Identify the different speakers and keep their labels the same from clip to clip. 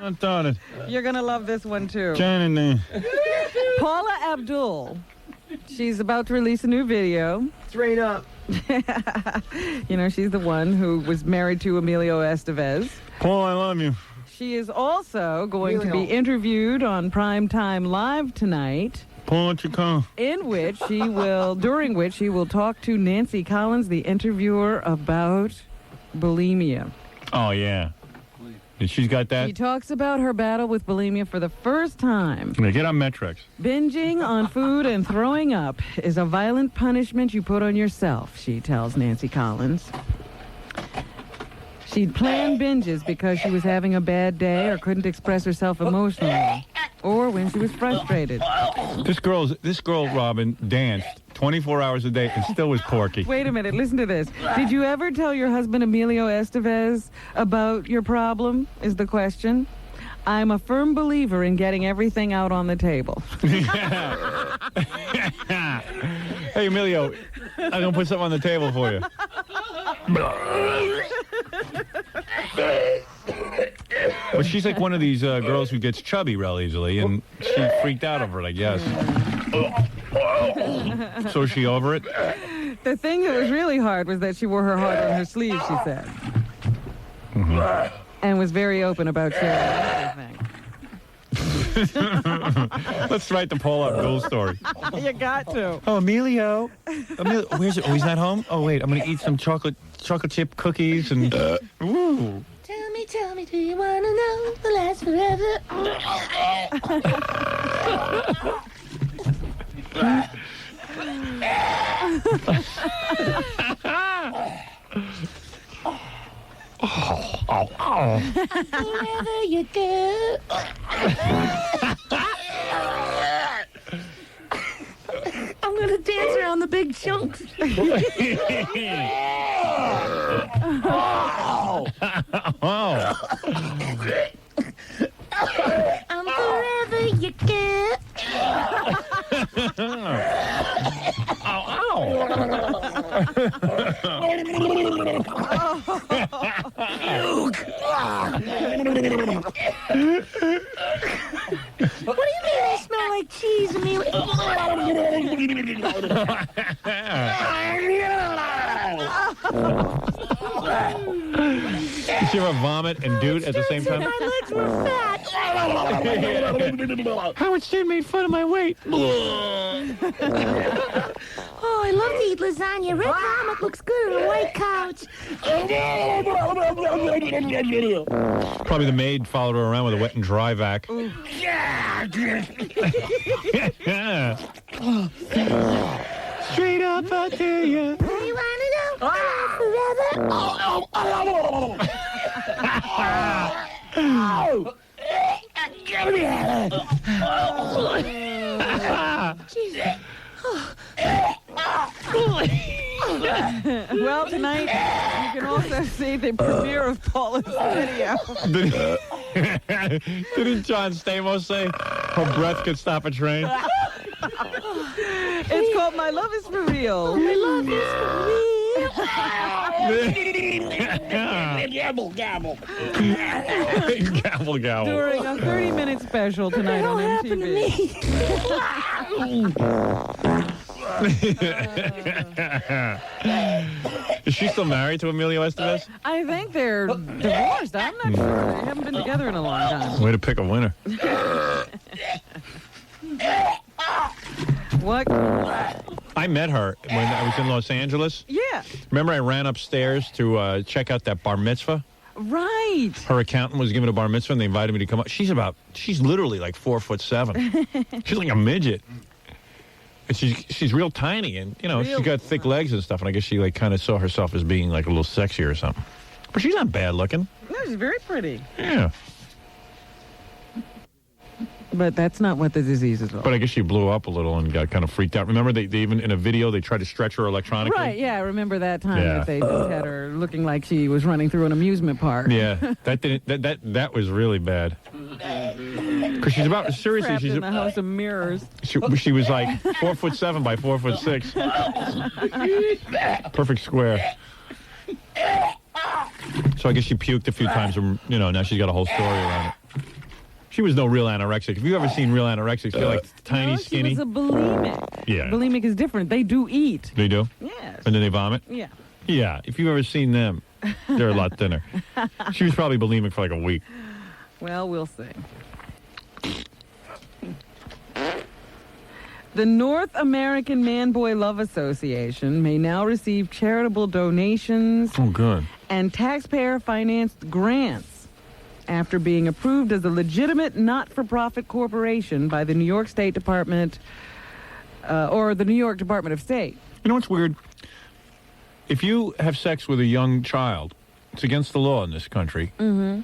Speaker 1: I thought it.
Speaker 2: You're going to love this one, too.
Speaker 1: Johnny.
Speaker 2: Paula Abdul. She's about to release a new video.
Speaker 3: Train up.
Speaker 2: You know, she's the one who was married to Emilio Estevez.
Speaker 1: Paul, I love you.
Speaker 2: She is also going to be interviewed on Primetime Live tonight.
Speaker 1: Paul, what you call?
Speaker 2: During which she will talk to Nancy Collins, the interviewer, about bulimia.
Speaker 1: Oh, yeah. She's got that?
Speaker 2: She talks about her battle with bulimia for the first time.
Speaker 1: Yeah, get on Metrex.
Speaker 2: Binging on food and throwing up is a violent punishment you put on yourself, she tells Nancy Collins. She'd planned binges because she was having a bad day or couldn't express herself emotionally, or when she was frustrated.
Speaker 1: This girl, Robin, danced 24 hours a day and still was porky.
Speaker 2: Wait a minute, listen to this. Did you ever tell your husband Emilio Estevez about your problem, is the question? I'm a firm believer in getting everything out on the table.
Speaker 1: Hey, Emilio, I'm going to put something on the table for you. But she's like one of these girls who gets chubby real easily, and she freaked out over it, I guess. So is she over it?
Speaker 2: The thing that was really hard was that she wore her heart on her sleeve, she said.
Speaker 1: Mm-hmm.
Speaker 2: And was very open about sharing everything.
Speaker 1: Let's write the Paul Abdul story.
Speaker 2: You got to.
Speaker 1: Oh, Emilio, where's it? Oh, he's not home? Oh, wait, I'm going to eat some chocolate chip cookies and... Ooh.
Speaker 4: Tell me, do you want to know the last forever? Wherever you go. I'm going to dance around the big chunks. I'm forever you go. What do you mean I smell like cheese, Amelia?
Speaker 1: Did she ever vomit and dude at the same time?
Speaker 4: My legs were fat.
Speaker 1: Howard Stern made fun of my weight.
Speaker 4: Oh, I love to eat lasagna. Red vomit looks good on a white couch.
Speaker 1: Probably the maid followed her around with a wet and dry vac. Straight up, I'll tell you.
Speaker 4: Do you want to know forever?
Speaker 2: Well, tonight you can also see the premiere of Paula's video.
Speaker 1: Didn't John Stamos say her breath could stop a train?
Speaker 2: It's called My Love Is For Real.
Speaker 4: My love is for real.
Speaker 1: Gabble, gabble. Gabble, gabble.
Speaker 2: During a 30-minute special tonight on
Speaker 4: What happened to
Speaker 2: MTV.
Speaker 4: me?
Speaker 1: Is she still married to Emilio Estevez?
Speaker 2: I think they're divorced. I'm not sure. They haven't been together in a long time.
Speaker 1: Way to pick a winner.
Speaker 2: What?
Speaker 1: I met her when I was in Los Angeles.
Speaker 2: Yeah.
Speaker 1: Remember I ran upstairs to check out that bar mitzvah?
Speaker 2: Right.
Speaker 1: Her accountant was giving a bar mitzvah and they invited me to come up. She's literally like 4'7". She's like a midget. And she's real tiny and, you know, she's got thick legs and stuff. And I guess she like kind of saw herself as being like a little sexier or something. But she's not bad looking.
Speaker 2: No, she's very pretty.
Speaker 1: Yeah.
Speaker 2: But that's not what the disease is about.
Speaker 1: But I guess she blew up a little and got kind of freaked out. Remember, they even, in a video, they tried to stretch her electronically?
Speaker 2: Right, yeah, I remember that time
Speaker 1: Yeah.
Speaker 2: that they just had her looking like she was running through an amusement park.
Speaker 1: Yeah, that was really bad. Because she's about, seriously,
Speaker 2: Trapped
Speaker 1: she's
Speaker 2: in the house of mirrors.
Speaker 1: She was like 4'7" by 4'6". Perfect square. So I guess she puked a few times, and, you know, now she's got a whole story around it. She was no real anorexic. Have you ever seen real anorexics? They're like tiny,
Speaker 2: No,
Speaker 1: skinny.
Speaker 2: She was a bulimic.
Speaker 1: Yeah.
Speaker 2: Bulimic is different. They do eat.
Speaker 1: They do?
Speaker 2: Yes.
Speaker 1: And then they vomit?
Speaker 2: Yeah.
Speaker 1: Yeah. If you've ever seen them, they're a lot thinner. She was probably bulimic for like a week.
Speaker 2: Well, we'll see. The North American Man-Boy Love Association may now receive charitable donations
Speaker 1: Oh, good.
Speaker 2: and taxpayer-financed grants after being approved as a legitimate not-for-profit corporation by the New York State Department or the New York Department of State.
Speaker 1: You know what's weird? If you have sex with a young child, it's against the law in this country. Mm-hmm.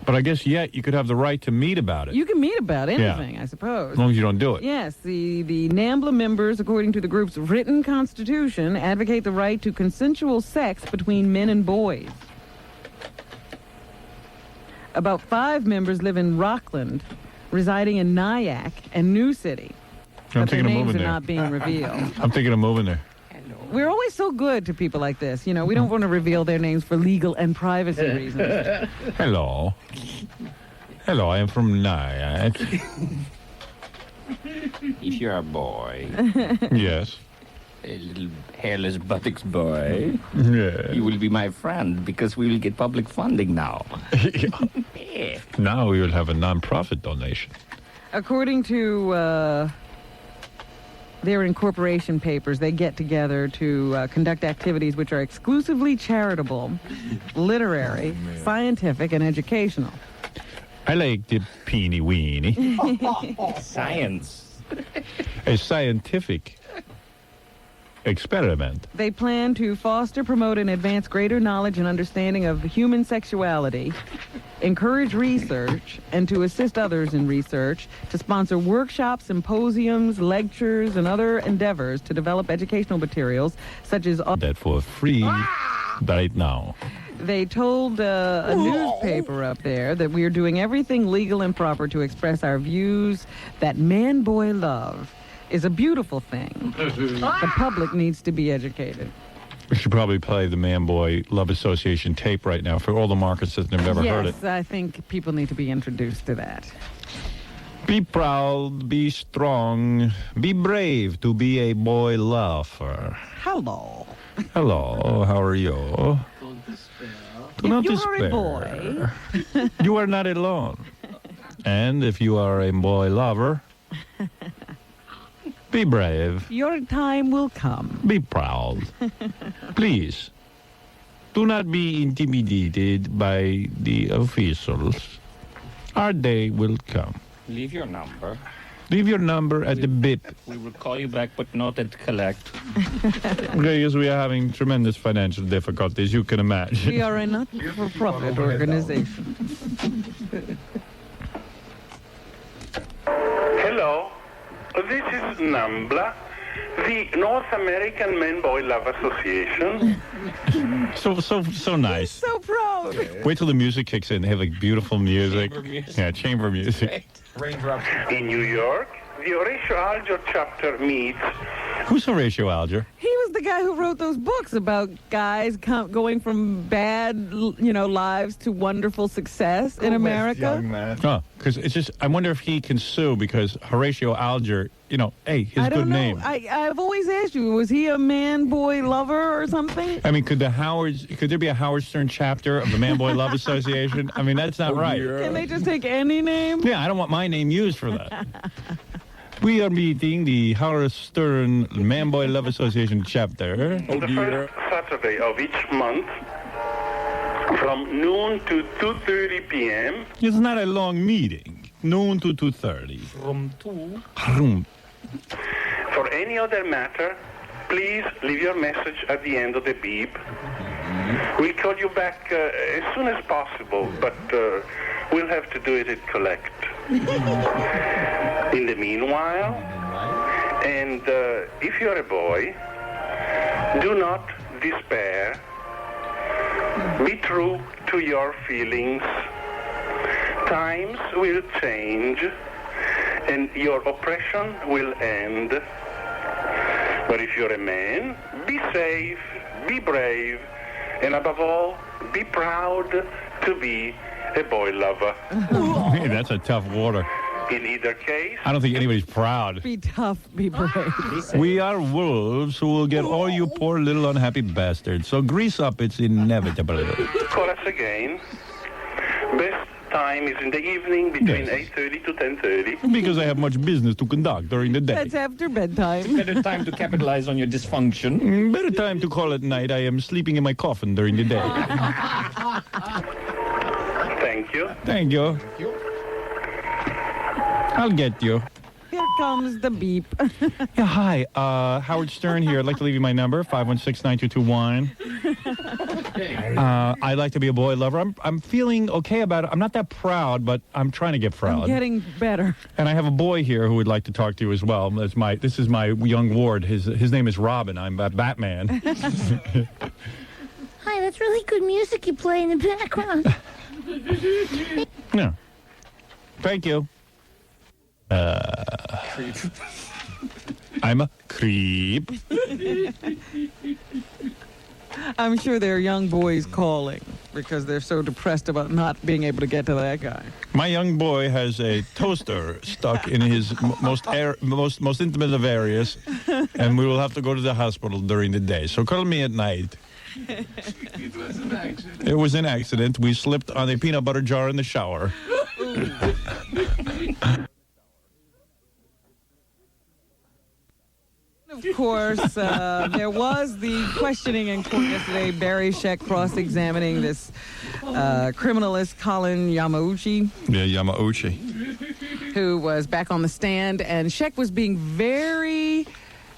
Speaker 1: But I guess yet you could have the right to meet about it.
Speaker 2: You can meet about anything, I suppose.
Speaker 1: As long as you don't do it.
Speaker 2: Yes, the NAMBLA members, according to the group's written constitution, advocate the right to consensual sex between men and boys. About 5 members live in Rockland, residing in Nyack and New City.
Speaker 1: I'm
Speaker 2: But their
Speaker 1: thinking of
Speaker 2: names
Speaker 1: moving
Speaker 2: are
Speaker 1: there.
Speaker 2: not being revealed.
Speaker 1: I'm thinking of moving there.
Speaker 2: We're always so good to people like this. You know, we don't want to reveal their names for legal and privacy reasons.
Speaker 1: Hello. Hello, I am from Nyack.
Speaker 3: If you're a boy,
Speaker 1: Yes.
Speaker 3: a little hairless buttocks boy,
Speaker 1: Yeah.
Speaker 3: you will be my friend because we will get public funding now. Yeah.
Speaker 1: Now we will have a non-profit donation.
Speaker 2: According to their incorporation papers, they get together to conduct activities which are exclusively charitable, literary, scientific, and educational.
Speaker 1: I like the peeny weeny.
Speaker 3: Science.
Speaker 1: A scientific experiment.
Speaker 2: They plan to foster, promote, and advance greater knowledge and understanding of human sexuality, encourage research, and to assist others in research, to sponsor workshops, symposiums, lectures, and other endeavors to develop educational materials such as...
Speaker 1: That for free right now.
Speaker 2: They told a newspaper up there that we are doing everything legal and proper to express our views that man-boy love is a beautiful thing. The public needs to be educated.
Speaker 1: We should probably play the Man-Boy Love Association tape right now for all the markets that have never heard it.
Speaker 2: Yes, I think people need to be introduced to that.
Speaker 1: Be proud, be strong, be brave to be a boy lover.
Speaker 2: Hello.
Speaker 1: Hello, how are you? Do not
Speaker 2: If you
Speaker 1: despair.
Speaker 2: are a boy,
Speaker 1: You are not alone. And if you are a boy lover, be brave,
Speaker 2: your time will come.
Speaker 1: be proud. Please, do not be intimidated by the officials. Our day will come.
Speaker 3: Leave your number.
Speaker 1: Leave your number at the bip.
Speaker 3: We will call you back, but not at collect.
Speaker 1: Okay, because we are having tremendous financial difficulties, you can imagine.
Speaker 2: We are a not-for-profit organization.
Speaker 5: Hello, this is NAMBLA, the North American Man-Boy Love Association.
Speaker 1: So nice.
Speaker 2: So proud.
Speaker 1: Wait till the music kicks in. They have like beautiful music.
Speaker 3: Chamber music.
Speaker 1: Yeah, chamber music.
Speaker 5: In New York, the Horatio Alger chapter meets.
Speaker 1: Who's Horatio Alger?
Speaker 2: He was the guy who wrote those books about guys going from bad, lives to wonderful success in America.
Speaker 1: Oh, because it's just, I wonder if he can sue because Horatio Alger, hey, his
Speaker 2: I
Speaker 1: good
Speaker 2: don't know.
Speaker 1: name.
Speaker 2: I've always asked you, was he a man-boy lover or something?
Speaker 1: I mean, could there be a Howard Stern chapter of the Man-Boy Love Association? I mean, that's not right.
Speaker 2: Can they just take any name?
Speaker 1: Yeah, I don't want my name used for that. We are meeting the Howard Stern Man-Boy Love Association chapter.
Speaker 5: On the first Saturday of each month, from noon to 2:30 p.m.
Speaker 1: It's not a long meeting. Noon to 2:30.
Speaker 3: From 2.
Speaker 1: Vroom.
Speaker 5: For any other matter, please leave your message at the end of the beep. We'll call you back as soon as possible, but we'll have to do it at collect. In the meanwhile, and if you're a boy, do not despair. Be true to your feelings. Times will change, and your oppression will end. But if you're a man, be safe, be brave, and above all, be proud to be a boy lover.
Speaker 1: Hey, that's a tough order.
Speaker 5: In either case,
Speaker 1: I don't think anybody's proud.
Speaker 2: Be tough, be brave.
Speaker 1: We are wolves who will get all you poor little unhappy bastards. So grease up, it's inevitable.
Speaker 5: call us again. Best time is in the evening between
Speaker 1: Yes.
Speaker 5: 8:30 to 10:30.
Speaker 1: Because I have much business to conduct during the day.
Speaker 2: That's after bedtime.
Speaker 3: Better time to capitalize on your dysfunction.
Speaker 1: Better time to call at night. I am sleeping in my coffin during the day.
Speaker 5: Thank you.
Speaker 1: Thank you. I'll get you.
Speaker 2: Here comes the beep.
Speaker 1: Yeah, hi. Howard Stern here. I'd like to leave you my number, 516-9221. I'd like to be a boy lover. I'm feeling okay about it. I'm not that proud, but I'm trying to get proud.
Speaker 2: I'm getting better.
Speaker 1: And I have a boy here who would like to talk to you as well. This is my young ward. His name is Robin. I'm Batman.
Speaker 4: Hi, that's really good music you play in the background.
Speaker 1: Yeah. Thank you. I'm a creep.
Speaker 2: I'm sure there are young boys calling because they're so depressed about not being able to get to that guy.
Speaker 1: My young boy has a toaster stuck in his most intimate of areas, and we will have to go to the hospital during the day. So call me at night. It was an accident. We slipped on a peanut butter jar in the shower.
Speaker 2: Of course, there was the questioning in court yesterday. Barry Scheck cross-examining this criminalist Colin Yamauchi,
Speaker 1: Yeah, Yamauchi.
Speaker 2: who was back on the stand, and Scheck was being very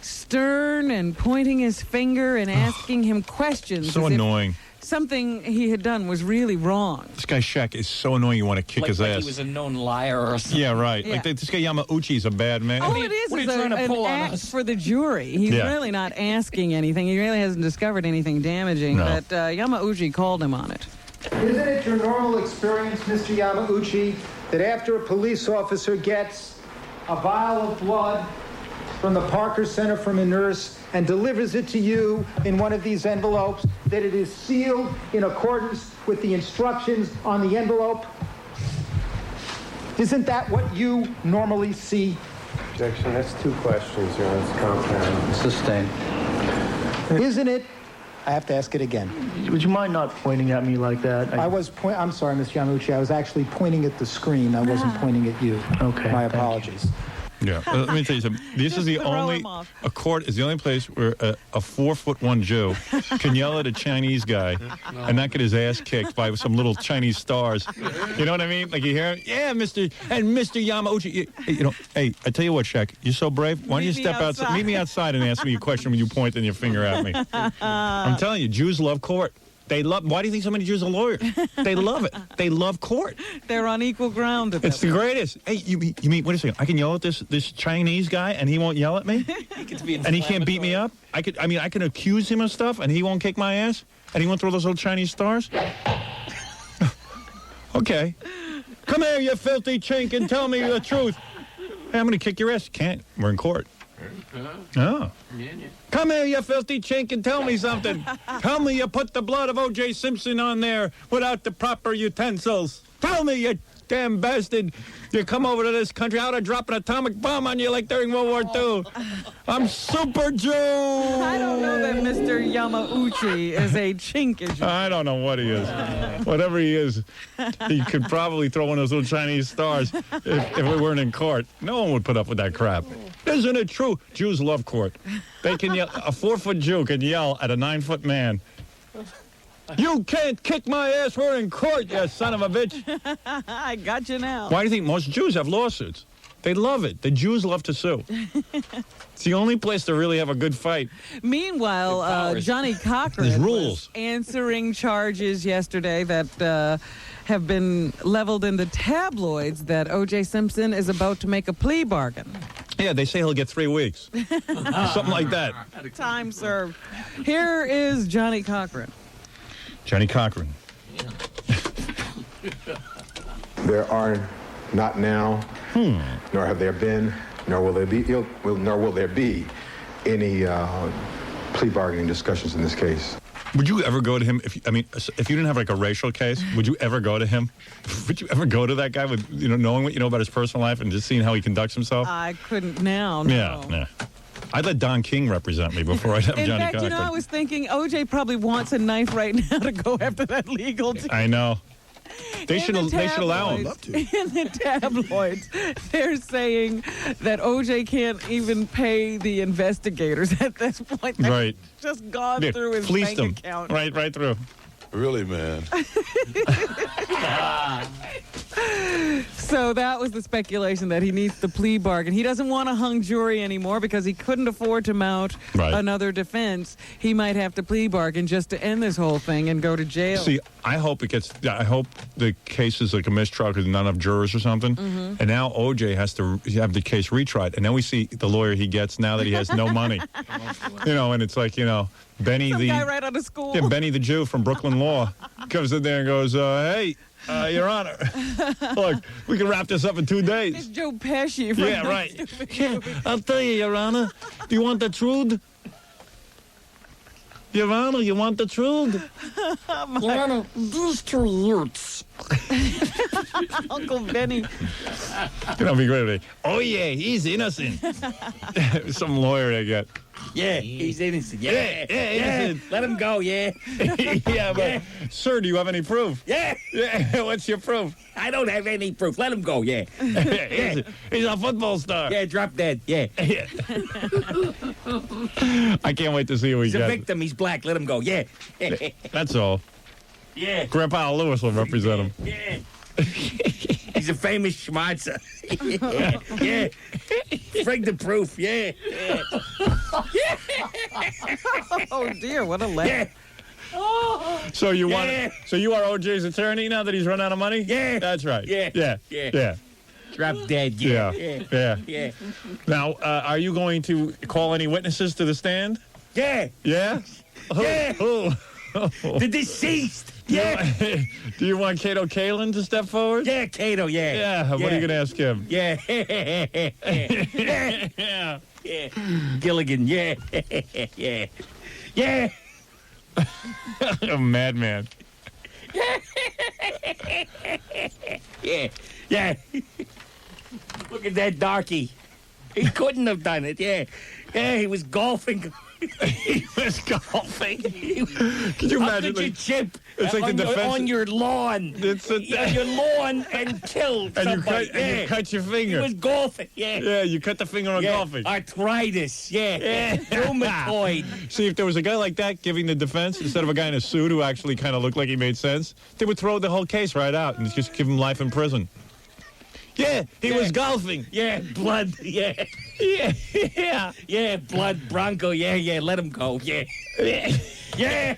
Speaker 2: stern and pointing his finger and asking him questions.
Speaker 1: So
Speaker 2: as if
Speaker 1: annoying.
Speaker 2: something he had done was really wrong.
Speaker 1: This guy Scheck is so annoying. You want to kick his
Speaker 3: Like
Speaker 1: ass.
Speaker 3: he was a known liar or something.
Speaker 1: Yeah, right.
Speaker 2: Yeah.
Speaker 1: Like this guy Yamauchi is a bad man.
Speaker 2: All it is
Speaker 3: what are
Speaker 2: is
Speaker 3: you trying to
Speaker 2: an
Speaker 3: pull on
Speaker 2: act
Speaker 3: us?
Speaker 2: for the jury. He's
Speaker 1: Yeah.
Speaker 2: really not asking anything. He really hasn't discovered anything damaging,
Speaker 1: No.
Speaker 2: but Yamauchi called him on it.
Speaker 6: Isn't it your normal experience, Mr. Yamauchi, that after a police officer gets a vial of blood from the Parker Center from a nurse and delivers it to you in one of these envelopes, that it is sealed in accordance with the instructions on the envelope? Isn't that what you normally see?
Speaker 7: Objection, that's two questions, Your Honor. It's compound.
Speaker 8: Sustained.
Speaker 6: Isn't it? I have to ask it again.
Speaker 8: Would you mind not pointing at me like that?
Speaker 6: I'm sorry, Mr. Yamauchi. I was actually pointing at the screen. I wasn't pointing at you.
Speaker 8: Okay,
Speaker 6: My
Speaker 8: thank you.
Speaker 6: apologies.
Speaker 1: Yeah, let me tell you something. This is the
Speaker 2: Just throw
Speaker 1: only
Speaker 2: him off.
Speaker 1: a court is the only place where a 4'1" Jew can yell at a Chinese guy and not get his ass kicked by some little Chinese stars. You know what I mean? Like you hear, yeah, Mr. Yamauchi. You know, hey, I tell you what, Shaq, you're so brave. Why don't you
Speaker 2: Meet me
Speaker 1: step outside?
Speaker 2: outside.
Speaker 1: Meet me outside and ask me a question when you point your finger at me. I'm telling you, Jews love court. They love. Why do you think so many Jews are lawyers? They love it. They love court.
Speaker 2: They're on equal ground. At
Speaker 1: It's
Speaker 2: that
Speaker 1: the greatest. Hey, you mean? Wait a second. I can yell at this Chinese guy, and he won't yell at me, and he can't beat me up. I can accuse him of stuff, and he won't kick my ass, and he won't throw those little Chinese stars. Okay, come here, you filthy chink, and tell me the truth. Hey, I'm gonna kick your ass. You can't. We're in court. Oh. Come here, you filthy chink, and tell me something. Tell me you put the blood of O.J. Simpson on there without the proper utensils. Tell me, you damn bastard. You come over to this country, I ought to drop an atomic bomb on you like during World War II. I'm Super Jew.
Speaker 2: I don't know that Mr. Yamauchi is a chinkage.
Speaker 1: I don't know what he is. Whatever he is, he could probably throw one of those little Chinese stars if we weren't in court. No one would put up with that crap. Isn't it true? Jews love court. They can yell. A 4-foot Jew can yell at a 9-foot man. You can't kick my ass. We're in court, you son of a bitch.
Speaker 2: I got you now.
Speaker 1: Why do you think most Jews have lawsuits? They love it. The Jews love to sue. It's the only place to really have a good fight.
Speaker 2: Meanwhile, Johnny
Speaker 1: There's
Speaker 2: Cochran
Speaker 1: rules.
Speaker 2: was answering charges yesterday that have been leveled in the tabloids that O.J. Simpson is about to make a plea bargain.
Speaker 1: Yeah, they say he'll get 3 weeks. Something like that.
Speaker 2: Time served. Here is Johnny Cochran.
Speaker 1: Johnny Cochran.
Speaker 7: There are not now, nor have there been, nor will there be any plea bargaining discussions in this case.
Speaker 1: Would you ever go to him? If you didn't have like a racial case, would you ever go to him? Would you ever go to that guy with knowing what you know about his personal life and just seeing how he conducts himself?
Speaker 2: I couldn't now. No.
Speaker 1: Yeah. I'd let Don King represent me before I'd have
Speaker 2: In
Speaker 1: Johnny
Speaker 2: fact,
Speaker 1: Cochran.
Speaker 2: I was thinking OJ probably wants a knife right now to go after that legal team.
Speaker 1: I know. They should allow him.
Speaker 2: In the tabloids, they're saying that OJ can't even pay the investigators at this point. They've
Speaker 1: Right.
Speaker 2: just gone
Speaker 1: Yeah,
Speaker 2: through his
Speaker 1: fleeced
Speaker 2: bank
Speaker 1: him.
Speaker 2: account.
Speaker 1: Right through.
Speaker 9: Really, man.
Speaker 2: So that was the speculation that he needs the plea bargain. He doesn't want a hung jury anymore because he couldn't afford to mount another defense. He might have to plea bargain just to end this whole thing and go to jail.
Speaker 1: See, I hope the case is like a mistrial because not enough jurors or something.
Speaker 2: Mm-hmm.
Speaker 1: And now OJ has to have the case retried. And then we see the lawyer he gets now that he has no money. And it's like, Benny
Speaker 2: Some
Speaker 1: the
Speaker 2: guy right out of school.
Speaker 1: Yeah, Benny the Jew from Brooklyn Law comes in there and goes, hey, Your Honor, look, we can wrap this up in 2 days.
Speaker 2: It's Joe Pesci. From
Speaker 1: Yeah, right. Yeah, I'll tell you, Your Honor. Do you want the truth? Your Honor, you want the truth?
Speaker 4: Your Honor, these two youths.
Speaker 2: Uncle Benny.
Speaker 1: It'll be great. Oh, yeah, he's innocent. Some lawyer they get.
Speaker 3: Yeah, he's innocent.
Speaker 1: Yeah, innocent.
Speaker 3: Let him go, yeah.
Speaker 1: Yeah, but, sir, do you have any proof?
Speaker 3: Yeah.
Speaker 1: Yeah, what's your proof?
Speaker 3: I don't have any proof. Let him go, yeah.
Speaker 1: He's a football star.
Speaker 3: Yeah, drop dead, yeah.
Speaker 1: I can't wait to see who he
Speaker 3: He's a
Speaker 1: gets.
Speaker 3: victim. He's black. Let him go, yeah.
Speaker 1: That's all.
Speaker 3: Yeah.
Speaker 1: Grandpa Lewis will represent him.
Speaker 3: Yeah. He's a famous schmatzer. Yeah. Frig the proof, yeah.
Speaker 2: Oh, dear, what a laugh.
Speaker 3: Yeah.
Speaker 1: So you want?
Speaker 3: Yeah.
Speaker 1: So you are OJ's attorney now that he's run out of money?
Speaker 3: Yeah.
Speaker 1: That's right.
Speaker 3: Yeah.
Speaker 1: Yeah.
Speaker 3: Yeah.
Speaker 1: Yeah.
Speaker 3: Drop dead, yeah.
Speaker 1: Yeah. Now, are you going to call any witnesses to the stand?
Speaker 3: Yeah.
Speaker 1: Yeah.
Speaker 3: Yeah.
Speaker 1: Who?
Speaker 3: The deceased. Yeah.
Speaker 1: Do you want Cato Kalin to step forward?
Speaker 3: Yeah, Cato, yeah.
Speaker 1: Yeah. What are you going to ask him?
Speaker 3: Yeah.
Speaker 1: Yeah.
Speaker 3: Yeah. Gilligan, yeah. Yeah. Yeah.
Speaker 1: A madman.
Speaker 3: Yeah. Yeah. Look at that darky. He couldn't have done it, yeah. Yeah, he was golfing.
Speaker 1: He was golfing. Can you
Speaker 3: How
Speaker 1: imagine?
Speaker 3: could you chip
Speaker 1: it's like
Speaker 3: on,
Speaker 1: the defense
Speaker 3: on your lawn?
Speaker 1: It's
Speaker 3: on your lawn and killed
Speaker 1: and
Speaker 3: somebody.
Speaker 1: you cut your
Speaker 3: He
Speaker 1: finger.
Speaker 3: was golfing, yeah.
Speaker 1: Yeah, you cut the finger on golfing.
Speaker 3: Arthritis, yeah. Rheumatoid.
Speaker 1: See, if there was a guy like that giving the defense instead of a guy in a suit who actually kind of looked like he made sense, they would throw the whole case right out and just give him life in prison. Yeah, he was golfing.
Speaker 3: Yeah, blood, yeah.
Speaker 1: Yeah.
Speaker 3: Yeah, blood, Bronco, yeah, let him go, yeah. Yeah.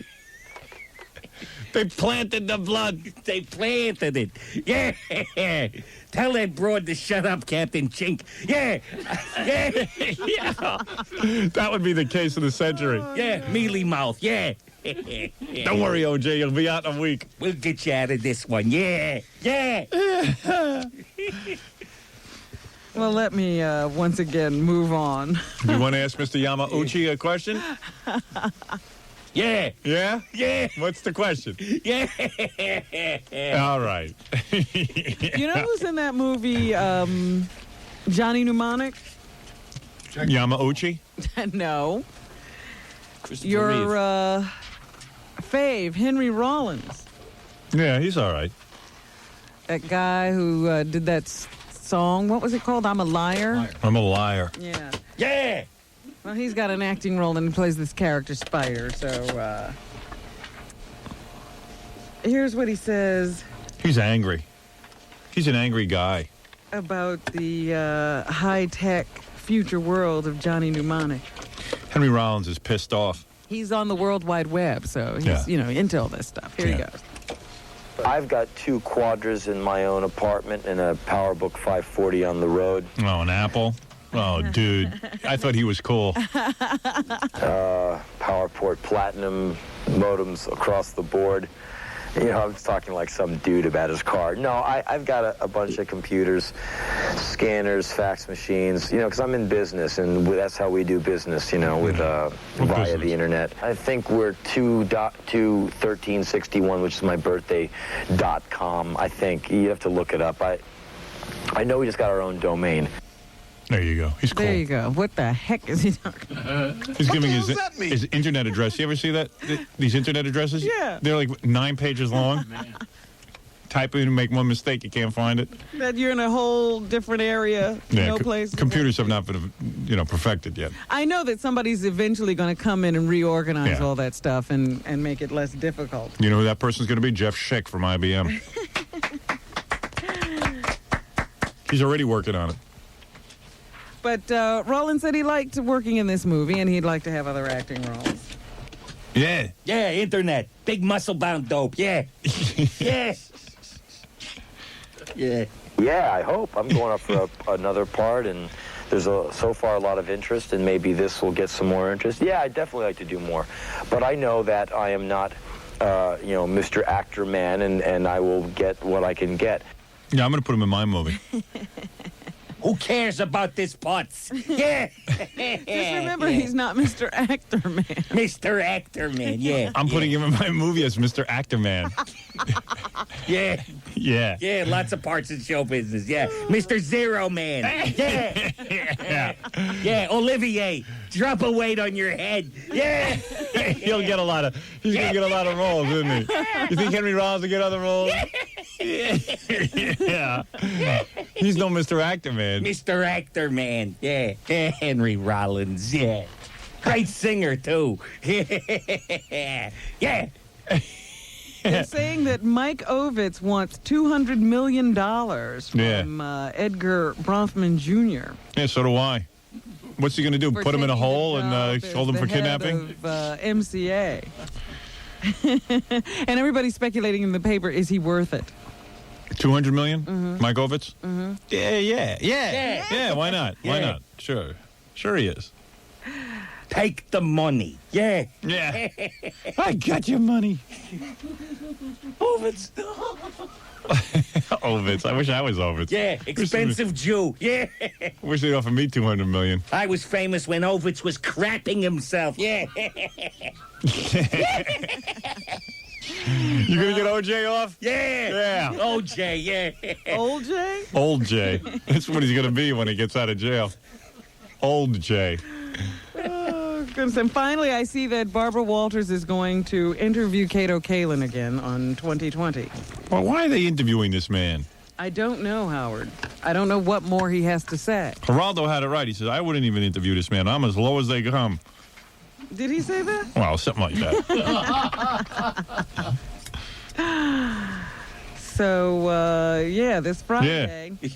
Speaker 1: They planted the blood.
Speaker 3: They planted it. Yeah. Tell that broad to shut up, Captain Chink. Yeah. Yeah.
Speaker 1: Yeah. That would be the case of the century.
Speaker 3: Yeah, mealy mouth, yeah.
Speaker 1: Don't worry, OJ, you'll be out in a week.
Speaker 3: We'll get you out of this one, yeah. Yeah.
Speaker 2: Well, let me once again move on.
Speaker 1: You want to ask Mr. Yamauchi a question?
Speaker 3: Yeah.
Speaker 1: Yeah?
Speaker 3: Yeah.
Speaker 1: What's the question?
Speaker 3: Yeah.
Speaker 1: All right.
Speaker 2: You know who's in that movie, Johnny Mnemonic?
Speaker 1: Yamauchi?
Speaker 2: No.
Speaker 3: Your
Speaker 2: Your fave, Henry Rollins.
Speaker 1: Yeah, he's all right.
Speaker 2: That guy who did that song. What was it called? I'm a Liar?
Speaker 1: I'm a liar.
Speaker 2: Yeah.
Speaker 3: Yeah.
Speaker 2: Well, he's got an acting role and he plays this character, Spider. So here's what he says
Speaker 1: He's angry. He's an angry guy.
Speaker 2: about the high-tech future world of Johnny Mnemonic.
Speaker 1: Henry Rollins is pissed off.
Speaker 2: He's on the World Wide Web, so he's, into all this stuff. Here he goes.
Speaker 10: I've got 2 Quadras in my own apartment and a PowerBook 540 on the road.
Speaker 1: Oh, an Apple? Oh, dude. I thought he was cool.
Speaker 10: PowerPort Platinum modems across the board. You know, I was talking like some dude about his car. No, I've got a bunch of computers, scanners, fax machines, you know, because I'm in business, and that's how we do business, you know, with via the internet. I think we're 2.1361, which is my birthday, .com, I think. You have to look it up. I know we just got our own domain.
Speaker 1: There you go. He's cool.
Speaker 2: There you go. What the heck is he talking about?
Speaker 1: He's giving his internet address. You ever see that? These internet addresses?
Speaker 2: Yeah.
Speaker 1: They're like 9 pages long. Type in and make one mistake, you can't find it.
Speaker 2: That you're in a whole different area, no place.
Speaker 1: Computers have not been, perfected yet.
Speaker 2: I know that somebody's eventually going to come in and reorganize all that stuff and make it less difficult.
Speaker 1: You know who that person's going to be? Jeff Schick from IBM. He's already working on it.
Speaker 2: But Roland said he liked working in this movie, and he'd like to have other acting roles.
Speaker 1: Yeah.
Speaker 3: Yeah, internet. Big muscle-bound dope. Yeah. Yeah. Yeah.
Speaker 10: Yeah, I hope. I'm going up for another part, and there's so far a lot of interest, and maybe this will get some more interest. Yeah, I'd definitely like to do more. But I know that I am not, Mr. Actor Man, and I will get what I can get.
Speaker 1: Yeah, I'm going to put him in my movie.
Speaker 3: Who cares about this putz? Yeah.
Speaker 2: Just remember, he's not Mr. Actor Man.
Speaker 3: Mr. Actor Man, yeah.
Speaker 1: I'm putting him in my movie as Mr. Actor Man.
Speaker 3: Yeah.
Speaker 1: Yeah.
Speaker 3: Yeah, lots of parts in show business, yeah. Mr. Zero Man. Yeah. Yeah, Olivier, drop a weight on your head. Yeah.
Speaker 1: He's going to get a lot of roles, isn't he? You think Henry Rollins will get other roles? Yeah. He's no Mr. Actor Man.
Speaker 3: Mr. Actor Man, yeah. Henry Rollins, yeah. Great singer, too. Yeah.
Speaker 2: They're saying that Mike Ovitz wants $200 million from Edgar Bronfman Jr.
Speaker 1: Yeah, so do I. What's he going to do? Put him in a hole and hold him for kidnapping?
Speaker 2: Of, MCA. And everybody's speculating in the paper, is he worth it?
Speaker 1: $200 million?
Speaker 2: Mm-hmm.
Speaker 1: Mike Ovitz?
Speaker 2: Mm-hmm.
Speaker 1: Yeah, why not? Why not? Sure he is.
Speaker 3: Take the money. Yeah.
Speaker 1: Yeah. I got your money.
Speaker 3: Ovitz.
Speaker 1: Ovitz. I wish I was Ovitz.
Speaker 3: Yeah, expensive Jew. Yeah.
Speaker 1: Wish they'd offer me $200 million.
Speaker 3: I was famous when Ovitz was crapping himself. Yeah.
Speaker 1: You gonna get OJ off?
Speaker 3: Yeah. OJ, yeah.
Speaker 2: Old J?
Speaker 1: Old J. That's what he's gonna be when he gets out of jail. Old J.
Speaker 2: Oh, goodness. And finally, I see that Barbara Walters is going to interview Kato Kaelin again on 2020.
Speaker 1: Well, why are they interviewing this man?
Speaker 2: I don't know, Howard. I don't know what more he has to say.
Speaker 1: Geraldo had it right. He says, I wouldn't even interview this man. I'm as low as they come.
Speaker 2: Did he say that?
Speaker 1: Well, something like that.
Speaker 2: So, this Friday.
Speaker 1: Yeah.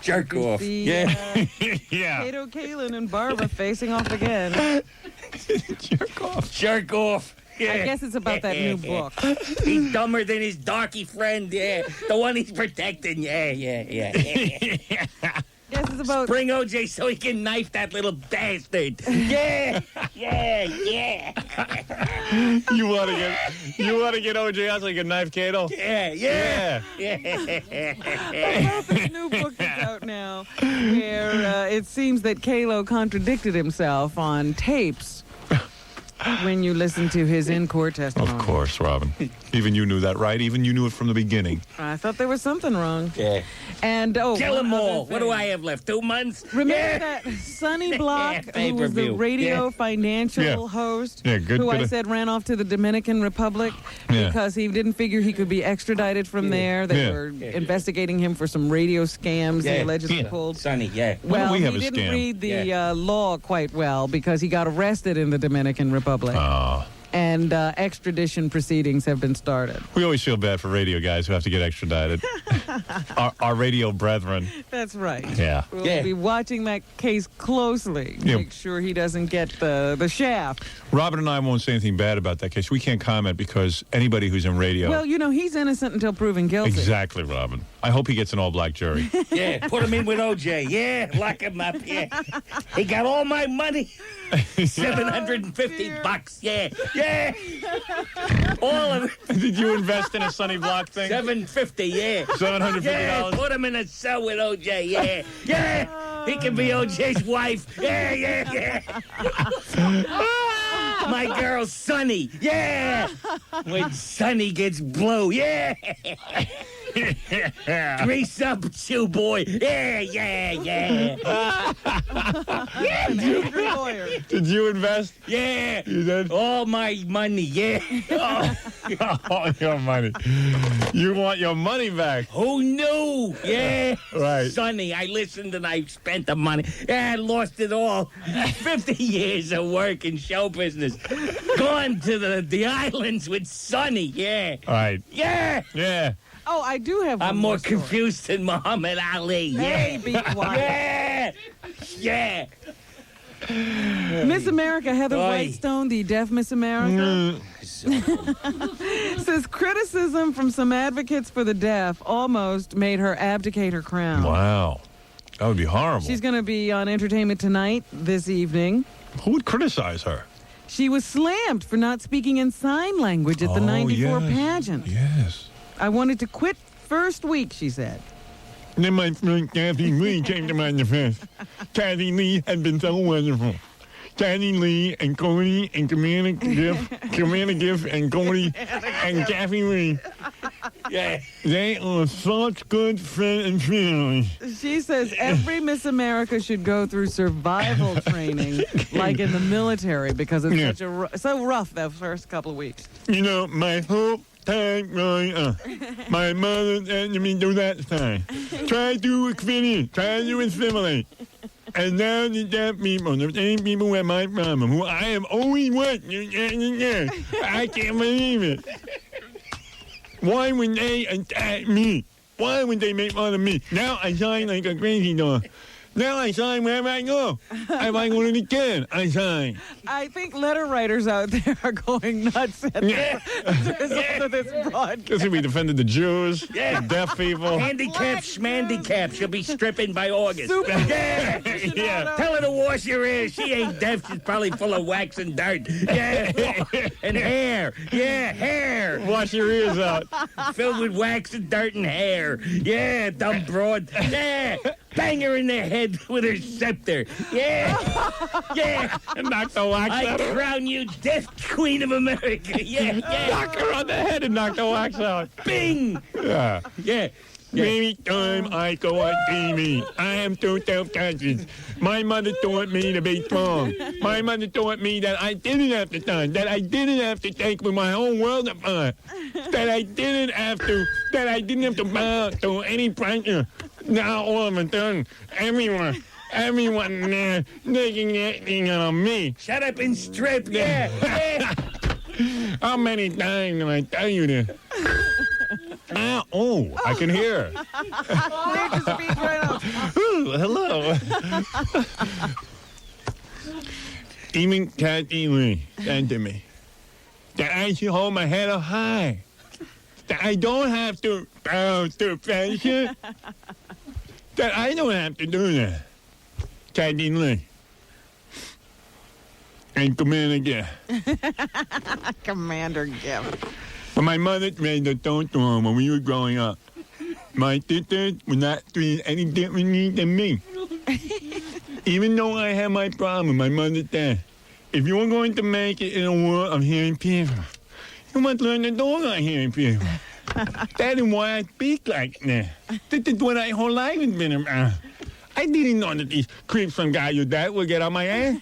Speaker 3: Jerk off.
Speaker 2: Yeah.
Speaker 1: Yeah.
Speaker 2: Kato Kaelin and Barbara facing off again.
Speaker 1: Jerk off.
Speaker 3: Jerk off. Yeah.
Speaker 2: I guess it's about that new book.
Speaker 3: He's dumber than his darky friend, yeah. The one he's protecting, yeah.
Speaker 2: Yes, it's about
Speaker 3: Bring OJ so he can knife that little bastard. Yeah.
Speaker 1: You want to get OJ out so you can knife Kato?
Speaker 3: Yeah.
Speaker 2: about this new book that's out now, where it seems that Kalo contradicted himself on tapes when you listen to his in-court testimony.
Speaker 1: Of course, Robin. Even you knew that, right? Even you knew it from the beginning.
Speaker 2: I thought there was something wrong.
Speaker 3: Yeah.
Speaker 2: And
Speaker 3: Kill
Speaker 2: one
Speaker 3: them
Speaker 2: other
Speaker 3: all. What do
Speaker 2: thing.
Speaker 3: I have left? 2 months?
Speaker 2: Remember that Sonny Block, who was the
Speaker 3: Pay-per-view.
Speaker 2: radio financial host,
Speaker 1: Yeah, good.
Speaker 2: who I said ran off to the Dominican Republic because he didn't figure he could be extradited from there. They were investigating him for some radio scams he allegedly pulled.
Speaker 3: Sonny, yeah.
Speaker 2: Well,
Speaker 1: we have
Speaker 2: he
Speaker 1: a
Speaker 2: didn't
Speaker 1: scam?
Speaker 2: read the law quite well because he got arrested in the Dominican Republic. And extradition proceedings have been started.
Speaker 1: We always feel bad for radio guys who have to get extradited. our radio brethren.
Speaker 2: That's right.
Speaker 1: Yeah.
Speaker 2: We'll be watching that case closely.
Speaker 1: Yeah.
Speaker 2: Make sure he doesn't get the shaft.
Speaker 1: Robin and I won't say anything bad about that case. We can't comment because anybody who's in radio.
Speaker 2: Well, he's innocent until proven guilty.
Speaker 1: Exactly, Robin. I hope he gets an all-black jury.
Speaker 3: Yeah, put him in with O.J. Yeah, lock him up. Yeah, he got all my money. $750. Yeah, yeah. All of it.
Speaker 1: Did you invest in a Sonny Block thing?
Speaker 3: $750. Yeah.
Speaker 1: $750.
Speaker 3: Yeah, put him in a cell with O.J. Yeah, yeah. He can be O.J.'s wife. Yeah, yeah, yeah. My girl Sonny. Yeah. When Sonny gets blue. Yeah. Grease up, chew boy. Yeah, yeah, yeah.
Speaker 1: Did you invest?
Speaker 3: Yeah.
Speaker 1: You did?
Speaker 3: All my money. Yeah.
Speaker 1: All your money. You want your money back.
Speaker 3: Who knew? Yeah.
Speaker 1: Right.
Speaker 3: Sonny, I listened and I spent the money. Yeah, I lost it all. 50 years of work in show business. Gone to the islands with Sonny. Yeah.
Speaker 1: All right.
Speaker 3: Yeah.
Speaker 1: Yeah.
Speaker 2: Oh, I do have one
Speaker 3: I'm more
Speaker 2: story.
Speaker 3: confused than Muhammad Ali.
Speaker 2: Hey,
Speaker 3: Yeah.
Speaker 2: be quiet.
Speaker 3: Yeah. Yeah.
Speaker 2: Miss America Heather
Speaker 3: Oi.
Speaker 2: Whitestone, the deaf Miss America, says criticism from some advocates for the deaf almost made her abdicate her crown.
Speaker 1: Wow. That would be horrible.
Speaker 2: She's going to be on Entertainment Tonight this evening.
Speaker 1: Who would criticize her?
Speaker 2: She was slammed for not speaking in sign language at the 94 pageant.
Speaker 1: Yes.
Speaker 2: I wanted to quit first week, she said.
Speaker 1: Then my friend Kathy Lee came to my defense. Kathy Lee had been so wonderful. Kathy Lee and Cody and Commander Giff and Cody and Kathy Lee.
Speaker 3: Yeah.
Speaker 1: They are such good friends and family.
Speaker 2: She says every Miss America should go through survival training like in the military because it's
Speaker 1: Yeah.
Speaker 2: so rough that first couple of weeks.
Speaker 1: You know, my whole time growing up, my mother had me do that thing. Try to fit in, try to assimilate. And now the deaf people, the same people with my problem, who I have always worked, I can't believe it. Why would they attack me? Why would they make fun of me? Now I shine like a crazy dog. Now I shine wherever I go. If I go to the kid, I shine.
Speaker 2: I think letter writers out there are going nuts at the result of this broadcast.
Speaker 1: This will be defending the Jews,
Speaker 3: Yeah.
Speaker 1: the deaf people.
Speaker 3: Handicap, schmandicap. She'll be stripping by August.
Speaker 2: Super
Speaker 3: Yeah.
Speaker 1: Yeah.
Speaker 3: Tell her to wash your hair. She ain't deaf. She's probably full of wax and dirt. Yeah. And hair. Yeah, hair.
Speaker 1: Wash your ears out.
Speaker 3: Filled with wax and dirt and hair. Yeah, dumb broad. Yeah. Bang her in the head with her scepter. Yeah. Yeah.
Speaker 1: And knock the wax
Speaker 3: I
Speaker 1: out.
Speaker 3: crown you deaf queen of America. Yeah, yeah.
Speaker 1: Knock her on the head and knock the wax out.
Speaker 3: Bing.
Speaker 1: Yeah.
Speaker 3: Yeah.
Speaker 1: Every time I go on TV, I am so self-conscious. My mother taught me to be strong. My mother taught me that I didn't have to die, that I didn't have to take with my whole world apart, that I didn't have to bow to any pressure. Now all of a sudden, everyone there taking acting on me.
Speaker 3: Shut up and strip. Yeah. Yeah.
Speaker 1: How many times do I tell you this? Oh, I can hear.
Speaker 2: Need to speak right up.
Speaker 1: Ooh, hello. Even Kathy Lee said to me that I should hold my head up high. That I don't have to bow to fashion. That I don't have to do that. Kathy Lee. And Commander Giff.
Speaker 2: Commander Gift.
Speaker 1: When my mother made the tonton when we were growing up, my sisters were not treated any differently than me. Even though I had my problem, my mother said, if you're going to make it in a world of hearing people, you must learn to do like hearing people. That is why I speak like that. This is what I whole life has been about. I didn't know that these creeps from Gallaudet would get on my ass.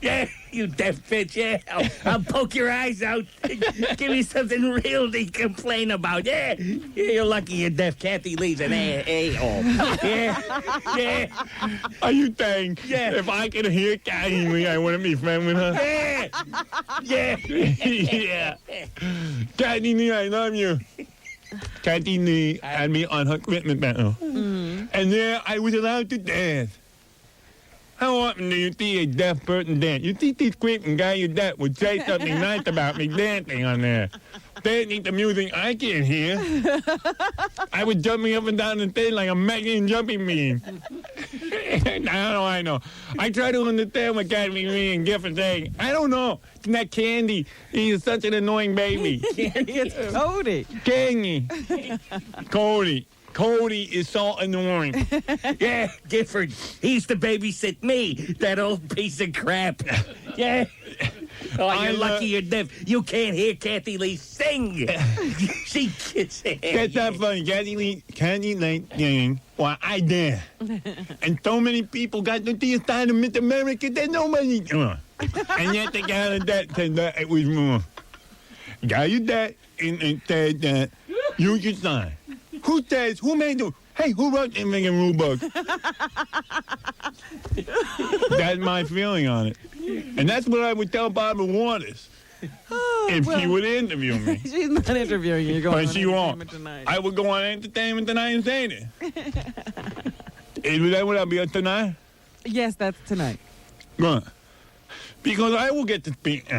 Speaker 3: Yeah, you deaf bitch. Yeah, I'll poke your eyes out. Give me something real to complain about. Yeah, you're lucky you're deaf. Kathy Lee's an a-hole. Yeah, yeah,
Speaker 1: Are you saying
Speaker 3: Yeah.
Speaker 1: if I could hear Kathy Lee, I wouldn't be friends with her?
Speaker 3: yeah, yeah.
Speaker 1: Yeah. Kathy Lee, I love you. Kathy Lee had me on her equipment battle. And there I was allowed to dance. How often do you see a deaf person dance? You see these creeping guy you deaf would say something nice about me dancing on there. They need the music I can't hear. I was jumping up and down the stage like a Mexican jumping bean. I know. I try to understand what got me and Gifford saying. I don't know. It's not Candy. He's such an annoying baby.
Speaker 2: Candy, it's Cody.
Speaker 1: Candy. Cody is so annoying.
Speaker 3: Yeah, Gifford. He used to babysit me, that old piece of crap. Yeah. Oh, you're lucky you're deaf. You can't hear Kathy Lee sing. She gets it.
Speaker 1: That's not funny. Kathy Lee singing while I dance. And so many people got to see a sign of Miss America that nobody and yet they got that said that it was more. Got you that and said that you should sign. Who says, who made the, hey, who wrote the Megan rule book? That's my feeling on it. And that's what I would tell Barbara Waters if she would interview me.
Speaker 2: She's not interviewing you. You're going
Speaker 1: But
Speaker 2: on
Speaker 1: she won't.
Speaker 2: Entertainment Tonight.
Speaker 1: I would go on Entertainment Tonight and say that. Is that what I'll be on tonight?
Speaker 2: Yes, that's tonight.
Speaker 1: Good. Because I will get to speak.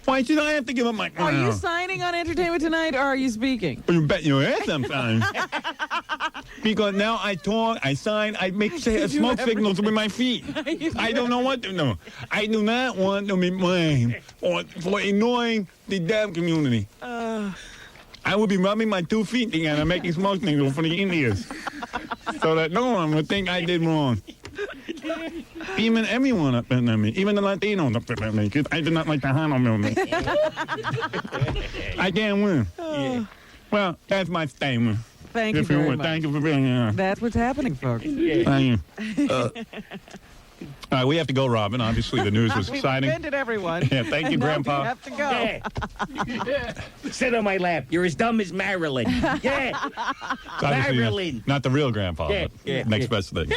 Speaker 1: Why should I have to give up my...
Speaker 2: Are you signing on Entertainment Tonight, or are you speaking?
Speaker 1: You bet your ass I'm signing. Because now I talk, I sign, I make smoke signals with my feet. I don't know what to do. I do not want to be blamed for annoying the deaf community. I would be rubbing my 2 feet together making smoke signals for the Indians. So that no one would think I did wrong. Even everyone up in me, even the Latinos up in me, because I do not like the Hano movement. I can't win. Well, that's my statement.
Speaker 2: Thank you very much.
Speaker 1: Thank you for being here.
Speaker 2: That's what's happening, folks.
Speaker 1: Thank you. All right, we have to go, Robin. Obviously, the news was
Speaker 2: We've
Speaker 1: exciting.
Speaker 2: offended everyone.
Speaker 1: Yeah, thank you,
Speaker 2: And now
Speaker 1: Grandpa.
Speaker 2: we have to go.
Speaker 3: Yeah. Sit on my lap. You're as dumb as Marilyn. Yeah.
Speaker 1: Obviously,
Speaker 3: Marilyn.
Speaker 1: not the real Grandpa,
Speaker 3: Yeah,
Speaker 1: but
Speaker 3: yeah,
Speaker 1: next
Speaker 3: yeah.
Speaker 1: best thing.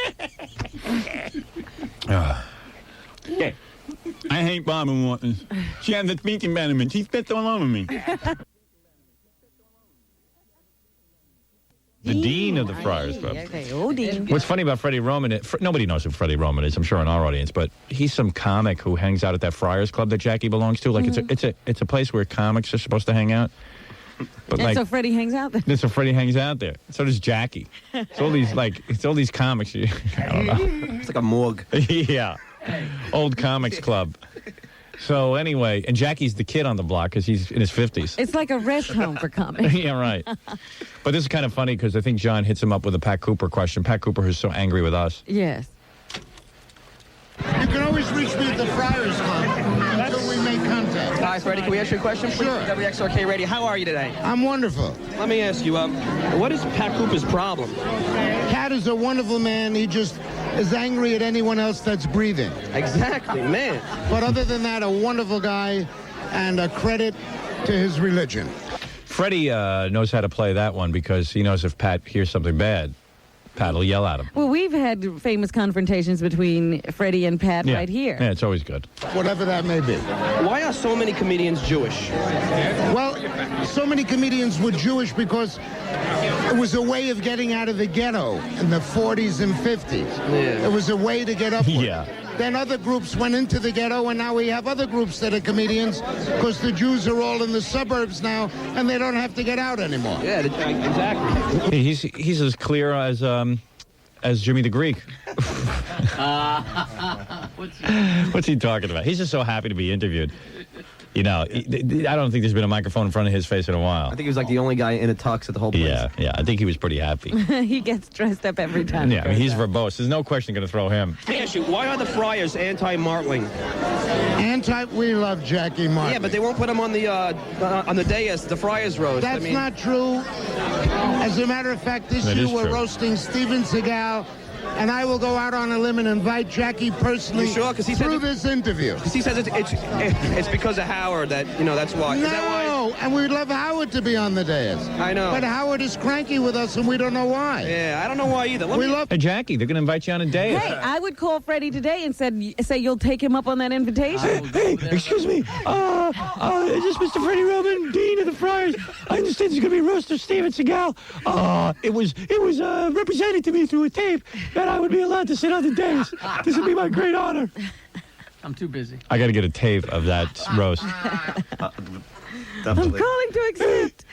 Speaker 3: Yeah.
Speaker 1: I hate Robin Waters. She has a speaking impediment. She spits all over me. The dean of the Friars Club.
Speaker 4: Okay, oh, Dean.
Speaker 1: What's funny about Freddie Roman, nobody knows who Freddie Roman is, I'm sure, in our audience, but he's some comic who hangs out at that Friars Club that Jackie belongs to. Like, it's a place where comics are supposed to hang out. But
Speaker 2: And so Freddie hangs out there.
Speaker 1: so Freddie hangs out there. So does Jackie. It's all these comics. I don't know.
Speaker 9: It's like a morgue.
Speaker 1: Yeah. Old comics club. So anyway, and Jackie's the kid on the block because he's in his 50s.
Speaker 2: It's like a rest home for comics.
Speaker 1: Yeah, right. But this is kind of funny because I think John hits him up with a Pat Cooper question. Pat Cooper, who's so angry with us.
Speaker 2: Yes.
Speaker 11: You can always reach me at the Friars Club until we make contact.
Speaker 9: Hi, Freddie. Can we ask you a question, please?
Speaker 11: Sure.
Speaker 9: WXRK Radio. How are you today?
Speaker 11: I'm wonderful.
Speaker 9: Let me ask you, what is Pat Cooper's problem?
Speaker 11: Pat is a wonderful man. He just is angry at anyone else that's breathing.
Speaker 9: Exactly, man.
Speaker 11: But other than that, a wonderful guy and a credit to his religion.
Speaker 1: Freddie knows how to play that one because he knows if Pat hears something bad, Pat will yell at him.
Speaker 2: Well, we've had famous confrontations between Freddie and Pat right here.
Speaker 1: Yeah, it's always good.
Speaker 11: Whatever that may be.
Speaker 9: Why are so many comedians Jewish?
Speaker 11: Well, so many comedians were Jewish because it was a way of getting out of the ghetto in the 40s and 50s.
Speaker 9: Yeah.
Speaker 11: It was a way to get upward.
Speaker 1: Yeah.
Speaker 11: Then other groups went into the ghetto, and now we have other groups that are comedians because the Jews are all in the suburbs now, and they don't have to get out anymore.
Speaker 9: Yeah, exactly.
Speaker 1: He's as clear as Jimmy the Greek. What's he talking about? He's just so happy to be interviewed. You know, I don't think there's been a microphone in front of his face in a while.
Speaker 9: I think he was like the only guy in a tux at the whole place.
Speaker 1: Yeah, I think he was pretty happy.
Speaker 2: He gets dressed up every time.
Speaker 1: Yeah, I mean, he's verbose. There's no question going to throw him.
Speaker 9: Let me ask you, why are the Friars anti-Martling?
Speaker 11: We love Jackie Martling.
Speaker 9: Yeah, but they won't put him on the dais, the Friars roast.
Speaker 11: That's not true. As a matter of fact, this
Speaker 1: That
Speaker 11: year
Speaker 1: is
Speaker 11: we're
Speaker 1: true.
Speaker 11: roasting Steven Seagal, and I will go out on a limb and invite Jackie personally
Speaker 9: You sure? 'Cause he said
Speaker 11: through this interview.
Speaker 9: He says it's because of Howard that, that's why. Is that why?
Speaker 11: No, and we'd love Howard to be on the dais.
Speaker 9: I know.
Speaker 11: But Howard is cranky with us, and we don't know why.
Speaker 9: Yeah, I don't know why either.
Speaker 11: We love
Speaker 1: Hey, Jackie, they're going to invite you on a date.
Speaker 2: Hey, I would call Freddie today and say you'll take him up on that invitation.
Speaker 1: Hey, excuse me. Is this Mr. Freddie Roman, Dean of the Friars? I understand there's going to be a roast of Steven Seagal. It was represented to me through a tape that I would be allowed to sit on the dais. This would be my great honor.
Speaker 8: I'm too busy.
Speaker 1: I got to get a tape of that roast.
Speaker 2: I'm calling to accept.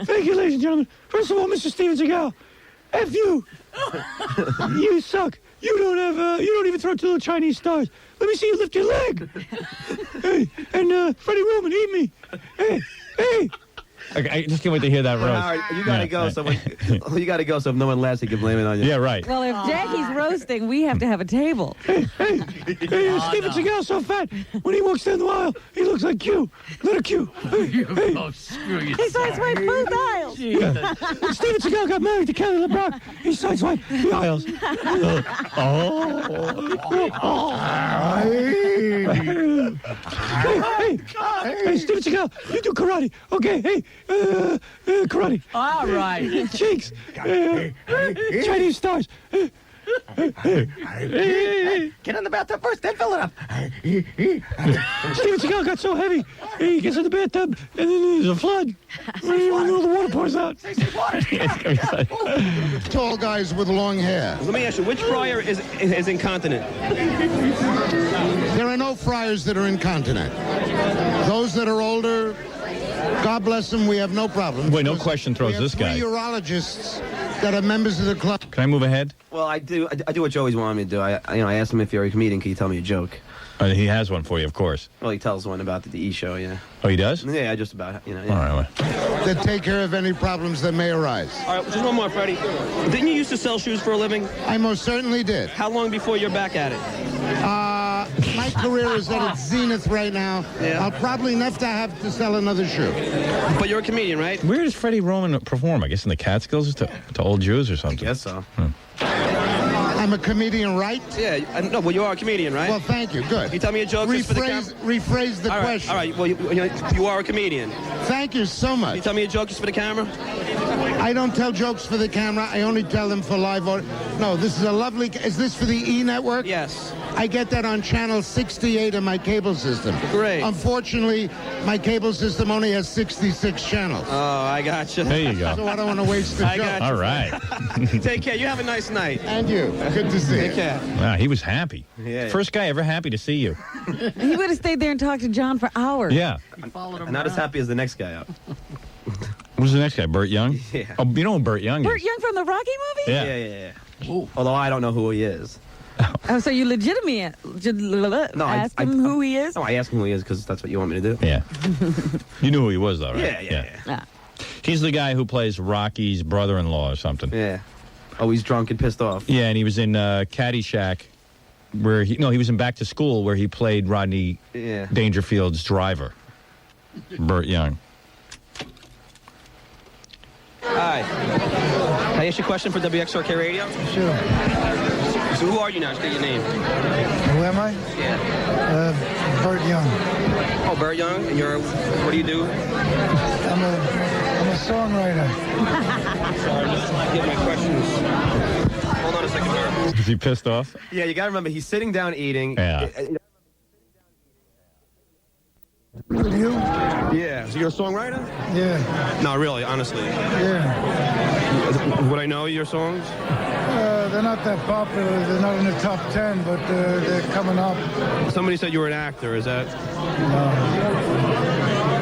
Speaker 12: Thank you, ladies and gentlemen. First of all, Mr. Steven Seagal, F you. You suck. You don't even throw two little Chinese stars. Let me see you lift your leg. Hey, and Freddie Roman, eat me. Hey.
Speaker 1: Okay, I just can't wait to hear that roast.
Speaker 9: Howard, you gotta go. You gotta go. So if no one laughs, he can blame it on you.
Speaker 1: Yeah, right.
Speaker 2: Well, if Jackie's roasting, we have to have a table.
Speaker 12: Hey, Steven Seagal's so fat. When he walks down the aisle, he looks like Q. Little Q. Hey.
Speaker 3: Oh, screw you.
Speaker 2: He sideswiped both aisles.
Speaker 12: Yeah. When Steven Seagal got married to Kelly LeBrock, he sideswiped the aisles. Hey, Steven Seagal, you do karate. Okay, hey, karate.
Speaker 3: All right.
Speaker 12: Cheeks. Chinese stars.
Speaker 9: Get in the bathtub first, then fill it up.
Speaker 12: Steven Seagal got so heavy, he gets in the bathtub, and then there's a flood. The water pours out.
Speaker 11: Tall guys with long hair.
Speaker 9: Let me ask you, which friar is incontinent?
Speaker 11: There are no friars that are incontinent. Those that are older, God bless them, we have no problem.
Speaker 1: Wait, no question throws this guy.
Speaker 11: We have 3 urologists that are members of the club.
Speaker 1: Can I move ahead?
Speaker 9: Well, I do what Joey's wanted me to do. I asked him if you're a comedian, can you tell me a joke?
Speaker 1: He has one for you, of course.
Speaker 9: Well, he tells one about the E! Show, yeah.
Speaker 1: Oh, he does?
Speaker 9: Yeah, just about, Yeah.
Speaker 1: All right, well.
Speaker 11: That take care of any problems that may arise.
Speaker 9: All right, just one more, Freddie. Didn't you used to sell shoes for a living?
Speaker 11: I most certainly did.
Speaker 9: How long before you're back at it?
Speaker 11: My career is at its zenith right now.
Speaker 9: Yeah.
Speaker 11: I'll probably never have to sell another shoe.
Speaker 9: But you're a comedian, right?
Speaker 1: Where does Freddie Roman perform? I guess in the Catskills to old Jews or something?
Speaker 9: I guess so.
Speaker 11: I'm a comedian, right?
Speaker 9: Yeah, no, well, you are a comedian, right?
Speaker 11: Well, thank you. Good.
Speaker 9: Can you tell me a joke just for the camera?
Speaker 11: Rephrase the question.
Speaker 9: All right, well, you are a comedian.
Speaker 11: Thank you so much.
Speaker 9: Can you tell me a joke just for the camera?
Speaker 11: I don't tell jokes for the camera. I only tell them for live audio. No, this is a lovely... Is this for the E! Network?
Speaker 9: Yes.
Speaker 11: I get that on channel 68 of my cable system.
Speaker 9: Great.
Speaker 11: Unfortunately, my cable system only has 66 channels.
Speaker 9: Oh, I got you.
Speaker 1: There you go.
Speaker 11: So I don't want to waste the
Speaker 9: I
Speaker 11: joke.
Speaker 9: got you.
Speaker 1: All right.
Speaker 9: Take care. You have a nice night.
Speaker 11: And you. Good to see you.
Speaker 9: Take care.
Speaker 1: Wow, he was happy.
Speaker 9: Yeah.
Speaker 1: First guy ever happy to see you.
Speaker 2: He would have stayed there and talked to John for hours.
Speaker 1: Yeah.
Speaker 9: I'm not as happy as the next guy up.
Speaker 1: Who's the next guy? Burt Young?
Speaker 9: Yeah.
Speaker 1: Oh, you know who Burt Young is?
Speaker 2: Burt Young from the Rocky movie?
Speaker 1: Yeah.
Speaker 9: Ooh. Although I don't know who he is.
Speaker 2: Oh, so you legitimately ask him who he is?
Speaker 9: No, I asked him who he is because that's what you want me to do.
Speaker 1: Yeah. You knew who he was, though, right?
Speaker 9: Yeah.
Speaker 1: He's the guy who plays Rocky's brother-in-law or something.
Speaker 9: Yeah. Oh, he's drunk and pissed off.
Speaker 1: Yeah, and he was in Caddyshack, where he was in Back to School, where he played Rodney Dangerfield's driver, Burt Young.
Speaker 9: Hi. Can I ask you a question for WXRK Radio?
Speaker 13: Sure.
Speaker 9: So who are you now? Just get your name.
Speaker 13: Who am I?
Speaker 9: Yeah.
Speaker 13: Burt Young.
Speaker 9: Oh, Burt Young? And what do you do?
Speaker 13: I'm a songwriter.
Speaker 9: Sorry, just get my questions. Hold on a second, Burt.
Speaker 1: Is he pissed off?
Speaker 9: Yeah, you gotta remember, he's sitting down eating.
Speaker 1: Yeah.
Speaker 13: You?
Speaker 9: Yeah. So you're a songwriter?
Speaker 13: Yeah.
Speaker 9: No, really, honestly.
Speaker 13: Yeah.
Speaker 9: Would I know your songs?
Speaker 13: They're not that popular. They're not in the top 10, but they're coming up.
Speaker 9: Somebody said you were an actor. Is that?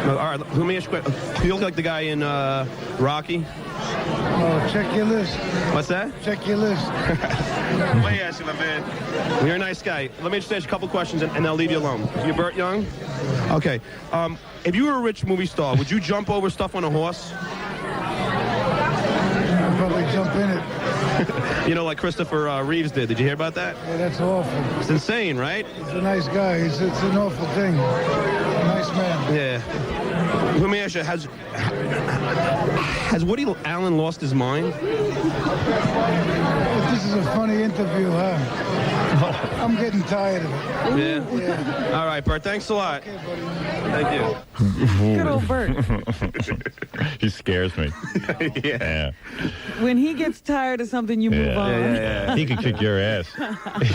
Speaker 13: No.
Speaker 9: All right. Let me ask you a question. You look like the guy in Rocky.
Speaker 13: Oh, check your list.
Speaker 9: What's that?
Speaker 13: Check your list.
Speaker 9: Why are you asking, my man? Well, you're a nice guy. Let me just ask you a couple questions, and I'll leave you alone. You're Burt Young? Okay. If you were a rich movie star, would you jump over stuff on a horse?
Speaker 13: I'd probably jump in it.
Speaker 9: You know, like Christopher Reeves did. Did you hear about that?
Speaker 13: Yeah, that's awful.
Speaker 9: It's insane, right?
Speaker 13: He's a nice guy. It's an awful thing. A nice man.
Speaker 9: Yeah. Let me ask you, has Woody Allen lost his mind?
Speaker 13: This is a funny interview, huh? I'm getting tired of it.
Speaker 9: Yeah. All right, Burt. Thanks a lot.
Speaker 13: Okay, buddy.
Speaker 9: Thank you.
Speaker 2: Good old Burt.
Speaker 1: He scares me. Yeah.
Speaker 2: When he gets tired of something, you move on.
Speaker 1: Yeah. He could kick your ass.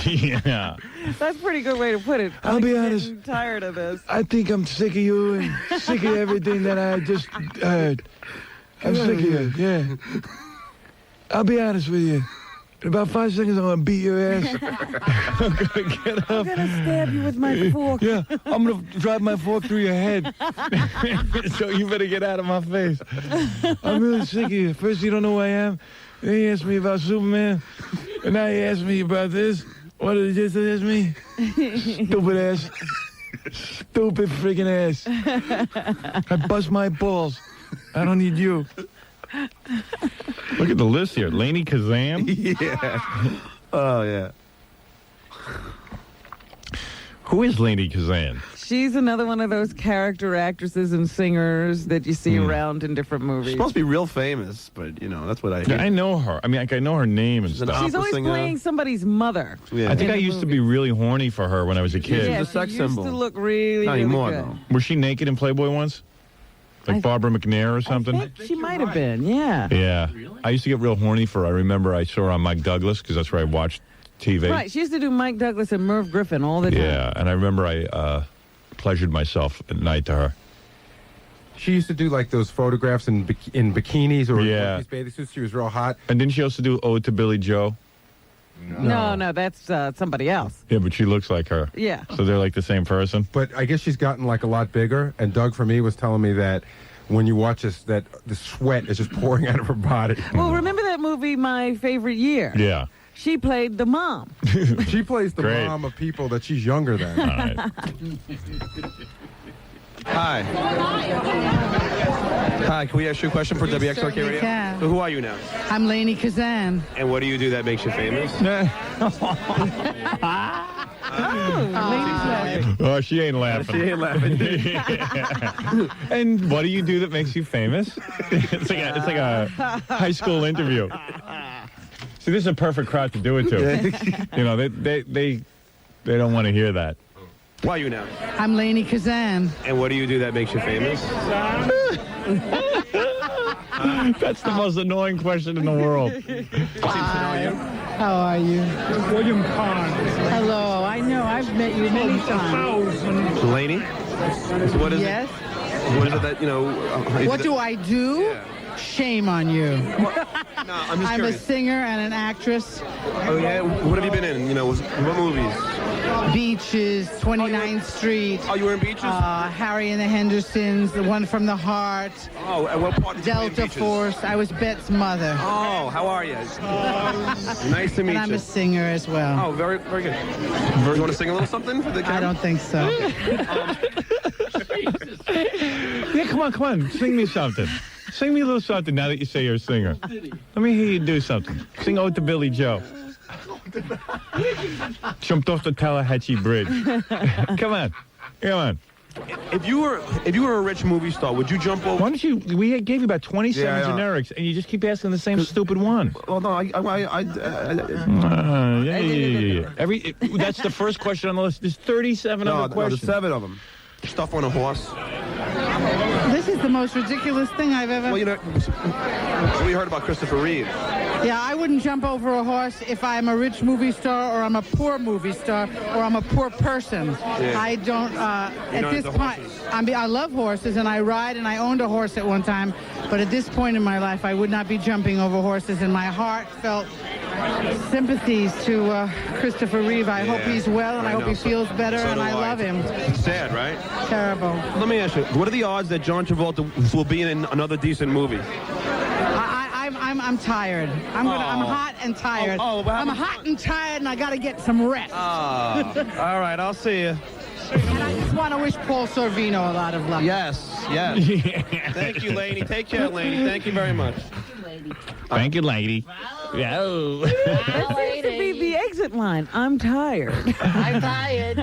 Speaker 1: Yeah.
Speaker 2: That's a pretty good way to put it.
Speaker 12: I'll be honest.
Speaker 2: I'm tired of this.
Speaker 12: I think I'm sick of you and sick of everything that I just heard. I'm sick of you, yeah. I'll be honest with you.
Speaker 1: In about 5 seconds, I'm going to beat your ass. I'm going to get up.
Speaker 2: I'm gonna stab you with my fork.
Speaker 1: Yeah, I'm going to drive my fork through your head. So you better get out of my face. I'm really sick of you. First, you don't know who I am. Then you ask me about Superman. And now you ask me about this. What did you just ask me? Stupid ass. Stupid freaking ass. I bust my balls. I don't need you. Look at the list here. Lainey Kazan?
Speaker 9: Yeah. Oh, yeah.
Speaker 1: Who is Lainey Kazan?
Speaker 2: She's another one of those character actresses and singers that you see around in different movies.
Speaker 9: She's supposed to be real famous, but, you know, that's what I hear.
Speaker 1: Yeah, I know her. I mean, like, I know her name and stuff.
Speaker 2: She's always playing somebody's mother.
Speaker 9: Yeah.
Speaker 1: I think I used to be really horny for her when I was a kid.
Speaker 2: Yeah,
Speaker 9: She's a sex
Speaker 2: she
Speaker 9: symbol.
Speaker 2: used to look really,
Speaker 9: Not
Speaker 2: really
Speaker 9: anymore,
Speaker 2: good.
Speaker 9: though.
Speaker 1: Was she naked in Playboy once? Like Barbara McNair or something?
Speaker 2: I think she might have been, yeah.
Speaker 1: Yeah. I used to get real horny for her. I remember I saw her on Mike Douglas because that's where I watched TV.
Speaker 2: Right, she used to do Mike Douglas and Merv Griffin all the time.
Speaker 1: Yeah, and I remember I pleasured myself at night to her.
Speaker 14: She used to do like those photographs in bikinis or
Speaker 1: Yeah.
Speaker 14: these bathing suits. She was real hot.
Speaker 1: And didn't she also do Ode to Billy Joe?
Speaker 2: No, that's somebody else.
Speaker 1: Yeah, but she looks like her.
Speaker 2: Yeah.
Speaker 1: So they're like the same person?
Speaker 14: But I guess she's gotten like a lot bigger. And Doug, for me, was telling me that when you watch this, that the sweat is just pouring out of her body.
Speaker 2: Well, remember that movie, My Favorite Year?
Speaker 1: Yeah.
Speaker 2: She played the mom.
Speaker 14: She plays the
Speaker 1: Great.
Speaker 14: mom of people that she's younger than.
Speaker 1: All right.
Speaker 9: Hi. Hi, can we ask you a question for WXRK
Speaker 15: certainly
Speaker 9: Radio?
Speaker 15: can.
Speaker 9: So who are you now?
Speaker 15: I'm Lainey Kazan.
Speaker 9: And what do you do that makes you famous?
Speaker 1: Oh, she ain't laughing.
Speaker 9: She ain't laughing.
Speaker 1: And what do you do that makes you famous? It's like a high school interview. See, this is a perfect crowd to do it to. You know, they don't want to hear that.
Speaker 9: Who are you now?
Speaker 15: I'm Lainey Kazan.
Speaker 9: And what do you do that makes you famous?
Speaker 1: That's the most annoying question in the world.
Speaker 15: How are you?
Speaker 13: William Kahn.
Speaker 15: Hello. I know. I've met you many times.
Speaker 9: Lainey? So what is
Speaker 15: Yes.
Speaker 9: it? What is it that, you know...
Speaker 15: What do I do?
Speaker 9: Yeah.
Speaker 15: Shame on you.
Speaker 9: No, I'm just
Speaker 15: I'm a
Speaker 9: curious.
Speaker 15: singer and an actress.
Speaker 9: Oh, yeah? What have you been in? You know, what movies?
Speaker 15: Beaches, 29th Street.
Speaker 9: Oh, you were in Beaches?
Speaker 15: Harry and the Hendersons, The One from the Heart.
Speaker 9: Oh, at what part did you play in
Speaker 15: Delta
Speaker 9: Beaches?
Speaker 15: Force. I was Bet's mother.
Speaker 9: Oh, how are you? Nice to meet
Speaker 15: And I'm
Speaker 9: you.
Speaker 15: a singer as well.
Speaker 9: Oh, very, very good. You want to sing a little something for the camera?
Speaker 15: I don't think so.
Speaker 1: Yeah, come on. Sing me something. Sing me a little something now that you say you're a singer. Let me hear you do something. Sing Ode to Billy Joe. Jumped off the Tallahatchie Bridge. Come on.
Speaker 9: If you were a rich movie star, would you jump over?
Speaker 1: Why don't you? We gave you about 27
Speaker 9: Yeah, yeah.
Speaker 1: generics, and you just keep asking the same stupid one.
Speaker 9: Well, no,
Speaker 1: Yeah. That's the first question on the list. There's 37 other
Speaker 9: there's
Speaker 1: questions.
Speaker 9: 7 of them. Stuff on a horse.
Speaker 15: This is the most ridiculous thing I've ever...
Speaker 9: Well, you know, we heard about Christopher Reeve.
Speaker 15: Yeah, I wouldn't jump over a horse if I'm a rich movie star or I'm a poor movie star or I'm a poor person.
Speaker 9: Yeah.
Speaker 15: I don't, at
Speaker 9: not
Speaker 15: this
Speaker 9: into
Speaker 15: point, I love horses and I ride and I owned a horse at one time, but at this point in my life, I would not be jumping over horses, and my heart felt sympathies to Christopher Reeve. I hope he's well and I hope he feels better,
Speaker 9: so
Speaker 15: and
Speaker 9: do
Speaker 15: I love him.
Speaker 9: It's sad, right?
Speaker 15: Terrible.
Speaker 9: Let me ask you, what are the odds that John Travolta will be in another decent movie?
Speaker 15: I'm tired. I'm hot and tired. I'm hot and tired, and I got to get some rest.
Speaker 9: All right, I'll see you.
Speaker 15: And I just want to wish Paul Sorvino a lot of luck.
Speaker 9: Yes. Thank you, Lainey. Take care, Lainey. Thank you very much.
Speaker 1: Thank you, lady. Yeah.
Speaker 2: That seems to be the exit line. I'm tired.
Speaker 4: I'm tired.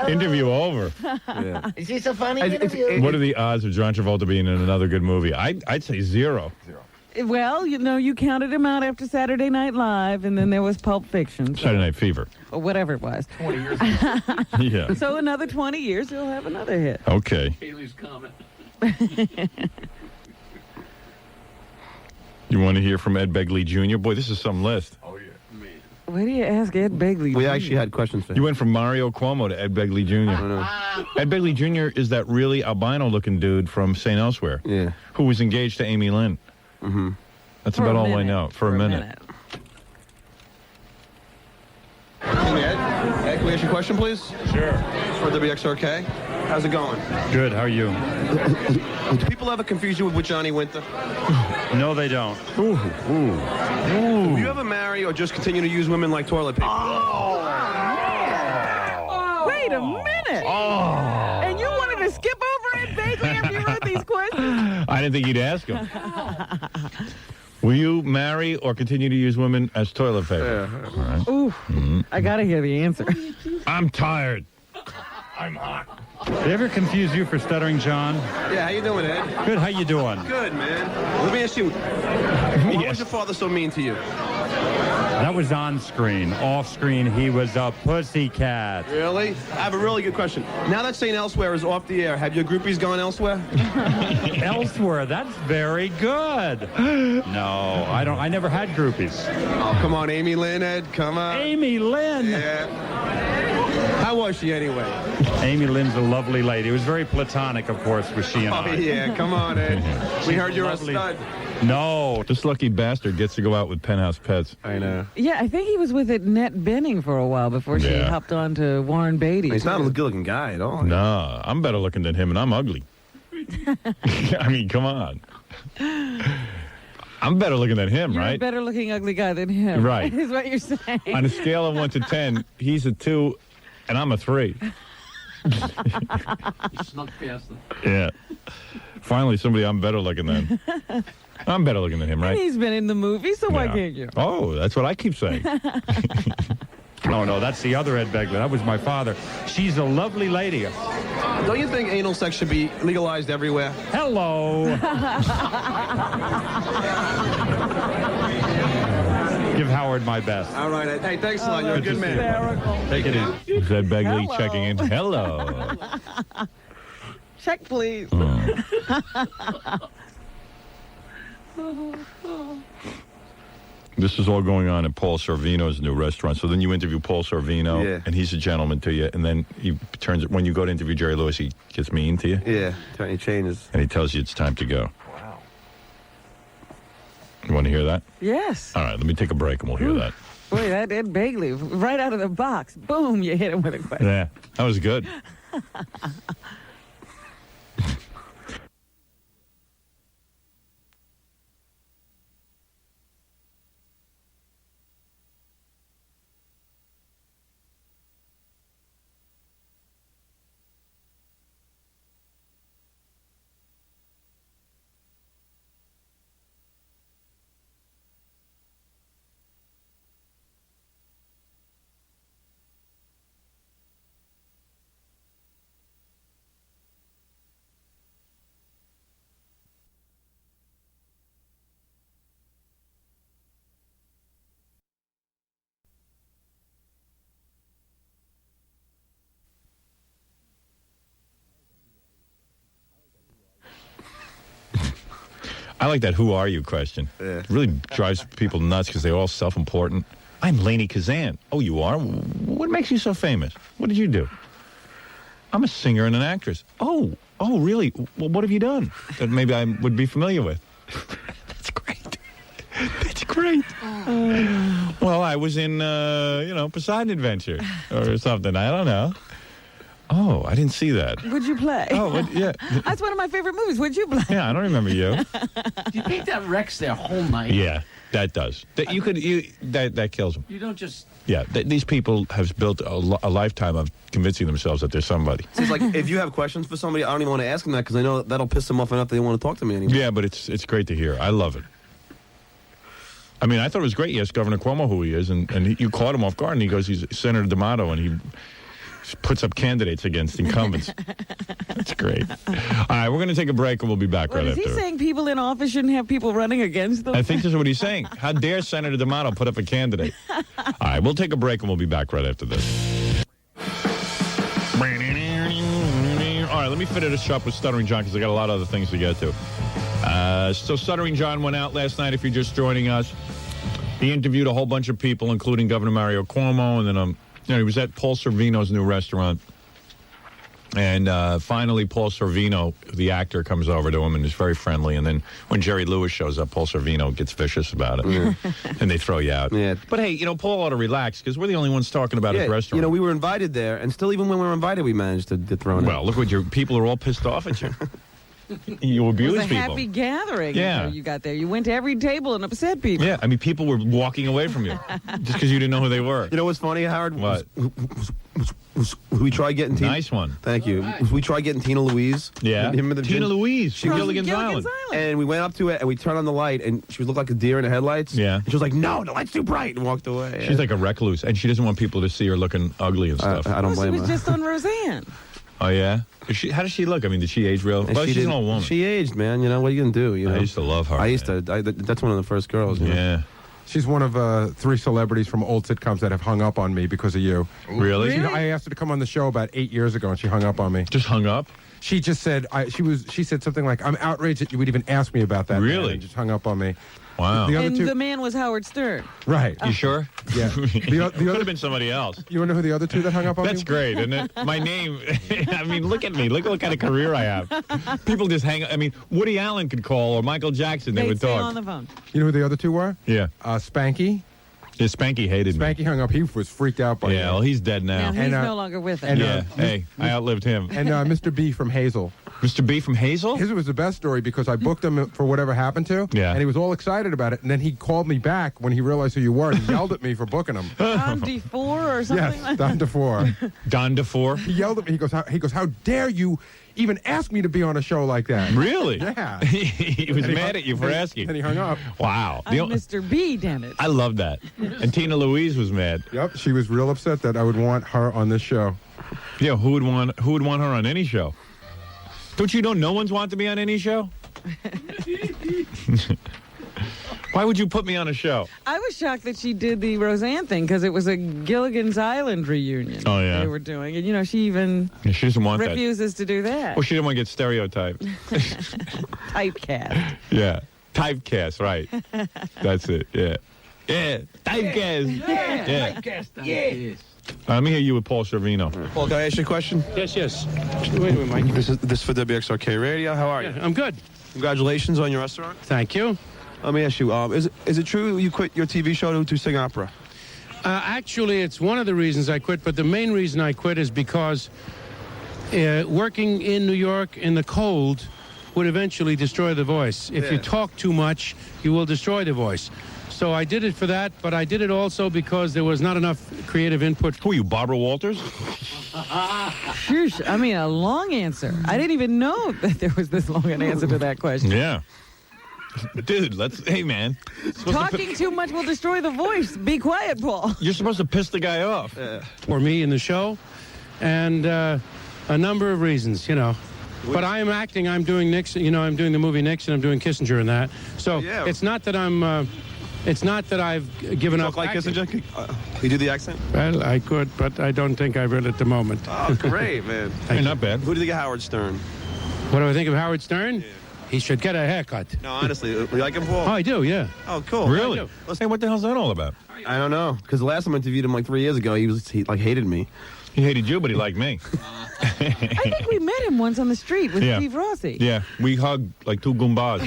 Speaker 1: Interview over.
Speaker 4: Is this a funny interview?
Speaker 1: What are the odds of John Travolta being in another good movie? I'd say 0.
Speaker 2: Well, you counted him out after Saturday Night Live, and then there was Pulp Fiction.
Speaker 1: Saturday Night Fever.
Speaker 2: Or whatever it was.
Speaker 1: 20 years. Yeah.
Speaker 2: So another 20 years, he'll have another hit.
Speaker 1: Okay.
Speaker 16: Haley's comment.
Speaker 1: You want to hear from Ed Begley Jr.? Boy, this is some list.
Speaker 16: Oh, yeah.
Speaker 2: Where do you ask Ed Begley?
Speaker 9: We
Speaker 2: Jr.?
Speaker 9: actually had questions for him.
Speaker 1: You went from Mario Cuomo to Ed Begley Jr. Ed Begley Jr. is that really albino-looking dude from St. Elsewhere.
Speaker 9: Yeah.
Speaker 1: Who was engaged to Amy Lynn.
Speaker 9: Mm-hmm.
Speaker 1: That's
Speaker 2: For
Speaker 1: about
Speaker 2: a
Speaker 1: all I
Speaker 2: minute.
Speaker 1: know. For a minute.
Speaker 9: Can we ask you a question, please?
Speaker 16: Sure.
Speaker 9: For WXRK. How's it going?
Speaker 16: Good. How are you?
Speaker 9: Do people ever confuse you with Johnny Winter?
Speaker 16: No, they don't.
Speaker 9: Will you ever marry or just continue to use women like toilet paper?
Speaker 2: Wait a minute. And you wanted to skip over it, Bagley, after you wrote these questions?
Speaker 1: I didn't think you'd ask him. Will you marry or continue to use women as toilet paper? All right.
Speaker 2: Ooh, I gotta hear the answer.
Speaker 1: I'm tired.
Speaker 16: I'm hot. Did they ever confuse you for Stuttering John?
Speaker 9: Yeah, how you doing, Ed?
Speaker 16: Good. How you doing?
Speaker 9: Good, man. Let me ask you, why was your father so mean to you?
Speaker 16: That was on screen. Off screen, he was a pussycat.
Speaker 9: Really? I have a really good question. Now that St. Elsewhere is off the air, have your groupies gone elsewhere?
Speaker 16: Elsewhere? That's very good. No, I don't. I never had groupies.
Speaker 9: Oh, come on, Amy Lynn, Ed. Come on.
Speaker 16: Amy Lynn.
Speaker 9: Yeah. How was she anyway?
Speaker 16: Amy Lynn's a lovely lady. It was very platonic, of course, with she and
Speaker 9: Oh,
Speaker 16: I.
Speaker 9: yeah. Come on, Ed. We heard you're
Speaker 16: lovely.
Speaker 9: a stud.
Speaker 16: No.
Speaker 1: This lucky bastard gets to go out with Penthouse Pets.
Speaker 9: I know.
Speaker 2: Yeah, I think he was with Annette Bening for a while before she
Speaker 1: Yeah.
Speaker 2: hopped on to Warren Beatty.
Speaker 9: He's not a good-looking guy at all.
Speaker 1: Nah, I'm better looking than him, and I'm ugly. I mean, come on. I'm better looking than him,
Speaker 2: You're a
Speaker 1: right?
Speaker 2: better looking ugly guy than him.
Speaker 1: Right.
Speaker 2: Is what you're saying.
Speaker 1: On a scale of 1 to 10, he's a 2, and I'm a 3.
Speaker 17: You snuck past them.
Speaker 1: Yeah. Finally, somebody I'm better looking than. I'm better looking than him,
Speaker 2: And
Speaker 1: right?
Speaker 2: he's been in the movie, so why
Speaker 1: Yeah.
Speaker 2: can't you?
Speaker 1: Oh, that's what I keep saying.
Speaker 16: No, that's the other Ed Begley. That was my father. She's a lovely lady.
Speaker 9: Don't you think anal sex should be legalized everywhere?
Speaker 16: Hello. Give Howard my best.
Speaker 9: All right, Ed. Hey, thanks a lot. You're a good man.
Speaker 16: Take it easy.
Speaker 1: Is Ed Begley
Speaker 2: Hello.
Speaker 1: checking in? Hello.
Speaker 2: Check, please.
Speaker 1: This is all going on at Paul Sorvino's new restaurant. So then you interview Paul Sorvino,
Speaker 9: Yeah.
Speaker 1: and he's a gentleman to you. And then he turns it, when you go to interview Jerry Lewis, he gets mean to you.
Speaker 9: Yeah, he changes.
Speaker 1: And he tells you it's time to go. Wow. You want to hear that?
Speaker 2: Yes.
Speaker 1: All right, let me take a break and we'll hear that.
Speaker 2: Boy, that Ed Begley, right out of the box. Boom, you hit him with a question.
Speaker 1: Yeah, that was good. I like that "who are you" question.
Speaker 9: Yeah.
Speaker 1: It really drives people nuts because they're all self-important. I'm Lainey Kazan. Oh, you are? What makes you so famous? What did you do? I'm a singer and an actress. Oh, really? Well, what have you done that maybe I would be familiar with? That's great. That's great. Well, I was in, Poseidon Adventure or something. I don't know. Oh, I didn't see that.
Speaker 2: Would you play?
Speaker 1: Oh, yeah.
Speaker 2: That's one of my favorite movies. Would you play?
Speaker 1: Yeah, I don't remember you.
Speaker 17: You think that wrecks their whole night?
Speaker 1: Yeah, that does. That kills them.
Speaker 17: You don't just...
Speaker 1: Yeah, these people have built a lifetime of convincing themselves that they're somebody.
Speaker 9: So it's like, if you have questions for somebody, I don't even want to ask them that because I know that'll piss them off enough they don't want to talk to me anymore.
Speaker 1: Yeah, but it's great to hear. I love it. I mean, I thought it was great. You asked Governor Cuomo who he is, and you caught him off guard, and he goes, he's Senator D'Amato, and he puts up candidates against incumbents. That's great. All right, we're going to take a break, and we'll be back right
Speaker 2: Is he
Speaker 1: after.
Speaker 2: saying people in office shouldn't have people running against them?
Speaker 1: I think this is what he's saying. How dare Senator D'Amato put up a candidate? All right, we'll take a break, and we'll be back right after this. All right, let me finish up with Stuttering John because I got a lot of other things to get to. So Stuttering John went out last night, if you're just joining us. He interviewed a whole bunch of people, including Governor Mario Cuomo, and then he was at Paul Sorvino's new restaurant. And finally, Paul Sorvino, the actor, comes over to him and is very friendly. And then when Jerry Lewis shows up, Paul Sorvino gets vicious about it. And they throw you out.
Speaker 9: Yeah.
Speaker 1: But hey, Paul ought to relax because we're the only ones talking about his restaurant.
Speaker 9: We were invited there, and still even when we were invited, we managed to throw in.
Speaker 1: Well, look what people are all pissed off at you. You abuse
Speaker 2: It was a
Speaker 1: people.
Speaker 2: happy gathering
Speaker 1: Yeah.
Speaker 2: until you got there. You went to every table and upset people.
Speaker 1: Yeah, I mean, people were walking away from you just because you didn't know who they were.
Speaker 9: You know what's funny, Howard?
Speaker 1: What?
Speaker 9: We tried getting Tina.
Speaker 1: Nice one.
Speaker 9: Thank you. We tried getting Tina Louise.
Speaker 1: Yeah.
Speaker 9: Remember the
Speaker 1: Tina Louise from
Speaker 9: From
Speaker 1: Gilligan's Island.
Speaker 9: And we went up to it and we turned on the light and she looked like a deer in the headlights.
Speaker 1: Yeah.
Speaker 9: And she was like, "No, the light's too bright," and walked away.
Speaker 1: She's like a recluse, and she doesn't want people to see her looking ugly and stuff.
Speaker 9: I don't
Speaker 2: Well,
Speaker 9: blame
Speaker 2: she was
Speaker 9: her.
Speaker 2: just on Roseanne.
Speaker 1: Oh, yeah? How does she look? I mean, did she age real?
Speaker 9: And
Speaker 1: Well, she's an
Speaker 9: didn't-
Speaker 1: old woman.
Speaker 9: She aged, man. You know what are you gonna do? You know.
Speaker 1: I used to love her.
Speaker 9: I used to. That's one of the first girls. You know?
Speaker 1: Yeah.
Speaker 14: She's one of 3 celebrities from old sitcoms that have hung up on me because of you.
Speaker 1: Really?
Speaker 14: She, I asked her to come on the show about 8 years ago, and she hung up on me.
Speaker 1: Just hung up?
Speaker 14: She just said she said something like, "I'm outraged that you would even ask me about that."
Speaker 1: Really?
Speaker 14: man," and just hung up on me.
Speaker 1: Wow.
Speaker 14: The other
Speaker 2: And
Speaker 14: two,
Speaker 2: the man was Howard Stern.
Speaker 14: right?
Speaker 1: You sure?
Speaker 14: Yeah.
Speaker 1: Could have been somebody else.
Speaker 14: You want to know who the other 2 that hung up on
Speaker 1: That's
Speaker 14: me?
Speaker 1: great, isn't it? My name, I mean, look at me. Look what kind of career I have. People just hang, I mean, Woody Allen could call or Michael Jackson. They
Speaker 2: They'd
Speaker 1: would
Speaker 2: stay
Speaker 1: talk.
Speaker 2: on the phone.
Speaker 14: You know who the other 2 were?
Speaker 1: Yeah.
Speaker 14: Spanky.
Speaker 1: Yeah, Spanky hated me.
Speaker 14: Spanky hung up. He was freaked out by
Speaker 1: Yeah,
Speaker 14: you.
Speaker 1: well, he's dead now.
Speaker 2: Now he's no longer with us.
Speaker 14: and,
Speaker 1: Yeah, hey, I outlived him.
Speaker 14: And Mr. B from Hazel.
Speaker 1: Mr. B from Hazel?
Speaker 14: His was the best story because I booked him for whatever happened to.
Speaker 1: Yeah.
Speaker 14: And he was all excited about it. And then he called me back when he realized who you were and he yelled at me for booking him.
Speaker 2: Don D4 or something
Speaker 14: Yes,
Speaker 2: like
Speaker 14: Don
Speaker 2: that.
Speaker 14: DeFore.
Speaker 1: Don DeFore?
Speaker 14: He yelled at me. He goes, how dare you even ask me to be on a show like that?
Speaker 1: Really?
Speaker 14: Yeah.
Speaker 1: He was mad at you for asking.
Speaker 14: And he hung up.
Speaker 1: Wow.
Speaker 2: I'm Mr. B, damn it.
Speaker 1: I love that. And Tina Louise was mad.
Speaker 14: Yep. She was real upset that I would want her on this show.
Speaker 1: Yeah, who would want her on any show? Don't you know no one's want to be on any show? Why would you put me on a show?
Speaker 2: I was shocked that she did the Roseanne thing because it was a Gilligan's Island reunion
Speaker 1: Oh, yeah.
Speaker 2: they were doing. And, she even
Speaker 1: Yeah, she doesn't want that.
Speaker 2: refuses to do that.
Speaker 1: Well, she didn't want to get stereotyped.
Speaker 2: Typecast.
Speaker 1: Yeah. Typecast, right. That's it, yeah. Yeah, typecast.
Speaker 17: Yeah.
Speaker 1: Let me hear you with Paul Sorvino.
Speaker 9: Paul, can I ask you a question?
Speaker 17: Yes. Wait a minute, Mike.
Speaker 9: This is for WXRK Radio. How are you?
Speaker 17: I'm good.
Speaker 9: Congratulations on your restaurant.
Speaker 17: Thank you.
Speaker 9: Let me ask you, is it true you quit your TV show to sing opera?
Speaker 17: Actually, it's one of the reasons I quit, but the main reason I quit is because working in New York in the cold would eventually destroy the voice. If you talk too much, you will destroy the voice. So I did it for that, but I did it also because there was not enough creative input.
Speaker 1: Who are you, Barbara Walters?
Speaker 2: Sheesh, I mean, a long answer. I didn't even know that there was this long an answer to that question.
Speaker 1: Yeah. Dude, hey, man.
Speaker 2: Talking too much will destroy the voice. Be quiet, Paul.
Speaker 1: You're supposed to piss the guy off.
Speaker 17: For me in the show, and a number of reasons, But I am acting. I'm doing Nixon. I'm doing the movie Nixon. I'm doing Kissinger and that. So it's not that I'm. It's not that I've given up.
Speaker 9: Talk like
Speaker 17: acting.
Speaker 9: Kissinger? You do the accent?
Speaker 17: Well, I could, but I don't think I will at the moment.
Speaker 9: Oh, great, man.
Speaker 1: Hey, not bad.
Speaker 9: Who do you think of Howard Stern?
Speaker 17: What do I think of Howard Stern? Yeah. He should get a haircut.
Speaker 9: No, honestly, you like him, Paul?
Speaker 17: Oh, I do, yeah.
Speaker 9: Oh, cool.
Speaker 1: Really?
Speaker 17: I do.
Speaker 1: Hey, what the hell's that all about?
Speaker 9: I don't know, because the last time I interviewed him like 3 years ago, he hated me.
Speaker 1: He hated you, but he liked me.
Speaker 2: I think we met him once on the street with
Speaker 1: Yeah.
Speaker 2: Steve Rossi.
Speaker 1: Yeah, we hugged like two Goombas.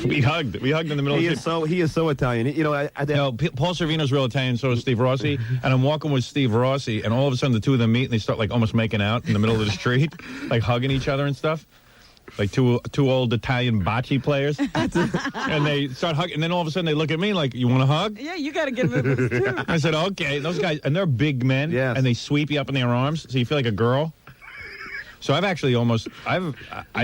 Speaker 1: We hugged in the middle of the street.
Speaker 9: He is so Italian.
Speaker 1: Paul Sorvino's real Italian, so is Steve Rossi. And I'm walking with Steve Rossi, and all of a sudden the two of them meet, and they start like almost making out in the middle of the street, like hugging each other and stuff. Like two old Italian bocce players. And they start hugging, and then all of a sudden they look at me like, you want to hug?
Speaker 2: Yeah, you got to get him in this too.
Speaker 1: I said, okay. Those guys, and they're big men, and they sweep you up in their arms, so you feel like a girl. So I've actually I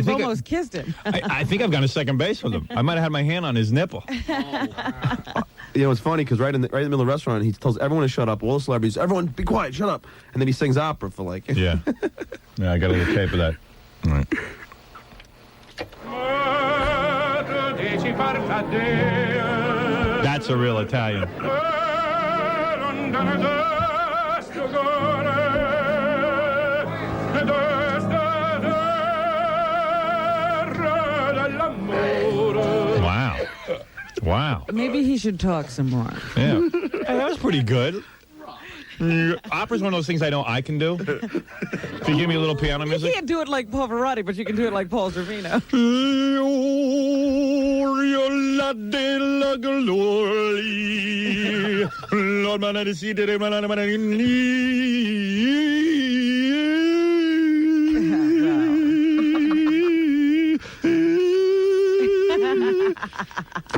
Speaker 1: think
Speaker 2: almost kissed him.
Speaker 1: I think I've gone to second base with him. I might have had my hand on his nipple.
Speaker 9: It's funny because right in the middle of the restaurant, he tells everyone to shut up. All the celebrities, everyone, be quiet, shut up. And then he sings opera for like.
Speaker 1: Yeah. Yeah, I got a little tape of that. All right. That's a real Italian. Wow. Wow.
Speaker 2: Maybe he should talk some more.
Speaker 1: Yeah. Hey, that was pretty good. Opera's one of those things I know I can do. If you give me a little piano
Speaker 2: You
Speaker 1: music.
Speaker 2: can't do it like Pavarotti, but you can do it like Paul Sorvino.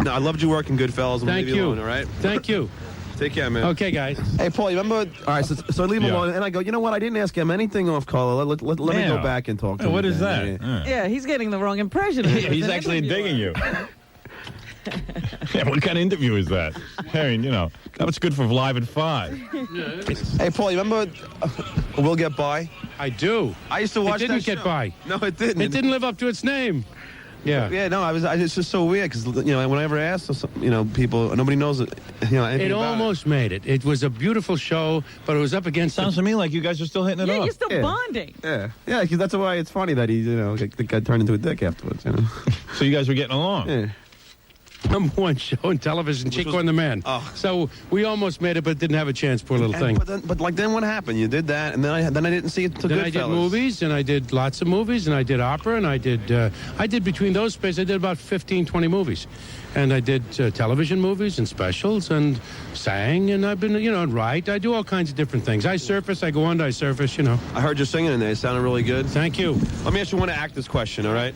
Speaker 9: No, I loved your work in Goodfellas.
Speaker 17: Thank you.
Speaker 9: Alone, all right?
Speaker 17: Thank you.
Speaker 9: Take care, man.
Speaker 17: Okay, guys.
Speaker 9: Hey, Paul, you remember? All right, so I leave him alone, and I go, you know what? I didn't ask him anything off color. Let me
Speaker 1: Yeah.
Speaker 9: go back and talk to him.
Speaker 1: What is that?
Speaker 9: again.
Speaker 2: Yeah, he's getting the wrong impression of you.
Speaker 1: He's actually digging you. Yeah, what kind of interview is that? I mean, that was good for Live at 5.
Speaker 9: Hey, Paul, you remember We'll Get By?
Speaker 17: I do.
Speaker 9: I used to watch
Speaker 17: It didn't
Speaker 9: that
Speaker 17: get
Speaker 9: show.
Speaker 17: by.
Speaker 9: No, it didn't.
Speaker 17: It didn't live up to its name. Yeah.
Speaker 9: Yeah, no, it's just so weird because, whenever I ask, people, nobody knows it, anything
Speaker 17: It
Speaker 9: about
Speaker 17: almost made it. It was a beautiful show, but it was up against...
Speaker 1: Sounds to me like you guys are still hitting it
Speaker 2: Yeah,
Speaker 1: off.
Speaker 2: you're still bonding.
Speaker 9: Yeah, because that's why it's funny that he, got turned into a dick afterwards,
Speaker 1: So you guys were getting along?
Speaker 9: Yeah.
Speaker 17: Number one show in television, Chico and the Man.
Speaker 9: Oh.
Speaker 17: So we almost made it, but didn't have a chance, poor little thing.
Speaker 9: But then what happened? You did that, and then I didn't see it till
Speaker 17: Then I did
Speaker 9: Goodfellas.
Speaker 17: movies, and I did lots of movies, and I did opera, and I did between those spaces, I did about 15, 20 movies. And I did television movies and specials and sang, and I've been, and write. I do all kinds of different things. I surface, I go under, I surface,
Speaker 9: I heard you singing in there. It sounded really good.
Speaker 17: Thank you.
Speaker 9: Let me ask you one actor's question, all right?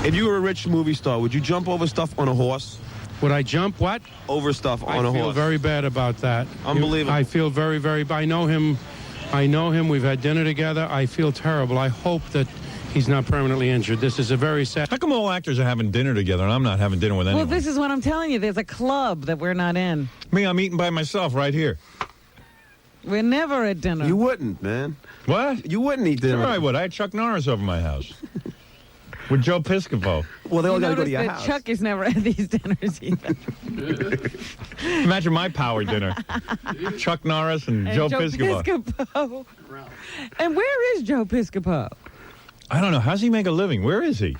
Speaker 9: If you were a rich movie star, would you jump over stuff on a horse?
Speaker 17: Would I jump what?
Speaker 9: Over stuff on a
Speaker 17: I feel
Speaker 9: horse.
Speaker 17: very bad about that.
Speaker 9: Unbelievable.
Speaker 17: I feel very, very... I know him. We've had dinner together. I feel terrible. I hope that he's not permanently injured. This is a very sad...
Speaker 1: How come all actors are having dinner together and I'm not having dinner with anyone?
Speaker 2: Well, this is what I'm telling you. There's a club that we're not in.
Speaker 1: Me, I'm eating by myself right here.
Speaker 2: We're never at dinner.
Speaker 9: You wouldn't, man.
Speaker 1: What?
Speaker 9: You wouldn't eat dinner.
Speaker 1: Sure I would. I had Chuck Norris over my house. With Joe Piscopo.
Speaker 9: Well, they all
Speaker 2: You
Speaker 9: got to go
Speaker 2: notice
Speaker 9: to your
Speaker 2: that
Speaker 9: house.
Speaker 2: Chuck is never at these dinners either.
Speaker 1: Imagine my power dinner. Chuck Norris and Joe Piscopo.
Speaker 2: Piscopo. And where is Joe Piscopo?
Speaker 1: I don't know. How's he make a living? Where is he?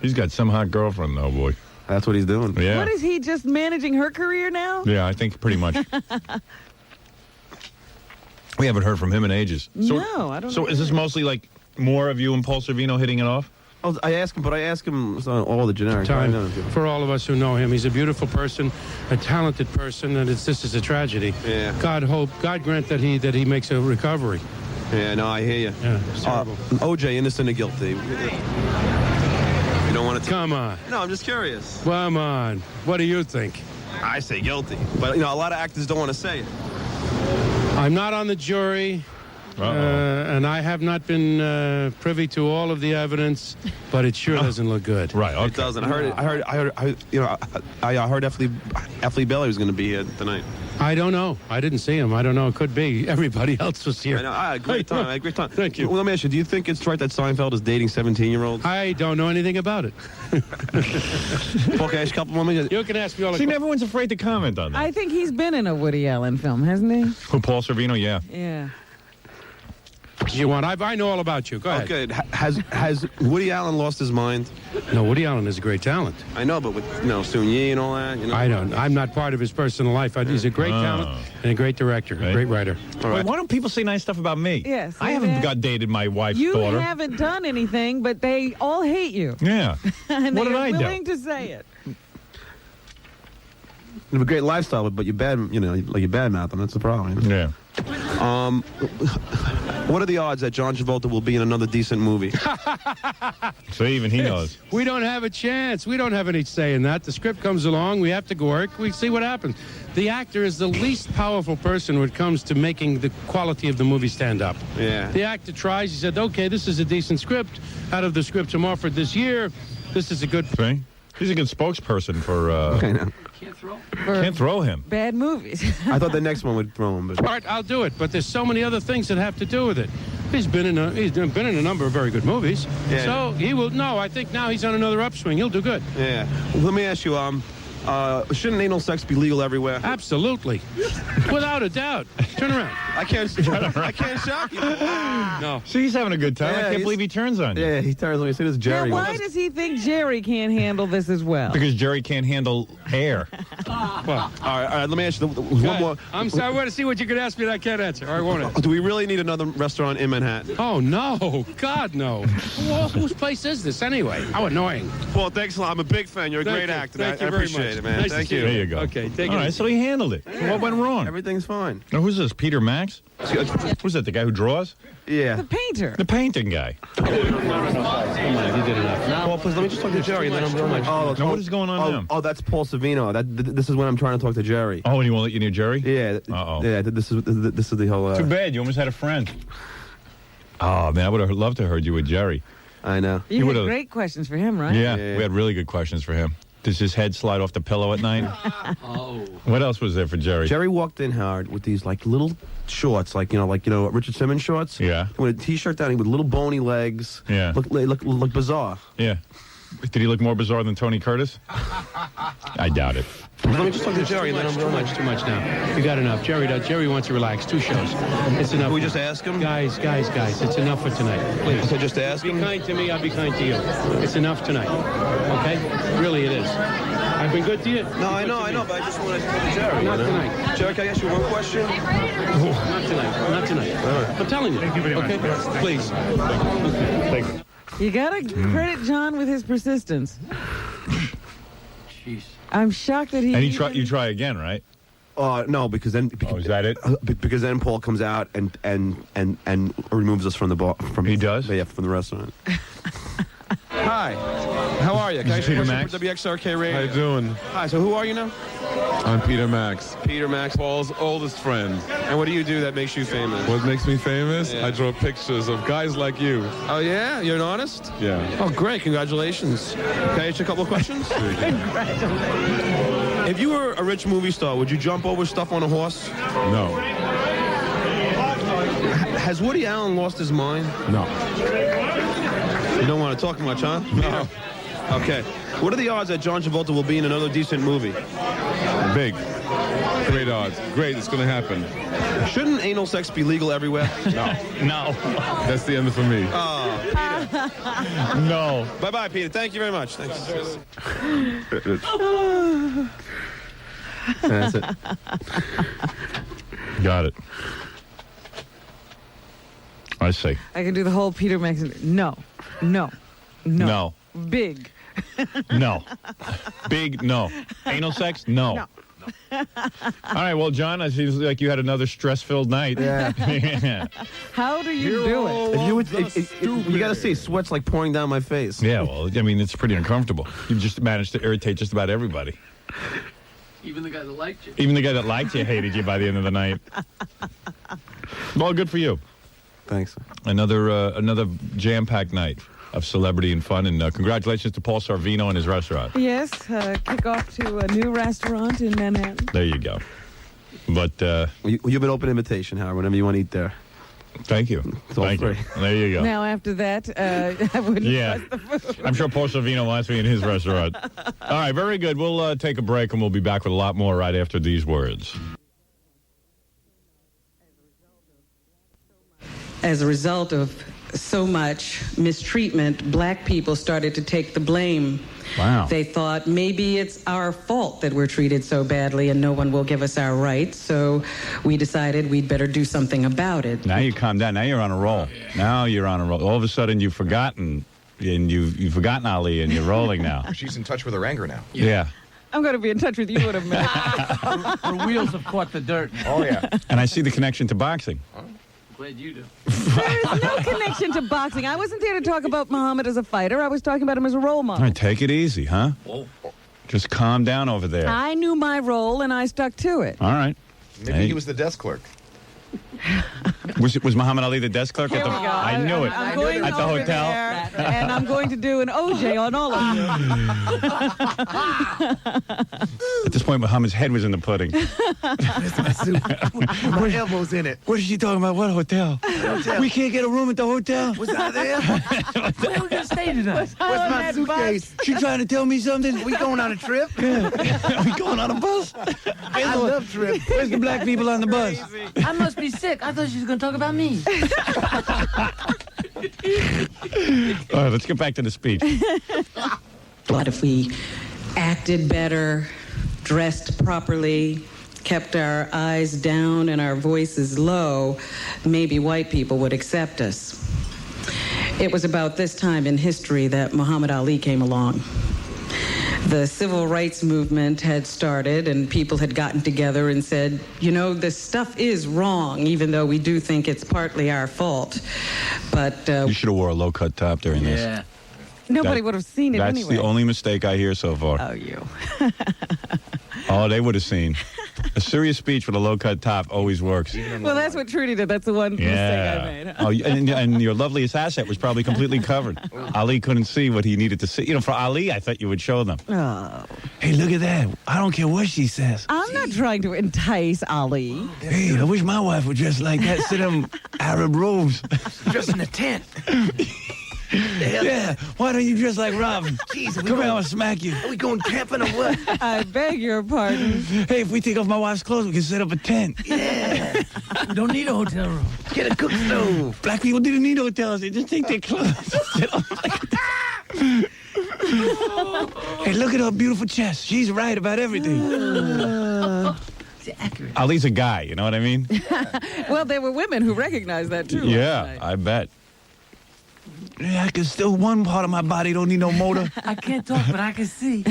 Speaker 1: He's got some hot girlfriend, though, boy.
Speaker 9: That's what he's doing.
Speaker 1: Yeah.
Speaker 2: What is he just managing her career now?
Speaker 1: Yeah, I think pretty much. We haven't heard from him in ages. So,
Speaker 2: No, I don't
Speaker 1: So
Speaker 2: know.
Speaker 1: is this mostly like more of you and Paul Sorvino hitting it off?
Speaker 9: I ask him all the generic. I know
Speaker 17: Time for all of us who know him. He's a beautiful person, a talented person, and this is a tragedy.
Speaker 9: Yeah.
Speaker 17: God grant that he makes a recovery.
Speaker 9: Yeah, no, I hear you.
Speaker 17: Yeah, it's terrible.
Speaker 9: OJ, innocent or guilty? You don't want to...
Speaker 17: Come on.
Speaker 9: No, I'm just curious.
Speaker 17: Come on. What do you think?
Speaker 9: I say guilty. But, a lot of actors don't want to say it.
Speaker 17: I'm not on the jury. And I have not been privy to all of the evidence, but it sure doesn't look good.
Speaker 1: Right. Okay.
Speaker 9: It doesn't. I heard F. Lee Bailey was going to be here tonight.
Speaker 17: I don't know. I didn't see him. I don't know. It could be. Everybody else was here.
Speaker 9: I know. I had a great time.
Speaker 17: Thank you.
Speaker 9: Well, let me ask you, do you think it's right that Seinfeld is dating 17-year-olds?
Speaker 17: I don't know anything about it.
Speaker 9: Okay, a couple more minutes.
Speaker 17: You can ask me all the
Speaker 1: See, everyone's afraid to comment on that.
Speaker 2: I think he's been in a Woody Allen film, hasn't he?
Speaker 1: Who, Paul Sorvino? Yeah.
Speaker 2: Yeah.
Speaker 17: You want? I know all about you. Go ahead.
Speaker 9: Okay, has Woody Allen lost his mind?
Speaker 17: No, Woody Allen is a great talent.
Speaker 9: I know, but with Soon Yi and all that,
Speaker 17: I don't. I'm not part of his personal life. He's a great talent and a great director, a great writer.
Speaker 9: All right.
Speaker 1: Why don't people say nice stuff about me?
Speaker 2: Yes.
Speaker 1: I haven't got dated my wife's
Speaker 2: You
Speaker 1: daughter.
Speaker 2: haven't done anything, but they all hate you.
Speaker 1: Yeah.
Speaker 2: And
Speaker 1: What
Speaker 2: they
Speaker 1: did
Speaker 2: are
Speaker 1: I do?
Speaker 2: willing to say it.
Speaker 9: You have a great lifestyle, but you're bad, you're bad mouth them. That's the problem.
Speaker 1: Yeah.
Speaker 9: What are the odds that John Travolta will be in another decent movie?
Speaker 1: So even he knows.
Speaker 17: We don't have a chance. We don't have any say in that. The script comes along. We have to work. We see what happens. The actor is the least powerful person when it comes to making the quality of the movie stand up.
Speaker 9: Yeah.
Speaker 17: The actor tries. He said, okay, this is a decent script. Out of the scripts I'm offered this year, this is a good...
Speaker 1: See? He's a good spokesperson for...
Speaker 9: Okay, now.
Speaker 1: Can't throw him.
Speaker 2: Bad movies.
Speaker 9: I thought the next one would throw him. But...
Speaker 17: All right, I'll do it, but there's so many other things that have to do with it. He's been in a number of very good movies.
Speaker 9: Yeah.
Speaker 17: So he will... No, I think now he's on another upswing. He'll do good.
Speaker 9: Yeah. Well, let me ask you, Shouldn't anal sex be legal everywhere?
Speaker 17: Absolutely. Without a doubt. Turn around.
Speaker 9: I can't shock you.
Speaker 17: No.
Speaker 1: See, he's having a good time. I can't
Speaker 9: he's-
Speaker 1: believe he turns on you.
Speaker 9: Yeah, he turns on me. As soon as
Speaker 2: Now,
Speaker 9: Jerry.
Speaker 2: why does he think Jerry can't handle this as well?
Speaker 1: Because Jerry can't handle air.
Speaker 9: Well, all right. Let me ask you one more.
Speaker 17: I'm sorry. I want to see what you could ask me that I can't answer. All right, won't it?
Speaker 9: Do we really need another restaurant in Manhattan?
Speaker 17: Oh, no. God, no. Well, whose place is this anyway? How annoying.
Speaker 9: Paul, thanks a lot. I'm a big fan. You're a
Speaker 17: Thank
Speaker 9: great
Speaker 17: you.
Speaker 9: actor.
Speaker 17: Thank you
Speaker 9: I
Speaker 17: very
Speaker 9: appreciate
Speaker 17: much.
Speaker 9: it, man.
Speaker 17: Nice to
Speaker 9: Thank
Speaker 17: see
Speaker 9: you.
Speaker 1: There you go.
Speaker 17: Okay, take
Speaker 1: All
Speaker 17: it
Speaker 1: right,
Speaker 17: easy.
Speaker 1: so he handled it. What went wrong?
Speaker 9: Everything's fine.
Speaker 1: Now, who's this? Peter Max? Who's that? The guy who draws?
Speaker 9: Yeah.
Speaker 2: The painter.
Speaker 1: The painting guy.
Speaker 9: Come on, you did enough. Paul, please let me just talk to Jerry, and then I'm going.
Speaker 1: Now, what is going on now?
Speaker 9: Oh, that's Paul Savino. This is when I'm trying to talk to Jerry.
Speaker 1: Oh, and he won't let you near Jerry?
Speaker 9: Yeah.
Speaker 1: Uh-oh.
Speaker 9: Yeah. This is the whole.
Speaker 1: Too bad. You almost had a friend. Oh, man, I would have loved to have heard you with Jerry.
Speaker 9: I know.
Speaker 2: You had
Speaker 1: would've-
Speaker 2: great questions for him, right?
Speaker 1: Yeah, we had really good questions for him. Does his head slide off the pillow at night?
Speaker 17: Oh.
Speaker 1: What else was there for Jerry?
Speaker 9: Jerry walked in hard with these like little shorts, like Richard Simmons shorts.
Speaker 1: Yeah.
Speaker 9: With a t-shirt down, with little bony legs.
Speaker 1: Yeah.
Speaker 9: Look bizarre.
Speaker 1: Yeah. Did he look more bizarre than Tony Curtis? I doubt it.
Speaker 9: Let me just talk to Jerry, and then I'm
Speaker 17: Too
Speaker 9: going.
Speaker 17: much now. You got enough. Jerry wants to relax. 2 shows. It's enough.
Speaker 9: Can we just ask him?
Speaker 17: Guys, it's enough for tonight. Please.
Speaker 9: Okay, just ask
Speaker 17: Be
Speaker 9: him.
Speaker 17: kind to me, I'll be kind to you. It's enough tonight. Okay? Really, it is. I've been good to you?
Speaker 9: No, I know, but I just wanted to talk to Jerry.
Speaker 17: Not
Speaker 9: you know?
Speaker 17: tonight.
Speaker 9: Jerry, can I ask you one question?
Speaker 17: Not tonight. I'm telling you. Thank you very much. Please.
Speaker 1: Thanks.
Speaker 2: You gotta credit John with his persistence.
Speaker 17: Jeez.
Speaker 2: I'm shocked that he.
Speaker 1: And you try again, right?
Speaker 9: No, because then.
Speaker 1: Oh, is that it?
Speaker 9: Because then Paul comes out and removes us from the bar.
Speaker 1: He does?
Speaker 9: Yeah, from the restaurant. Hi. How are you? Can I ask you a
Speaker 1: Peter
Speaker 9: question
Speaker 1: Max?
Speaker 9: for WXRK Radio?
Speaker 18: How you doing?
Speaker 9: Hi. So who are you now?
Speaker 18: I'm Peter Max,
Speaker 9: Peter Max.
Speaker 18: Paul's oldest friend.
Speaker 9: And what do you do that makes you famous?
Speaker 18: What makes me famous?
Speaker 9: Yeah.
Speaker 18: I draw pictures of guys like you.
Speaker 9: Oh yeah, you're an artist.
Speaker 18: Yeah.
Speaker 9: Oh great, congratulations. Can I ask you a couple of questions? If you were a rich movie star, would you jump over stuff on a horse?
Speaker 18: No.
Speaker 9: Has Woody Allen lost his mind?
Speaker 18: No.
Speaker 9: You don't want to talk much, huh?
Speaker 18: No.
Speaker 9: Okay. What are the odds that John Travolta will be in another decent movie?
Speaker 18: Big. Great odds. Great, it's going to happen.
Speaker 9: Shouldn't anal sex be legal everywhere?
Speaker 18: No.
Speaker 1: No.
Speaker 18: That's the end for me.
Speaker 9: Oh, Peter.
Speaker 1: No.
Speaker 9: Bye-bye, Peter. Thank you very much. Thanks. That's it.
Speaker 1: Got it. I see.
Speaker 2: I can do the whole Peter Max. No.
Speaker 1: No.
Speaker 2: Big.
Speaker 1: No. Big no. Anal sex? No. All right, well, John, it seems like you had another stress-filled night.
Speaker 9: Yeah.
Speaker 2: How do you do it?
Speaker 9: If you would, you got to see, sweat's like pouring down my face.
Speaker 1: Yeah, well, I mean, it's pretty uncomfortable. You've just managed to irritate just about everybody.
Speaker 17: Even the guy that liked you.
Speaker 1: Even the guy that liked you hated you by the end of the night. Well, good for you.
Speaker 9: Thanks.
Speaker 1: Another jam-packed night of celebrity and fun, and congratulations to Paul Sorvino and his restaurant.
Speaker 2: Yes, kick off to a new restaurant in Manhattan.
Speaker 1: There you go. But
Speaker 9: you have an open invitation, Howard, whenever you want to eat there.
Speaker 1: Thank you.
Speaker 9: It's all
Speaker 1: Thank
Speaker 9: free.
Speaker 1: you. There you go.
Speaker 2: Now after that, I wouldn't
Speaker 1: Yeah.
Speaker 2: trust the food.
Speaker 1: I'm sure Paul Sorvino wants me in his restaurant. All right, very good. We'll take a break, and we'll be back with a lot more right after these words.
Speaker 19: As a result of so much mistreatment, black people started to take the blame.
Speaker 1: Wow.
Speaker 19: They thought maybe it's our fault that we're treated so badly and no one will give us our rights, so we decided we'd better do something about it.
Speaker 1: Now you calm down. Now you're on a roll. Now you're on a roll. All of a sudden you've forgotten, and you've forgotten Ali, and you're rolling now.
Speaker 20: She's in touch with her anger now.
Speaker 1: Yeah.
Speaker 2: I'm going to be in touch with you in a minute.
Speaker 3: Her wheels have caught the dirt.
Speaker 20: Oh, yeah.
Speaker 1: And I see the connection to boxing.
Speaker 3: Glad you do.
Speaker 2: There is no connection to boxing. I wasn't there to talk about Muhammad as a fighter. I was talking about him as a role
Speaker 1: All
Speaker 2: model.
Speaker 1: right, take it easy, huh? Just calm down over there.
Speaker 2: I knew my role, and I stuck to it.
Speaker 1: All right.
Speaker 20: Maybe
Speaker 1: Hey.
Speaker 20: he was the desk clerk.
Speaker 1: Was Muhammad Ali the desk clerk?
Speaker 2: Here we go.
Speaker 1: I knew it.
Speaker 2: I'm going
Speaker 1: At the
Speaker 2: over
Speaker 1: hotel.
Speaker 2: there, and I'm going to do an OJ on all of you.
Speaker 1: At this point, Muhammad's head was in the pudding.
Speaker 3: My elbow's in it.
Speaker 12: What is she talking about? What hotel?
Speaker 3: Hotel.
Speaker 12: We can't get a room at the hotel?
Speaker 3: Was I there? Where we gonna stay tonight? Where's my suitcase?
Speaker 12: She trying to tell me something?
Speaker 3: We going on a trip?
Speaker 12: Yeah. We going on a bus?
Speaker 3: I love trips.
Speaker 12: Where's the black people on the bus?
Speaker 21: I must be sick. I thought she was going to talk about me.
Speaker 1: All right, let's get back to the speech.
Speaker 19: What if we acted better, dressed properly, kept our eyes down and our voices low, maybe white people would accept us. It was about this time in history that Muhammad Ali came along. The civil rights movement had started and people had gotten together and said, you know, this stuff is wrong, even though we do think it's partly our fault. But
Speaker 1: You should have wore a low-cut top during this.
Speaker 2: Yeah. Nobody would have seen it
Speaker 1: That's
Speaker 2: anyway.
Speaker 1: the only mistake I hear so far.
Speaker 2: Oh, you.
Speaker 1: Oh, they would have seen. A serious speech with a low-cut top always works.
Speaker 2: Well, that's what Trudy did. That's the one mistake I made.
Speaker 1: Oh, and your loveliest asset was probably completely covered. Ali couldn't see what he needed to see. You know, for Ali, I thought you would show them.
Speaker 2: Oh.
Speaker 12: Hey, look at that. I don't care what she says.
Speaker 2: I'm not trying to entice Ali.
Speaker 12: Hey, I wish my wife would dress like that. Sit in Arab robes.
Speaker 3: Dressed in a tent.
Speaker 12: Yeah, why don't you dress like Robin?
Speaker 3: Jeez,
Speaker 12: Come here, I'll smack you.
Speaker 3: Are we going camping or what?
Speaker 2: I beg your pardon.
Speaker 12: Hey, if we take off my wife's clothes, we can set up a tent.
Speaker 3: Yeah. We don't need a hotel room. Get a cook stove.
Speaker 12: Black people didn't need hotels. They just take their clothes. Hey, look at her beautiful chest. She's right about everything.
Speaker 1: Ali's a guy, you know what I mean?
Speaker 2: Well, there were women who recognized that, too.
Speaker 1: Yeah, I bet.
Speaker 12: Yeah, I can still, one part of my body don't need no motor.
Speaker 21: I can't talk, but I can see.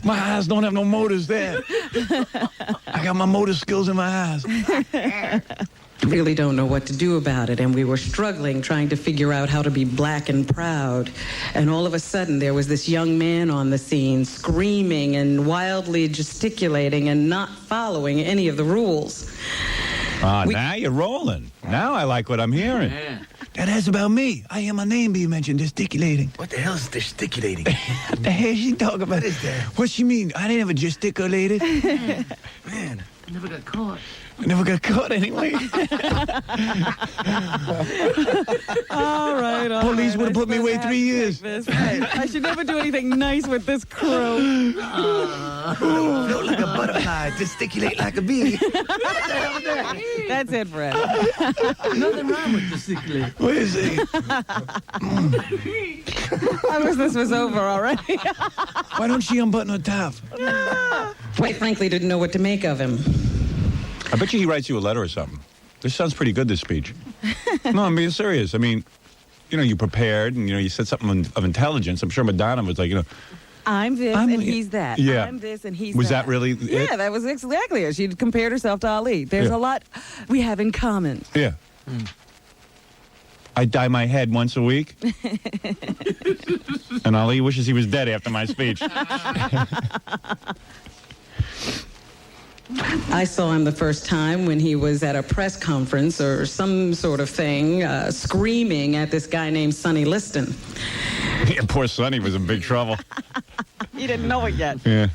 Speaker 12: My eyes don't have no motors there. I got my motor skills in my eyes.
Speaker 19: Really don't know what to do about it, and we were struggling trying to figure out how to be black and proud. And all of a sudden there was this young man on the scene screaming and wildly gesticulating and not following any of the rules.
Speaker 1: Now you're rolling. Now I like what I'm hearing.
Speaker 12: Yeah. That's about me. I hear my name being mentioned, gesticulating.
Speaker 3: What the hell is gesticulating?
Speaker 12: What the hell is she talking about?
Speaker 3: What is that?
Speaker 12: What she mean? I ain't never gesticulated.
Speaker 3: Man,
Speaker 21: I never got caught.
Speaker 12: I never got caught anyway.
Speaker 2: All right.
Speaker 12: Police would have put me away 3 years.
Speaker 2: I should never do anything nice with this crew.
Speaker 3: Float like a butterfly, gesticulate like a bee.
Speaker 2: That's it, Fred.
Speaker 21: Nothing wrong with gesticulate.
Speaker 12: Where is he?
Speaker 2: I wish this was over already.
Speaker 12: Why don't she unbutton her top?
Speaker 19: Quite frankly, didn't know what to make of him.
Speaker 1: I bet you he writes you a letter or something. This sounds pretty good, this speech. No, I'm being serious. I mean, you know, you prepared and, you know, you said something of intelligence. I'm sure Madonna was like, you know.
Speaker 2: I'm this and he's that.
Speaker 1: Yeah.
Speaker 2: I'm this and he's
Speaker 1: Was
Speaker 2: that.
Speaker 1: that really it?
Speaker 2: Yeah, that was exactly it. She compared herself to Ali. There's a lot we have in common.
Speaker 1: Yeah. I dye my head once a week. And Ali wishes he was dead after my speech.
Speaker 19: I saw him the first time when he was at a press conference or some sort of thing, screaming at this guy named Sonny Liston.
Speaker 1: Yeah, poor Sonny was in big trouble.
Speaker 2: You didn't know it yet.
Speaker 1: Yeah.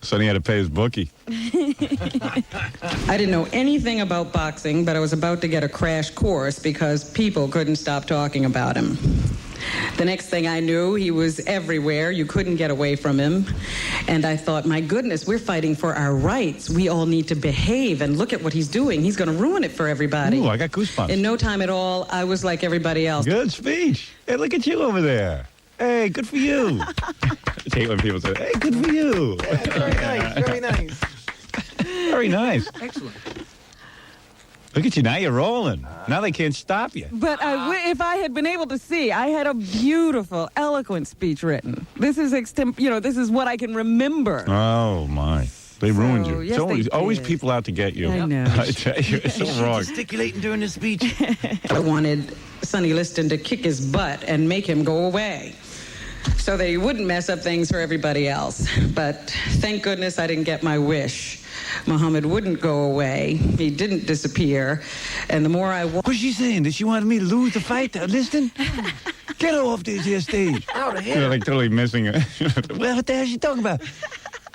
Speaker 1: Sonny had to pay his bookie.
Speaker 19: I didn't know anything about boxing, but I was about to get a crash course because people couldn't stop talking about him. The next thing I knew, he was everywhere. You couldn't get away from him. And I thought, my goodness, we're fighting for our rights. We all need to behave. And look at what he's doing. He's going to ruin it for everybody.
Speaker 1: Ooh, I got goosebumps.
Speaker 19: In no time at all, I was like everybody else.
Speaker 1: Good speech. Hey, look at you over there. Hey, good for you. I hate when people say, hey, good for you.
Speaker 3: Yeah, very nice, very nice.
Speaker 1: Very nice.
Speaker 21: Excellent.
Speaker 1: Look at you, now you're rolling. Now they can't stop you.
Speaker 2: But if I had been able to see, I had a beautiful, eloquent speech written. This is this is what I can remember.
Speaker 1: Oh, my. They ruined you.
Speaker 2: yes,
Speaker 1: It's
Speaker 2: they
Speaker 1: always
Speaker 2: did.
Speaker 1: people out to get you.
Speaker 2: I know.
Speaker 1: I tell you, it's so wrong.
Speaker 3: Gesticulating during the speech.
Speaker 19: I wanted Sonny Liston to kick his butt and make him go away so that he wouldn't mess up things for everybody else. But thank goodness I didn't get my wish. Muhammad wouldn't go away. He didn't disappear. And the more I...
Speaker 12: What's she saying? That she wanted me to lose the fight to Liston? Get her off this here stage.
Speaker 3: Out of
Speaker 1: You're
Speaker 3: here.
Speaker 1: like totally missing it.
Speaker 12: Well, what the hell is she talking about?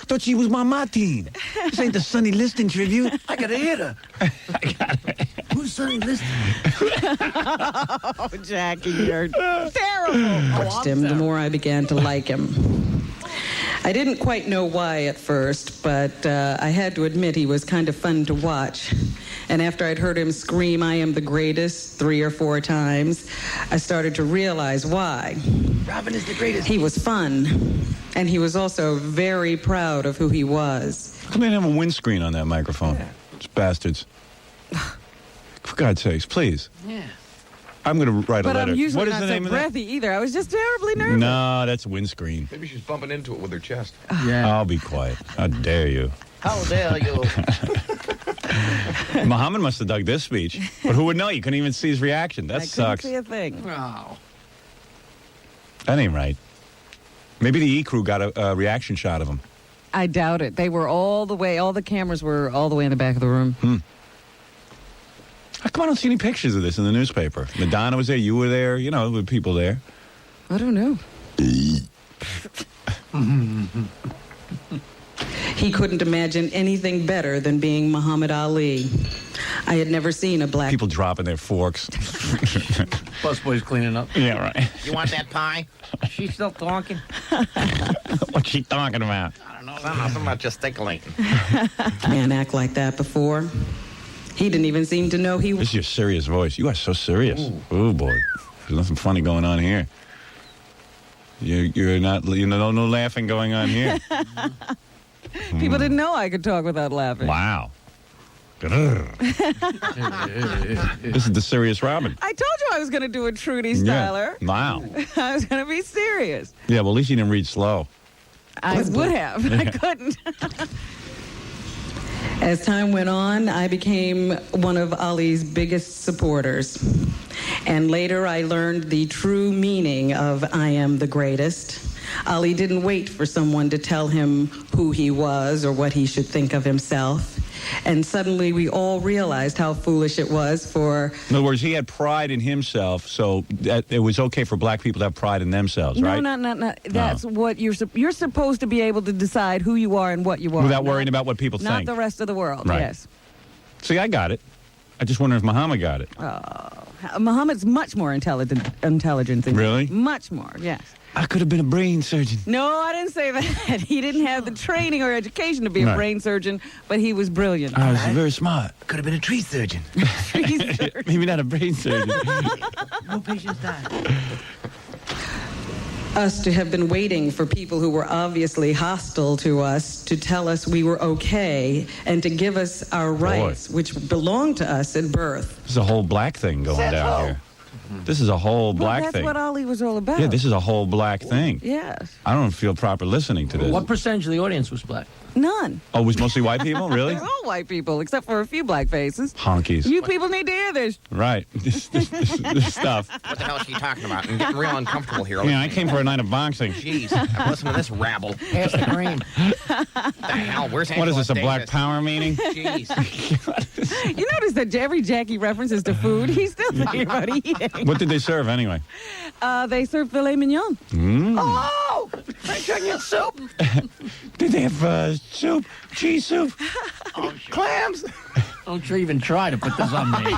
Speaker 1: I thought she was on my team. This ain't the Sonny Liston tribute.
Speaker 21: I gotta hit her. Who's Sonny Liston?
Speaker 2: Oh, Jackie, you're terrible.
Speaker 19: Watched him, the more I began to like him. I didn't quite know why at first, but I had to admit he was kind of fun to watch. And after I'd heard him scream, "I am the greatest," 3 or 4 times, I started to realize why.
Speaker 21: Robin is the greatest.
Speaker 19: He was fun, and he was also very proud of who he was.
Speaker 1: How come they didn't have a windscreen on that microphone? Yeah. It's bastards. For God's sakes, please.
Speaker 21: Yeah.
Speaker 1: I'm going to write a
Speaker 2: But
Speaker 1: letter.
Speaker 2: I'm usually
Speaker 1: What is
Speaker 2: not
Speaker 1: the
Speaker 2: so
Speaker 1: name of that?
Speaker 2: breathy either. I was just terribly nervous.
Speaker 1: No, that's windscreen.
Speaker 20: Maybe she's bumping into it with her chest.
Speaker 1: Yeah. I'll be quiet. How dare you?
Speaker 21: How dare you?
Speaker 1: Muhammad must have dug this speech. But who would know? You couldn't even see his reaction. That
Speaker 2: I
Speaker 1: sucks.
Speaker 2: couldn't see a thing.
Speaker 21: Oh.
Speaker 1: That ain't right. Maybe the E crew got a reaction shot of him.
Speaker 2: I doubt it. They were all the cameras were all the way in the back of the room.
Speaker 1: How come I don't see any pictures of this in the newspaper? Madonna was there. You were there. You know, there were people there.
Speaker 2: I don't know.
Speaker 19: He couldn't imagine anything better than being Muhammad Ali. I had never seen a black...
Speaker 1: People dropping their forks.
Speaker 21: Busboy's cleaning up.
Speaker 1: Yeah, right.
Speaker 3: You want that pie?
Speaker 21: She's still talking.
Speaker 1: What's she talking about?
Speaker 3: I don't know. Something about gesticulating.
Speaker 19: Man act like that before. He didn't even seem to know he...
Speaker 1: This is your serious voice. You are so serious. Oh, boy. There's nothing funny going on here. You're not... no laughing going on here.
Speaker 2: People didn't know I could talk without laughing.
Speaker 1: Wow. This is the serious Robin.
Speaker 2: I told you I was going to do a Trudy Styler.
Speaker 1: Yeah. Wow.
Speaker 2: I was going to be serious.
Speaker 1: Yeah, well, at least you didn't read slow.
Speaker 2: I would have. I couldn't.
Speaker 19: As time went on, I became one of Ali's biggest supporters. And later I learned the true meaning of "I am the greatest." Ali didn't wait for someone to tell him who he was or what he should think of himself. And suddenly we all realized how foolish it was for...
Speaker 1: In other words, he had pride in himself, so that it was okay for black people to have pride in themselves, right?
Speaker 2: No. That's what you're supposed to be able to decide who you are and what you are.
Speaker 1: Without worrying about what people
Speaker 2: not
Speaker 1: think.
Speaker 2: Not the rest of the world,
Speaker 1: right.
Speaker 2: Yes.
Speaker 1: See, I got it. I just wonder if Muhammad got it.
Speaker 2: Muhammad's much more intelligent than
Speaker 1: Really?
Speaker 2: you. Much more, yes.
Speaker 1: I could have been a brain surgeon.
Speaker 2: No, I didn't say that. He didn't have the training or education to be a brain surgeon, but he was brilliant.
Speaker 1: I was very smart.
Speaker 21: Could have been a tree surgeon.
Speaker 1: Maybe not a brain surgeon.
Speaker 21: No patients died.
Speaker 19: Us to have been waiting for people who were obviously hostile to us to tell us we were okay and to give us our rights, which belonged to us at birth.
Speaker 1: There's a whole black thing going down here. This is a whole black
Speaker 2: that's
Speaker 1: thing.
Speaker 2: That's what Ali was all about.
Speaker 1: Yeah, this is a whole black thing.
Speaker 2: Yes.
Speaker 1: I don't feel proper listening to this.
Speaker 21: What percentage of the audience was black?
Speaker 2: None.
Speaker 1: Oh, it was mostly white people? Really?
Speaker 2: They're all white people, except for a few black faces.
Speaker 1: Honkies.
Speaker 2: You people need to hear this.
Speaker 1: Right. This stuff.
Speaker 3: What the hell is she talking about? I'm getting real uncomfortable here.
Speaker 1: Yeah, I came for a night of boxing.
Speaker 3: Jeez, listen to this rabble.
Speaker 21: Pass the cream.
Speaker 3: What the hell? Where's
Speaker 1: What is this, a
Speaker 3: Angela
Speaker 1: Black
Speaker 3: Davis?
Speaker 1: Power meeting?
Speaker 3: Jeez.
Speaker 2: You notice that every Jackie references to food, he's still thinking about eating.
Speaker 1: What did they serve anyway?
Speaker 2: They serve filet mignon.
Speaker 21: Oh! French onion soup!
Speaker 1: Did they have soup? Cheese soup?
Speaker 21: Clams! Don't you even try to put this on me.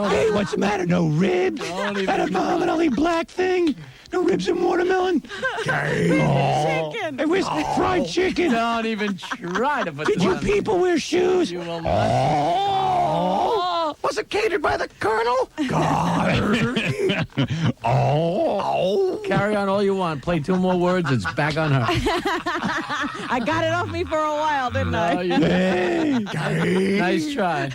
Speaker 12: Hey, what's the matter? No ribs? At a Muhammad Ali black thing? No ribs and watermelon?
Speaker 2: Chicken.
Speaker 12: Hey, where's fried chicken?
Speaker 21: Don't even try to put
Speaker 12: Did
Speaker 21: this
Speaker 12: you
Speaker 21: on me.
Speaker 12: people wear shoes?
Speaker 21: You will not.
Speaker 12: Was it catered by the Colonel?
Speaker 21: Carry on all you want. Play 2 more words, it's back on her.
Speaker 2: I got it off me for a while, didn't I?
Speaker 21: You nice try.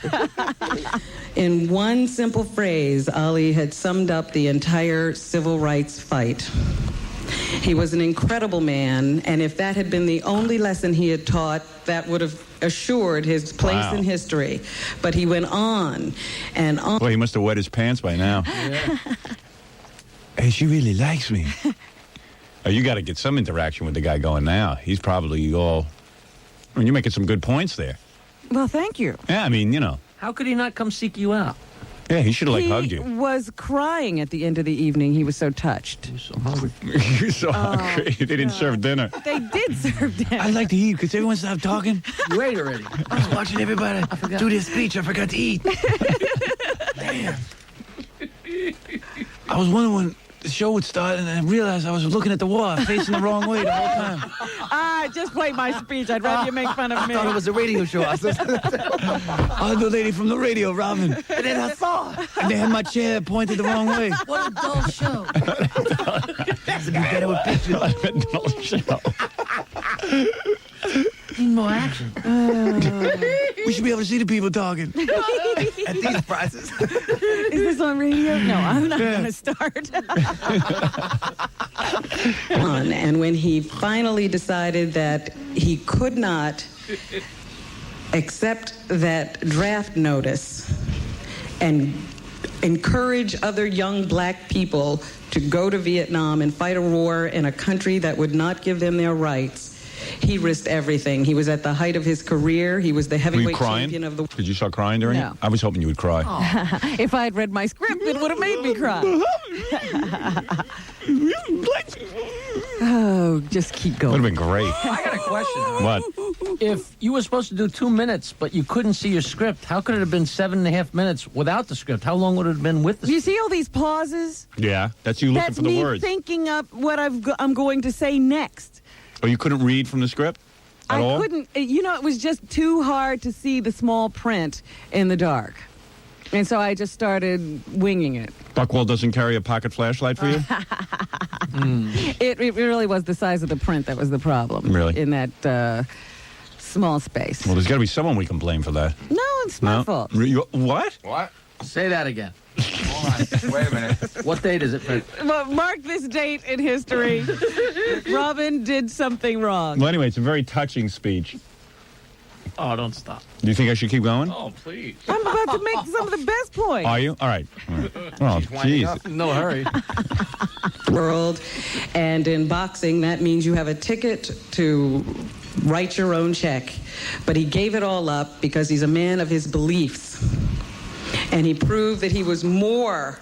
Speaker 19: In one simple phrase, Ali had summed up the entire civil rights fight. He was an incredible man, and if that had been the only lesson he had taught, that would have assured his place in history. But he went on and on.
Speaker 1: Boy, he must have wet his pants by now.
Speaker 21: Yeah.
Speaker 1: Hey, she really likes me. Oh, you got to get some interaction with the guy going now. He's probably all... I mean, you're making some good points there.
Speaker 2: Well, thank you.
Speaker 1: Yeah, I mean, you know.
Speaker 21: How could he not come seek you out?
Speaker 1: Yeah, he should have,
Speaker 2: he
Speaker 1: hugged you.
Speaker 2: was crying at the end of the evening. He was so touched.
Speaker 1: You're so hungry. They didn't serve dinner.
Speaker 2: They did serve dinner.
Speaker 12: I'd like to eat. Could everyone stop talking?
Speaker 21: You ate already.
Speaker 12: I was watching everybody do this speech. I forgot to eat. Damn. I was wondering when the show would start, and I realized I was looking at the wall, facing the wrong way the whole time.
Speaker 2: Just play my speech. I'd rather you make fun of me.
Speaker 12: I thought it was a radio show. I was the lady from the radio, Robin.
Speaker 21: And then I saw.
Speaker 12: And they had my chair pointed the wrong way.
Speaker 21: What a dull show.
Speaker 12: That's a good better with pictures.
Speaker 1: A dull show.
Speaker 21: Need more action.
Speaker 12: We should be able to see the people talking. At these prices.
Speaker 2: Is this on radio? No, I'm not going to start.
Speaker 19: And when he finally decided that he could not accept that draft notice and encourage other young black people to go to Vietnam and fight a war in a country that would not give them their rights, he risked everything. He was at the height of his career. He was the heavyweight champion of the world.
Speaker 1: Did you start crying during
Speaker 2: No.
Speaker 1: it? I was hoping you would cry.
Speaker 2: If I had read my script, it would have made me cry. Oh, just keep going.
Speaker 1: Would have been great.
Speaker 21: I got a question.
Speaker 1: What?
Speaker 21: If you were supposed to do 2 minutes, but you couldn't see your script, how could it have been 7.5 minutes without the script? How long would it have been with the
Speaker 2: You see all these pauses?
Speaker 1: Yeah, that's you looking
Speaker 2: That's
Speaker 1: for the
Speaker 2: me
Speaker 1: words.
Speaker 2: thinking up what I'm going to say next.
Speaker 1: Oh, you couldn't read from the script at all?
Speaker 2: I couldn't. It was just too hard to see the small print in the dark. And so I just started winging it.
Speaker 1: Buckwell doesn't carry a pocket flashlight for you?
Speaker 2: It really was the size of the print that was the problem.
Speaker 1: Really?
Speaker 2: In that small space.
Speaker 1: Well, there's got to be someone we can blame for that.
Speaker 2: No, it's my fault.
Speaker 1: What?
Speaker 21: What? Say that again.
Speaker 20: Hold on. Wait a minute.
Speaker 21: What date is it?
Speaker 2: Well, mark this date in history. Robin did something wrong.
Speaker 1: Well, anyway, it's a very touching speech.
Speaker 21: Oh, don't stop.
Speaker 1: Do you think I should keep going?
Speaker 21: Oh, please.
Speaker 2: I'm about to make some of the best points.
Speaker 1: Are you? All right. All right. Oh, jeez.
Speaker 21: No hurry.
Speaker 19: World. And in boxing, that means you have a ticket to write your own check. But he gave it all up because he's a man of his beliefs. And he proved that he was more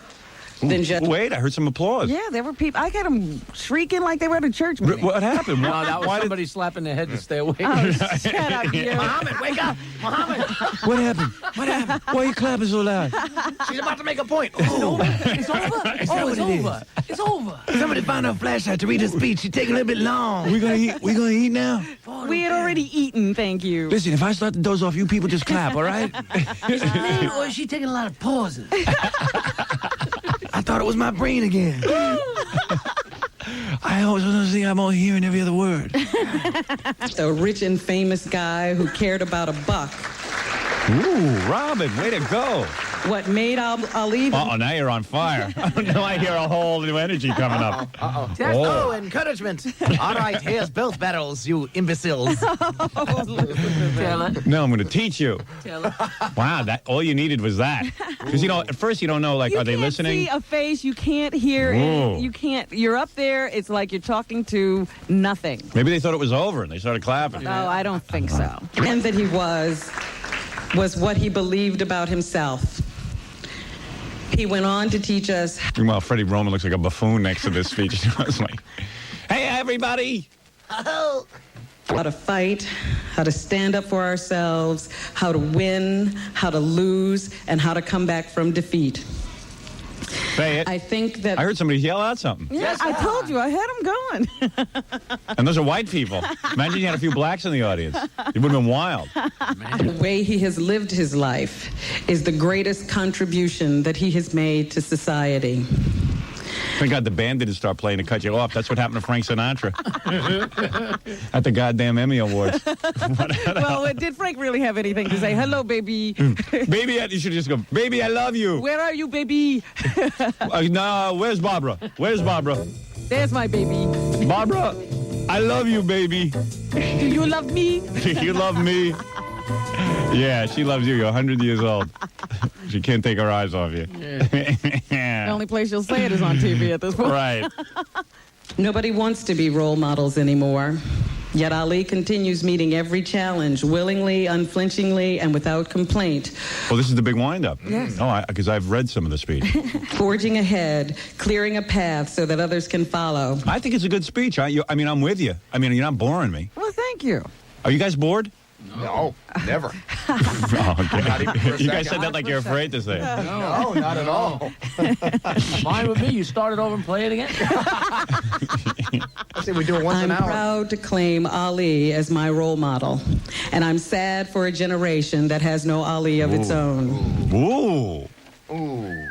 Speaker 19: than just...
Speaker 1: Wait, I heard some applause.
Speaker 2: Yeah, there were people. I got them shrieking like they were at a church meeting.
Speaker 1: What happened?
Speaker 21: No, that was somebody slapping their head to stay awake.
Speaker 2: Oh, shut up, you.
Speaker 21: Muhammad, wake up! Muhammad!
Speaker 12: What happened? What happened? Why are you clapping so loud?
Speaker 21: She's about to make a point. It's over? It's over? Oh, it's over. It's over.
Speaker 12: Somebody found a flashlight to read his speech. She's taking a little bit long. We gonna eat? We gonna eat now?
Speaker 2: We had already eaten, thank you.
Speaker 12: Listen, if I start to doze off, you people just clap, all right?
Speaker 21: Or is she taking a lot of pauses?
Speaker 12: I thought it was my brain again. I always think I'm only hearing every other word.
Speaker 19: A rich and famous guy who cared about a buck.
Speaker 1: Ooh, Robin, way to go.
Speaker 19: What made Ali...
Speaker 1: Uh-oh, now you're on fire. Now I hear a whole new energy coming up.
Speaker 21: Oh, encouragement. All right, here's both barrels, you imbeciles.
Speaker 1: No, I'm going to teach you. Wow, that all you needed was that. Because, at first you don't know, are they listening?
Speaker 2: You can't see a face. You can't hear it. You can't. You're up there. It's like you're talking to nothing.
Speaker 1: Maybe they thought it was over and they started clapping.
Speaker 2: No, I don't think so.
Speaker 19: And that he was what he believed about himself. He went on to teach us...
Speaker 1: Meanwhile, Freddie Roman looks like a buffoon next to this speech. I was like, hey, everybody.
Speaker 19: How to fight, how to stand up for ourselves, how to win, how to lose, and how to come back from defeat.
Speaker 1: Say it.
Speaker 19: I think that...
Speaker 1: I heard somebody yell out something.
Speaker 2: Yeah, I told you. I had him going.
Speaker 1: And those are white people. Imagine you had a few blacks in the audience. It would have been wild.
Speaker 19: The way he has lived his life is the greatest contribution that he has made to society.
Speaker 1: Thank God the band didn't start playing to cut you off. That's what happened to Frank Sinatra at the goddamn Emmy Awards.
Speaker 2: Well, did Frank really have anything to say? Hello, baby.
Speaker 1: Baby, you should just go, baby, I love you.
Speaker 2: Where are you, baby?
Speaker 1: No, where's Barbara? Where's Barbara?
Speaker 2: There's my baby.
Speaker 1: Barbara, I love you, baby.
Speaker 2: Do you love me?
Speaker 1: You love me. Yeah, she loves you. You're 100 years old. She can't take her eyes off you.
Speaker 2: The only place you'll say it is on TV at this point.
Speaker 1: Right.
Speaker 19: Nobody wants to be role models anymore. Yet Ali continues meeting every challenge willingly, unflinchingly, and without complaint.
Speaker 1: Well, this is the big wind-up.
Speaker 19: Yes.
Speaker 1: No, because I've read some of the speech.
Speaker 19: Forging ahead, clearing a path so that others can follow.
Speaker 1: I think it's a good speech. I mean, I'm with you. I mean, you're not boring me.
Speaker 2: Well, thank you.
Speaker 1: Are you guys bored?
Speaker 7: No, never.
Speaker 1: Oh, okay.
Speaker 7: Not even for a
Speaker 1: You guys
Speaker 7: second.
Speaker 1: said that like you're afraid to say it.
Speaker 7: No, not at all.
Speaker 21: Fine with me. You start it over and play it again.
Speaker 7: I say we do it once
Speaker 19: I'm
Speaker 7: an hour.
Speaker 19: proud to claim Ali as my role model, and I'm sad for a generation that has no Ali of its own.
Speaker 1: Ooh.
Speaker 7: Ooh.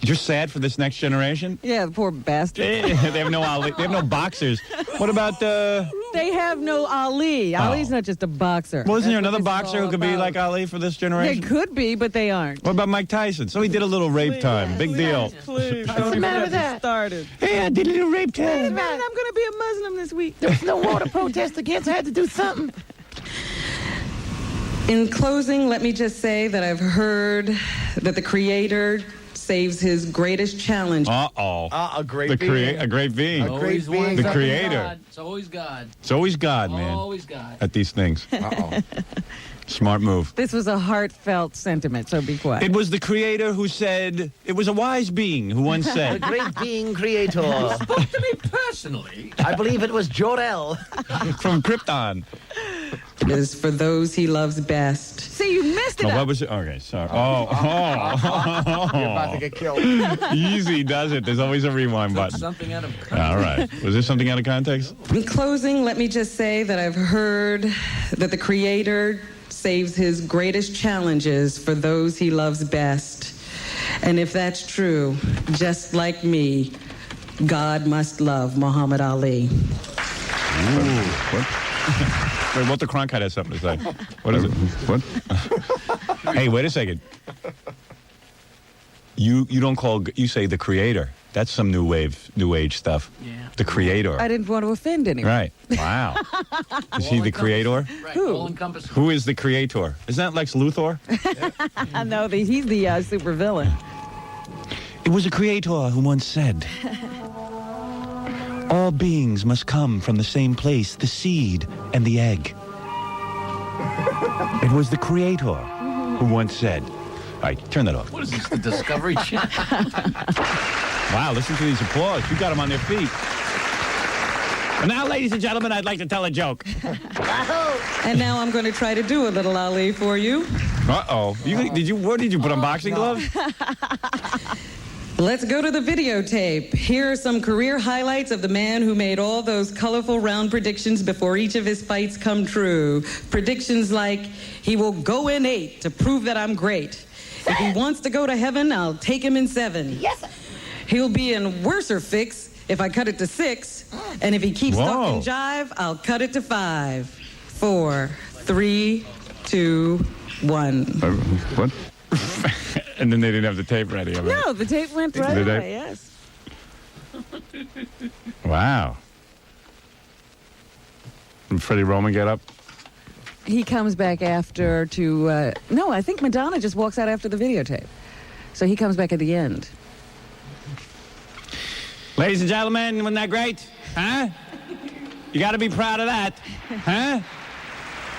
Speaker 1: You're sad for this next generation?
Speaker 2: Yeah, the poor bastard.
Speaker 1: They have no Ali. They have no boxers. What about
Speaker 2: They have no Ali. Ali's not just a boxer.
Speaker 1: Well, isn't there
Speaker 2: That's
Speaker 1: another
Speaker 2: what this is
Speaker 1: boxer
Speaker 2: all
Speaker 1: who could be
Speaker 2: about.
Speaker 1: like Ali for this
Speaker 2: They
Speaker 1: generation?
Speaker 2: could be, but they aren't.
Speaker 1: What about Mike Tyson? So he did a little rape time. Big deal.
Speaker 2: Please.
Speaker 4: What's the matter with that?
Speaker 2: Started.
Speaker 1: Hey, I did a little rape
Speaker 2: Hey,
Speaker 1: time.
Speaker 2: man, I'm going to be a Muslim this week.
Speaker 4: There was no war to protest against. I had to do something.
Speaker 19: In closing, let me just say that I've heard that the Creator saves his greatest challenge.
Speaker 1: Uh-oh.
Speaker 7: A great being.
Speaker 1: A great being.
Speaker 7: A great
Speaker 21: Always one.
Speaker 7: being.
Speaker 1: The creator.
Speaker 21: God. It's always God.
Speaker 1: It's always God, man,
Speaker 21: Always God.
Speaker 1: at these things.
Speaker 7: Uh-oh.
Speaker 1: Smart move.
Speaker 2: This was a heartfelt sentiment, so be quiet.
Speaker 1: It was the creator who said, it was a wise being who once
Speaker 4: The
Speaker 1: said,
Speaker 4: great being creator.
Speaker 21: Spoke to me personally.
Speaker 4: I believe it was Jor-El.
Speaker 1: from Krypton.
Speaker 19: Is for those he loves best.
Speaker 2: See, you missed it.
Speaker 1: No,
Speaker 2: out.
Speaker 1: what was it? Okay, sorry.
Speaker 7: You're about to get killed.
Speaker 1: Easy does it. There's always a rewind button.
Speaker 21: Something out of.
Speaker 1: All right. Was this something out of context?
Speaker 19: In closing, let me just say that I've heard that the Creator saves his greatest challenges for those he loves best. And if that's true, just like me, God must love Muhammad Ali.
Speaker 1: Ooh. What? Wait, Walter Cronkite has something to say. What is it? What? Hey, wait a second. You don't call, you say the creator. That's some new age stuff.
Speaker 21: Yeah.
Speaker 1: The creator.
Speaker 2: I didn't want to offend anyone.
Speaker 1: Right. Wow. Is he the creator?
Speaker 21: Right.
Speaker 2: Who?
Speaker 21: All-encompassing.
Speaker 1: Who is the creator? Isn't that Lex Luthor?
Speaker 2: I know he's the supervillain.
Speaker 1: It was a creator who once said, all beings must come from the same place, the seed and the egg. It was the creator who once said, all right, turn that off.
Speaker 21: What is this, the Discovery Channel?
Speaker 1: Wow, listen to these applause. You got them on their feet. And now, ladies and gentlemen, I'd like to tell a joke.
Speaker 19: And now I'm going to try to do a little Ali for you.
Speaker 1: Uh-oh. What did you put on boxing gloves?
Speaker 19: Let's go to the videotape. Here are some career highlights of the man who made all those colorful round predictions before each of his fights come true. Predictions like, he will go in 8 to prove that I'm great. If he wants to go to heaven, I'll take him in 7.
Speaker 4: Yes, sir.
Speaker 19: He'll be in worser fix if I cut it to 6. And if he keeps talking jive, I'll cut it to 5. 4, 3, 2, 1.
Speaker 1: What? And then they didn't have the tape ready. I mean.
Speaker 2: No, the tape went right
Speaker 1: Did they?
Speaker 2: away, yes.
Speaker 1: Wow. And Freddie Roman get up?
Speaker 2: He comes back after to, no, I think Madonna just walks out after the videotape. So he comes back at the end.
Speaker 1: Ladies and gentlemen, wasn't that great? Huh? You got to be proud of that. Huh?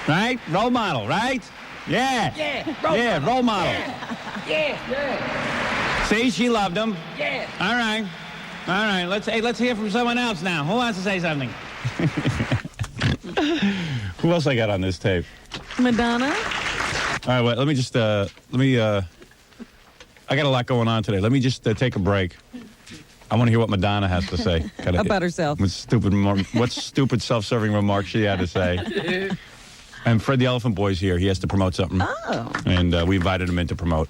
Speaker 1: Right? Role model, right? Yeah.
Speaker 4: Yeah,
Speaker 1: Role model.
Speaker 4: Yeah.
Speaker 1: See, she loved him.
Speaker 4: Yeah.
Speaker 1: All right. Let's hear from someone else now. Who wants to say something? Who else I got on this tape?
Speaker 2: Madonna?
Speaker 1: All right, wait, let me just, I got a lot going on today. Let me just take a break. I want to hear what Madonna has to say.
Speaker 2: About herself.
Speaker 1: What stupid self-serving remarks she had to say. And Fred the Elephant Boy's here. He has to promote something.
Speaker 2: Oh.
Speaker 1: And we invited him in to promote.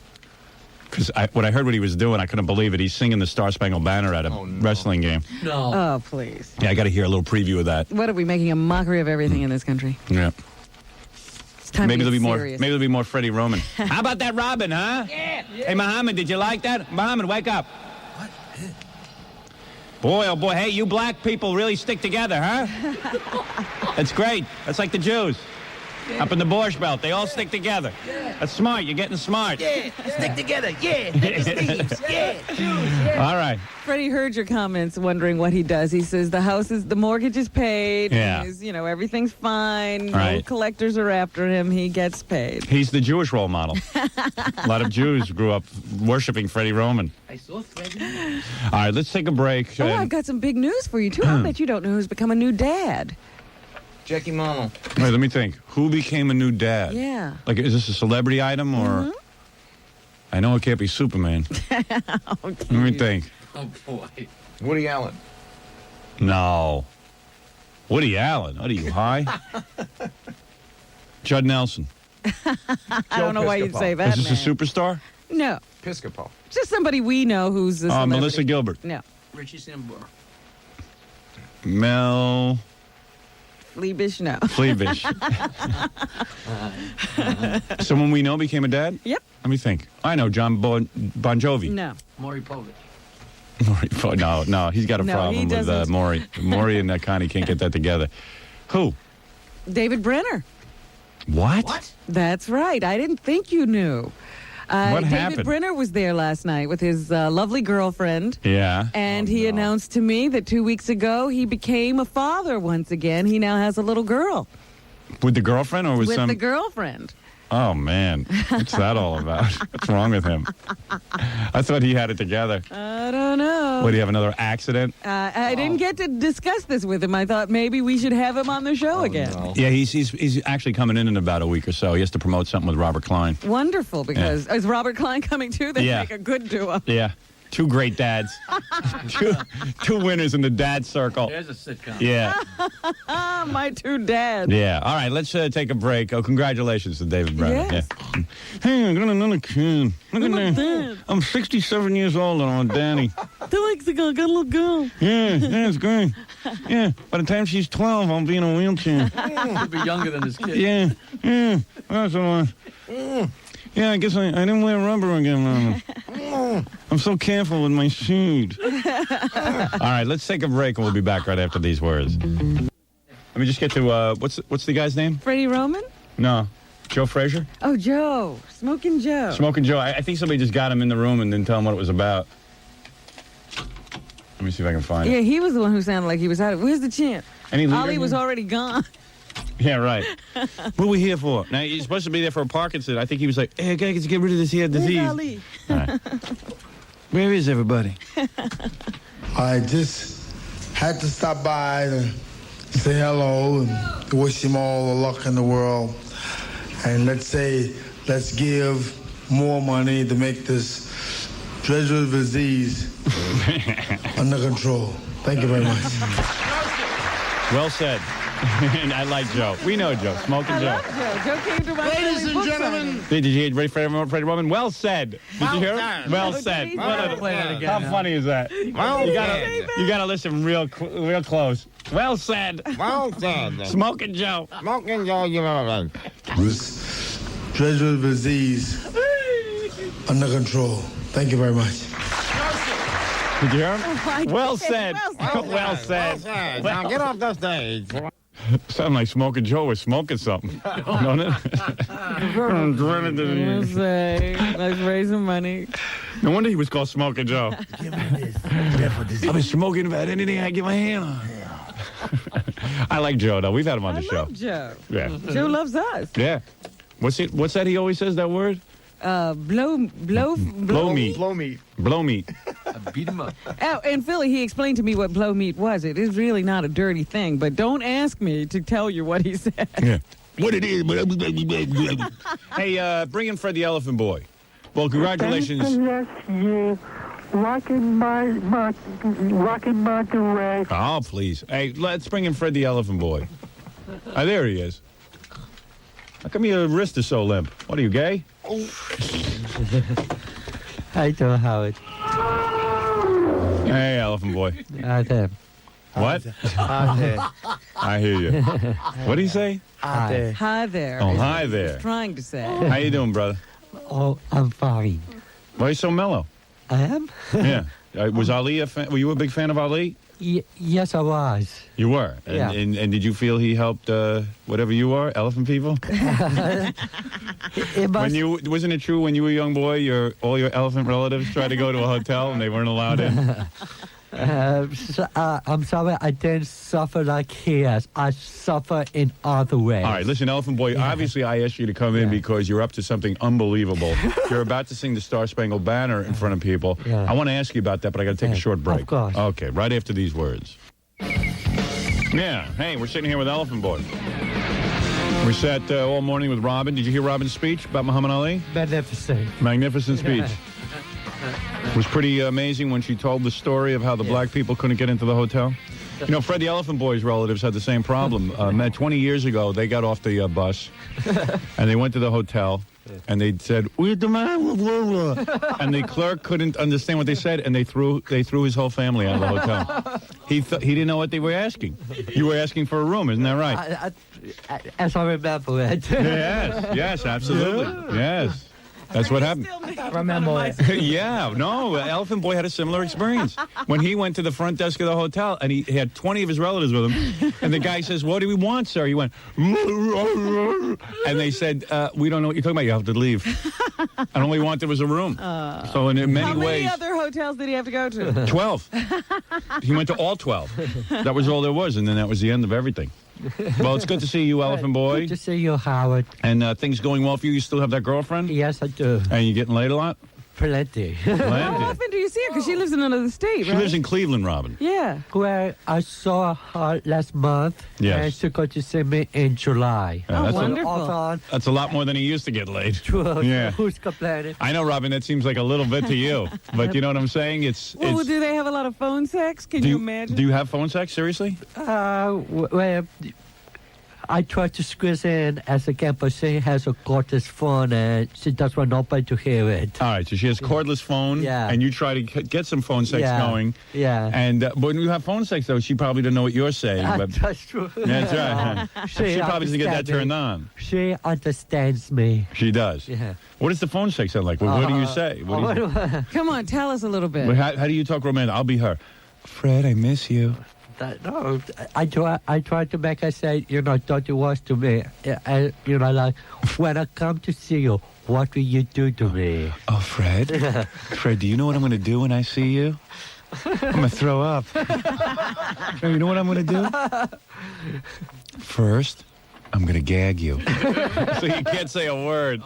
Speaker 1: Because when I heard what he was doing, I couldn't believe it. He's singing the Star Spangled Banner at a wrestling game.
Speaker 21: No.
Speaker 2: Oh, please.
Speaker 1: Yeah, I got to hear a little preview of that.
Speaker 2: What are we making a mockery of everything in this country?
Speaker 1: Yeah.
Speaker 2: It's time
Speaker 1: Maybe
Speaker 2: to
Speaker 1: there'll
Speaker 2: get
Speaker 1: be more.
Speaker 2: serious.
Speaker 1: Maybe there'll be more Freddie Roman. How about that Robin, huh?
Speaker 4: Yeah.
Speaker 1: Hey, Muhammad, did you like that? Muhammad, wake up. What? Boy, oh boy. Hey, you black people really stick together, huh? That's great. That's like the Jews. Up in the Borscht Belt, they all stick together. That's smart. You're getting smart.
Speaker 3: Yeah, stick together. Yeah, like thieves. Yeah.
Speaker 1: All right.
Speaker 2: Freddie heard your comments, wondering what he does. He says the mortgage is paid.
Speaker 1: Yeah.
Speaker 2: He's, everything's fine. No
Speaker 1: Right.
Speaker 2: collectors are after him. He gets paid.
Speaker 1: He's the Jewish role model. A lot of Jews grew up worshiping Freddie Roman.
Speaker 3: I saw Freddie.
Speaker 1: All right, let's take a break.
Speaker 2: Oh, I've got some big news for you, too. I bet you don't know who's become a new dad.
Speaker 20: Jackie Mama.
Speaker 1: Wait, let me think. Who became a new dad?
Speaker 2: Yeah.
Speaker 1: Like, is this a celebrity item or? I know it can't be Superman. Let me think.
Speaker 20: Oh, boy. Woody Allen.
Speaker 1: No. Woody Allen. What are you, high? Judd Nelson.
Speaker 2: I don't know why you'd say that,
Speaker 1: Is this a superstar?
Speaker 2: No.
Speaker 20: Episcopal.
Speaker 2: Just somebody we know who's a celebrity.
Speaker 1: Melissa Gilbert.
Speaker 2: No.
Speaker 3: Richie Sambora.
Speaker 1: Mel
Speaker 2: Liebisch, no.
Speaker 1: Fleavish. Someone we know became a dad?
Speaker 2: Yep.
Speaker 1: Let me think. I know John Bon Jovi.
Speaker 2: No.
Speaker 3: Maury Povich.
Speaker 1: No, he's got a
Speaker 2: No,
Speaker 1: problem
Speaker 2: he
Speaker 1: with
Speaker 2: doesn't.
Speaker 1: Maury. Maury and Connie can't get that together. Who?
Speaker 2: David Brenner.
Speaker 1: What?
Speaker 2: That's right. I didn't think you knew.
Speaker 1: What
Speaker 2: David
Speaker 1: happened?
Speaker 2: Brenner was there last night with his lovely girlfriend.
Speaker 1: Yeah.
Speaker 2: And he announced to me that 2 weeks ago he became a father once again. He now has a little girl.
Speaker 1: With the girlfriend or with some?
Speaker 2: the girlfriend.
Speaker 1: Oh, man. What's that all about? What's wrong with him? I thought he had it together.
Speaker 2: I don't know.
Speaker 1: What, do you have another accident?
Speaker 2: I didn't get to discuss this with him. I thought maybe we should have him on the show again.
Speaker 1: Yeah, he's actually coming in about a week or so. He has to promote something with Robert Klein.
Speaker 2: Wonderful, because is Robert Klein coming too? They
Speaker 1: Yeah.
Speaker 2: make a good duo.
Speaker 1: Yeah. Two great dads. two winners in the dad circle.
Speaker 3: There's a sitcom.
Speaker 1: Yeah.
Speaker 2: My two dads.
Speaker 1: Yeah. All right, let's take a break. Oh, congratulations to David Brenner.
Speaker 2: Yes.
Speaker 1: Yeah. Hey, I got another kid. Look at that.
Speaker 2: Dad.
Speaker 1: I'm 67 years old and I'm a daddy.
Speaker 2: 2 weeks ago, got a little girl.
Speaker 1: Yeah, it's great. Yeah, by the time she's 12, I'll be in a wheelchair.
Speaker 3: He'll be younger than his kid.
Speaker 1: Yeah. That's all right. Yeah, I guess I didn't wear rubber again, Mama. I'm so careful with my shoes. All right, let's take a break and we'll be back right after these words. Let me just get to, what's the guy's name?
Speaker 2: Freddie Roman?
Speaker 1: No. Joe Frazier?
Speaker 2: Oh, Joe. Smoking Joe.
Speaker 1: Smoking Joe. I think somebody just got him in the room and didn't tell him what it was about. Let me see if I can find it.
Speaker 2: Yeah, he was the one who sounded like he was out of. Where's the champ?
Speaker 1: Any leader
Speaker 2: Ali was
Speaker 1: here?
Speaker 2: already gone.
Speaker 1: Yeah, right. What are we here for? Now, you're supposed to be there for a Parkinson. I think he was like, hey, I gotta get rid of this here disease.
Speaker 2: Where's Ali?
Speaker 1: All right. Where is everybody?
Speaker 13: I just had to stop by to say hello and to wish him all the luck in the world. And let's give more money to make this dreadful disease under control. Thank you very much.
Speaker 1: Well said. And I like Joe. We know Joe. Smoking
Speaker 2: I
Speaker 1: Joe.
Speaker 2: love Joe. Joe came to my
Speaker 11: Ladies
Speaker 2: family
Speaker 11: and
Speaker 2: book
Speaker 11: gentlemen.
Speaker 2: signing.
Speaker 1: Did you hear Freddie Roman? Well said. Did you hear
Speaker 11: done.
Speaker 1: him? Well
Speaker 2: No,
Speaker 1: said.
Speaker 2: did he?
Speaker 1: What a-
Speaker 3: Play that again.
Speaker 1: How
Speaker 3: now.
Speaker 1: funny is that?
Speaker 11: Well
Speaker 1: You
Speaker 11: done.
Speaker 1: gotta listen real close. Well said.
Speaker 11: Well done.
Speaker 1: Smoking Joe.
Speaker 11: Smoking Joe, you know. This dreadful disease under control. Thank you very much.
Speaker 1: Did you hear him?
Speaker 2: I
Speaker 1: Well
Speaker 2: did.
Speaker 1: said. Well said.
Speaker 11: Now get off the stage.
Speaker 1: Sound like Smoking Joe was smoking something. Don't it?
Speaker 2: Let's say, let's raise some money.
Speaker 1: No wonder he was called Smoking Joe. I've been smoking about anything I get my hand on. I like Joe, though. We've had him on the
Speaker 2: I
Speaker 1: show.
Speaker 2: love Joe.
Speaker 1: Yeah.
Speaker 2: Joe loves us.
Speaker 1: Yeah. What's that he always says, that word?
Speaker 2: Blow
Speaker 1: meat.
Speaker 9: Blow meat.
Speaker 1: Blow meat.
Speaker 3: Beat him up.
Speaker 2: Oh, in Philly, he explained to me what blow meat was. It is really not a dirty thing, but don't ask me to tell you what he said.
Speaker 1: Yeah. What it is. Hey, bring in Fred the Elephant Boy. Well, congratulations.
Speaker 12: Yes, you rocking my way.
Speaker 1: Oh, please. Hey, let's bring in Fred the Elephant Boy. Oh, there he is. How come your wrist is so limp? What are you, gay?
Speaker 12: Hi, Joe Howard.
Speaker 1: Hey, Elephant Boy.
Speaker 12: Hi,
Speaker 1: What? I hear you. What do you say?
Speaker 12: Hi.
Speaker 2: Hi there.
Speaker 1: Oh,
Speaker 2: is
Speaker 1: hi
Speaker 2: what he
Speaker 1: there.
Speaker 2: was trying to say.
Speaker 1: How you doing, brother?
Speaker 12: Oh, I'm fine.
Speaker 1: Why are you so mellow?
Speaker 12: I am?
Speaker 1: Yeah. Was Ali a fan? Were you a big fan of Ali?
Speaker 12: Yes, I was.
Speaker 1: You were?
Speaker 12: Yeah.
Speaker 1: And did you feel he helped whatever you are, elephant people? Wasn't it true when you were a young boy, all your elephant relatives tried to go to a hotel and they weren't allowed in?
Speaker 12: I'm sorry I didn't suffer like he has. I suffer in other ways.
Speaker 1: All right, listen, Elephant Boy, obviously I asked you to come in because you're up to something unbelievable. You're about to sing the Star Spangled Banner in front of people.
Speaker 12: Yeah.
Speaker 1: I want to ask you about that, but I got to take a short break.
Speaker 12: Of course.
Speaker 1: Okay, right after these words. Yeah, hey, we're sitting here with Elephant Boy. We sat all morning with Robin. Did you hear Robin's speech about Muhammad Ali? Magnificent speech. It was pretty amazing when she told the story of how the black people couldn't get into the hotel. You know, Fred the Elephant Boy's relatives had the same problem. 20 years ago, they got off the bus, and they went to the hotel, and they said, "We're the man," and the clerk couldn't understand what they said, and they threw his whole family out of the hotel. He didn't know what they were asking. You were asking for a room, isn't that right?
Speaker 12: As I remember it.
Speaker 1: Yes, absolutely. Yes. That's what happened.
Speaker 12: I remember it.
Speaker 1: Yeah, no, Elephant Boy had a similar experience. When he went to the front desk of the hotel, and he had 20 of his relatives with him, and the guy says, "What do we want, sir?" He went, and they said, "We don't know what you're talking about. You have to leave." And all he wanted was a room. So in many
Speaker 2: How many
Speaker 1: ways...
Speaker 2: other hotels did he have to go to?
Speaker 1: 12. He went to all 12. That was all there was, and then that was the end of everything. Well, it's good to see you, Elephant Boy.
Speaker 12: Good to see you, Howard.
Speaker 1: And things going well for you? You still have that girlfriend?
Speaker 12: Yes, I do.
Speaker 1: And you getting laid a lot?
Speaker 12: Plenty.
Speaker 2: How often do you see her? Because she lives in another state,
Speaker 1: She
Speaker 2: right?
Speaker 1: lives in Cleveland, Robin.
Speaker 2: Yeah.
Speaker 12: Well, I saw her last month.
Speaker 1: Yes.
Speaker 12: And she got to see me in July.
Speaker 1: Yeah, that's
Speaker 2: wonderful.
Speaker 1: That's a lot more than he used to get laid.
Speaker 12: True.
Speaker 1: Yeah.
Speaker 12: Who's complaining?
Speaker 1: I know, Robin, that seems like a little bit to you. But you know what I'm saying?
Speaker 2: Well, do they have a lot of phone sex? Can you imagine?
Speaker 1: Do you have phone sex? Seriously?
Speaker 12: Well, I try to squeeze in as I can, but she has a cordless phone and she doesn't want nobody to hear it.
Speaker 1: All right, so she has cordless phone,
Speaker 12: Yeah.
Speaker 1: and you try to get some phone sex
Speaker 12: Yeah.
Speaker 1: going.
Speaker 12: Yeah.
Speaker 1: And but when you have phone sex, though, she probably doesn't know what you're saying. But
Speaker 12: That's true.
Speaker 1: that's right. She probably doesn't get that turned on.
Speaker 12: She understands me.
Speaker 1: She does.
Speaker 12: Yeah.
Speaker 1: What does the phone sex sound like? What do you say? What do you,
Speaker 2: Come on, tell us a little bit.
Speaker 1: how do you talk romantic? I'll be her. Fred, I miss you.
Speaker 12: No, I try to make her say, don't you want to me? Like, when I come to see you, what will you do to me?
Speaker 1: Oh, Fred? Fred, do you know what I'm going to do when I see you? I'm going to throw up. You know what I'm going to do? First, I'm going to gag you. So you can't say a word.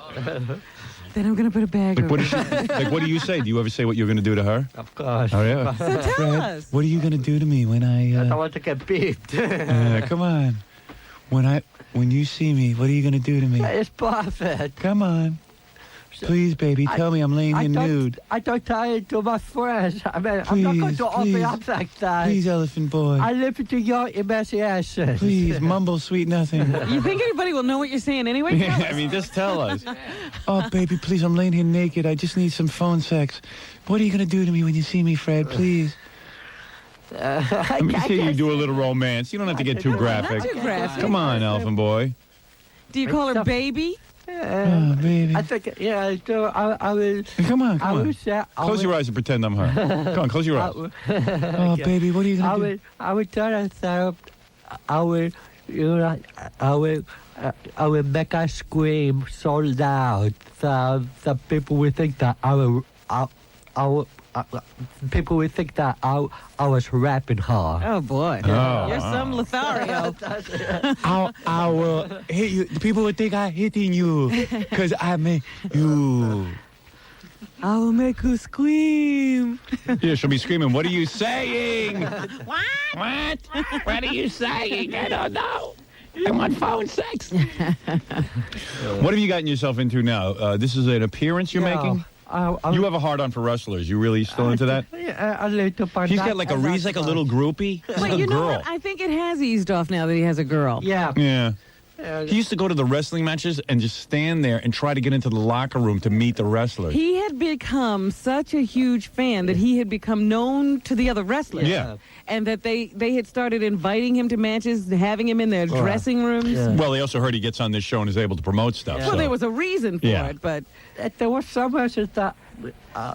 Speaker 2: Then I'm going to put a bag
Speaker 1: Like,
Speaker 2: over
Speaker 1: what do you say? Do you ever say what you're going to do to her?
Speaker 12: Of course.
Speaker 1: Oh, yeah.
Speaker 2: So tell
Speaker 1: Fred,
Speaker 2: us.
Speaker 1: what are you going to do to me when I...
Speaker 12: I want to get beat.
Speaker 1: come on. When you see me, what are you going to do to me?
Speaker 12: It's perfect.
Speaker 1: Come on. Please, baby, tell me I'm laying here nude.
Speaker 12: I don't tell it to my friends. I mean, I'm not going to open up like that.
Speaker 1: Please, Elephant Boy.
Speaker 12: I live to your imagination.
Speaker 1: Please, mumble sweet nothing.
Speaker 2: You think anybody will know what you're saying anyway? Tell us.
Speaker 1: I mean, just tell us. Oh, baby, please, I'm laying here naked. I just need some phone sex. What are you going to do to me when you see me, Fred? Please. Let me see you do a little romance. You don't have to get too graphic.
Speaker 2: Not too graphic.
Speaker 1: Come on, Elephant Boy.
Speaker 2: Do you call her baby?
Speaker 1: Oh, baby.
Speaker 12: I think, yeah, I do. I will.
Speaker 1: Come on,
Speaker 12: I
Speaker 1: come
Speaker 12: will
Speaker 1: on.
Speaker 12: say,
Speaker 1: Close your eyes and pretend I'm her. Come on, close your eyes. Oh, baby, what are you going to do?
Speaker 12: I will tell her, I will make her scream so loud that people will think that people will think that I was rapping her.
Speaker 2: Oh, boy.
Speaker 1: Oh,
Speaker 2: You're some Lothario.
Speaker 1: I will hit you. People would think I'm hitting you because I made you.
Speaker 2: I will make her scream.
Speaker 1: Yeah, she'll be screaming, what are you saying?
Speaker 3: What? What are you saying? I don't know. I want phone sex.
Speaker 1: What have you gotten yourself into now? This is an appearance you're making? You have a hard on for wrestlers. You really still into that?
Speaker 12: A little bit.
Speaker 1: He's got like he's like a little groupie. He's
Speaker 2: But
Speaker 1: like
Speaker 2: you
Speaker 1: a
Speaker 2: know
Speaker 1: girl.
Speaker 2: what? I think it has eased off now that he has a girl.
Speaker 12: Yeah.
Speaker 1: Yeah. He used to go to the wrestling matches and just stand there and try to get into the locker room to meet the wrestlers.
Speaker 2: He had become such a huge fan that he had become known to the other wrestlers.
Speaker 1: Yeah.
Speaker 2: And that they had started inviting him to matches, having him in their dressing rooms.
Speaker 12: Yeah.
Speaker 1: Well, they also heard he gets on this show and is able to promote stuff.
Speaker 2: Well,
Speaker 1: so.
Speaker 2: there was a reason for
Speaker 1: Yeah.
Speaker 2: it, but
Speaker 12: There was some matches that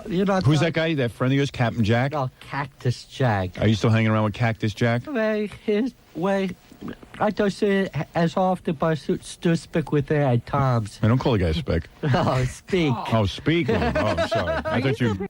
Speaker 5: You know.
Speaker 1: Who's that guy? That friend of yours, Captain Jack?
Speaker 5: Oh, Cactus Jack.
Speaker 1: Are you still hanging around with Cactus Jack?
Speaker 5: Well, I don't see it as often, but I still speak with her at times.
Speaker 1: I don't call the guy Spick.
Speaker 5: Oh, speak.
Speaker 1: Oh, speak. Oh, I'm sorry. I thought you.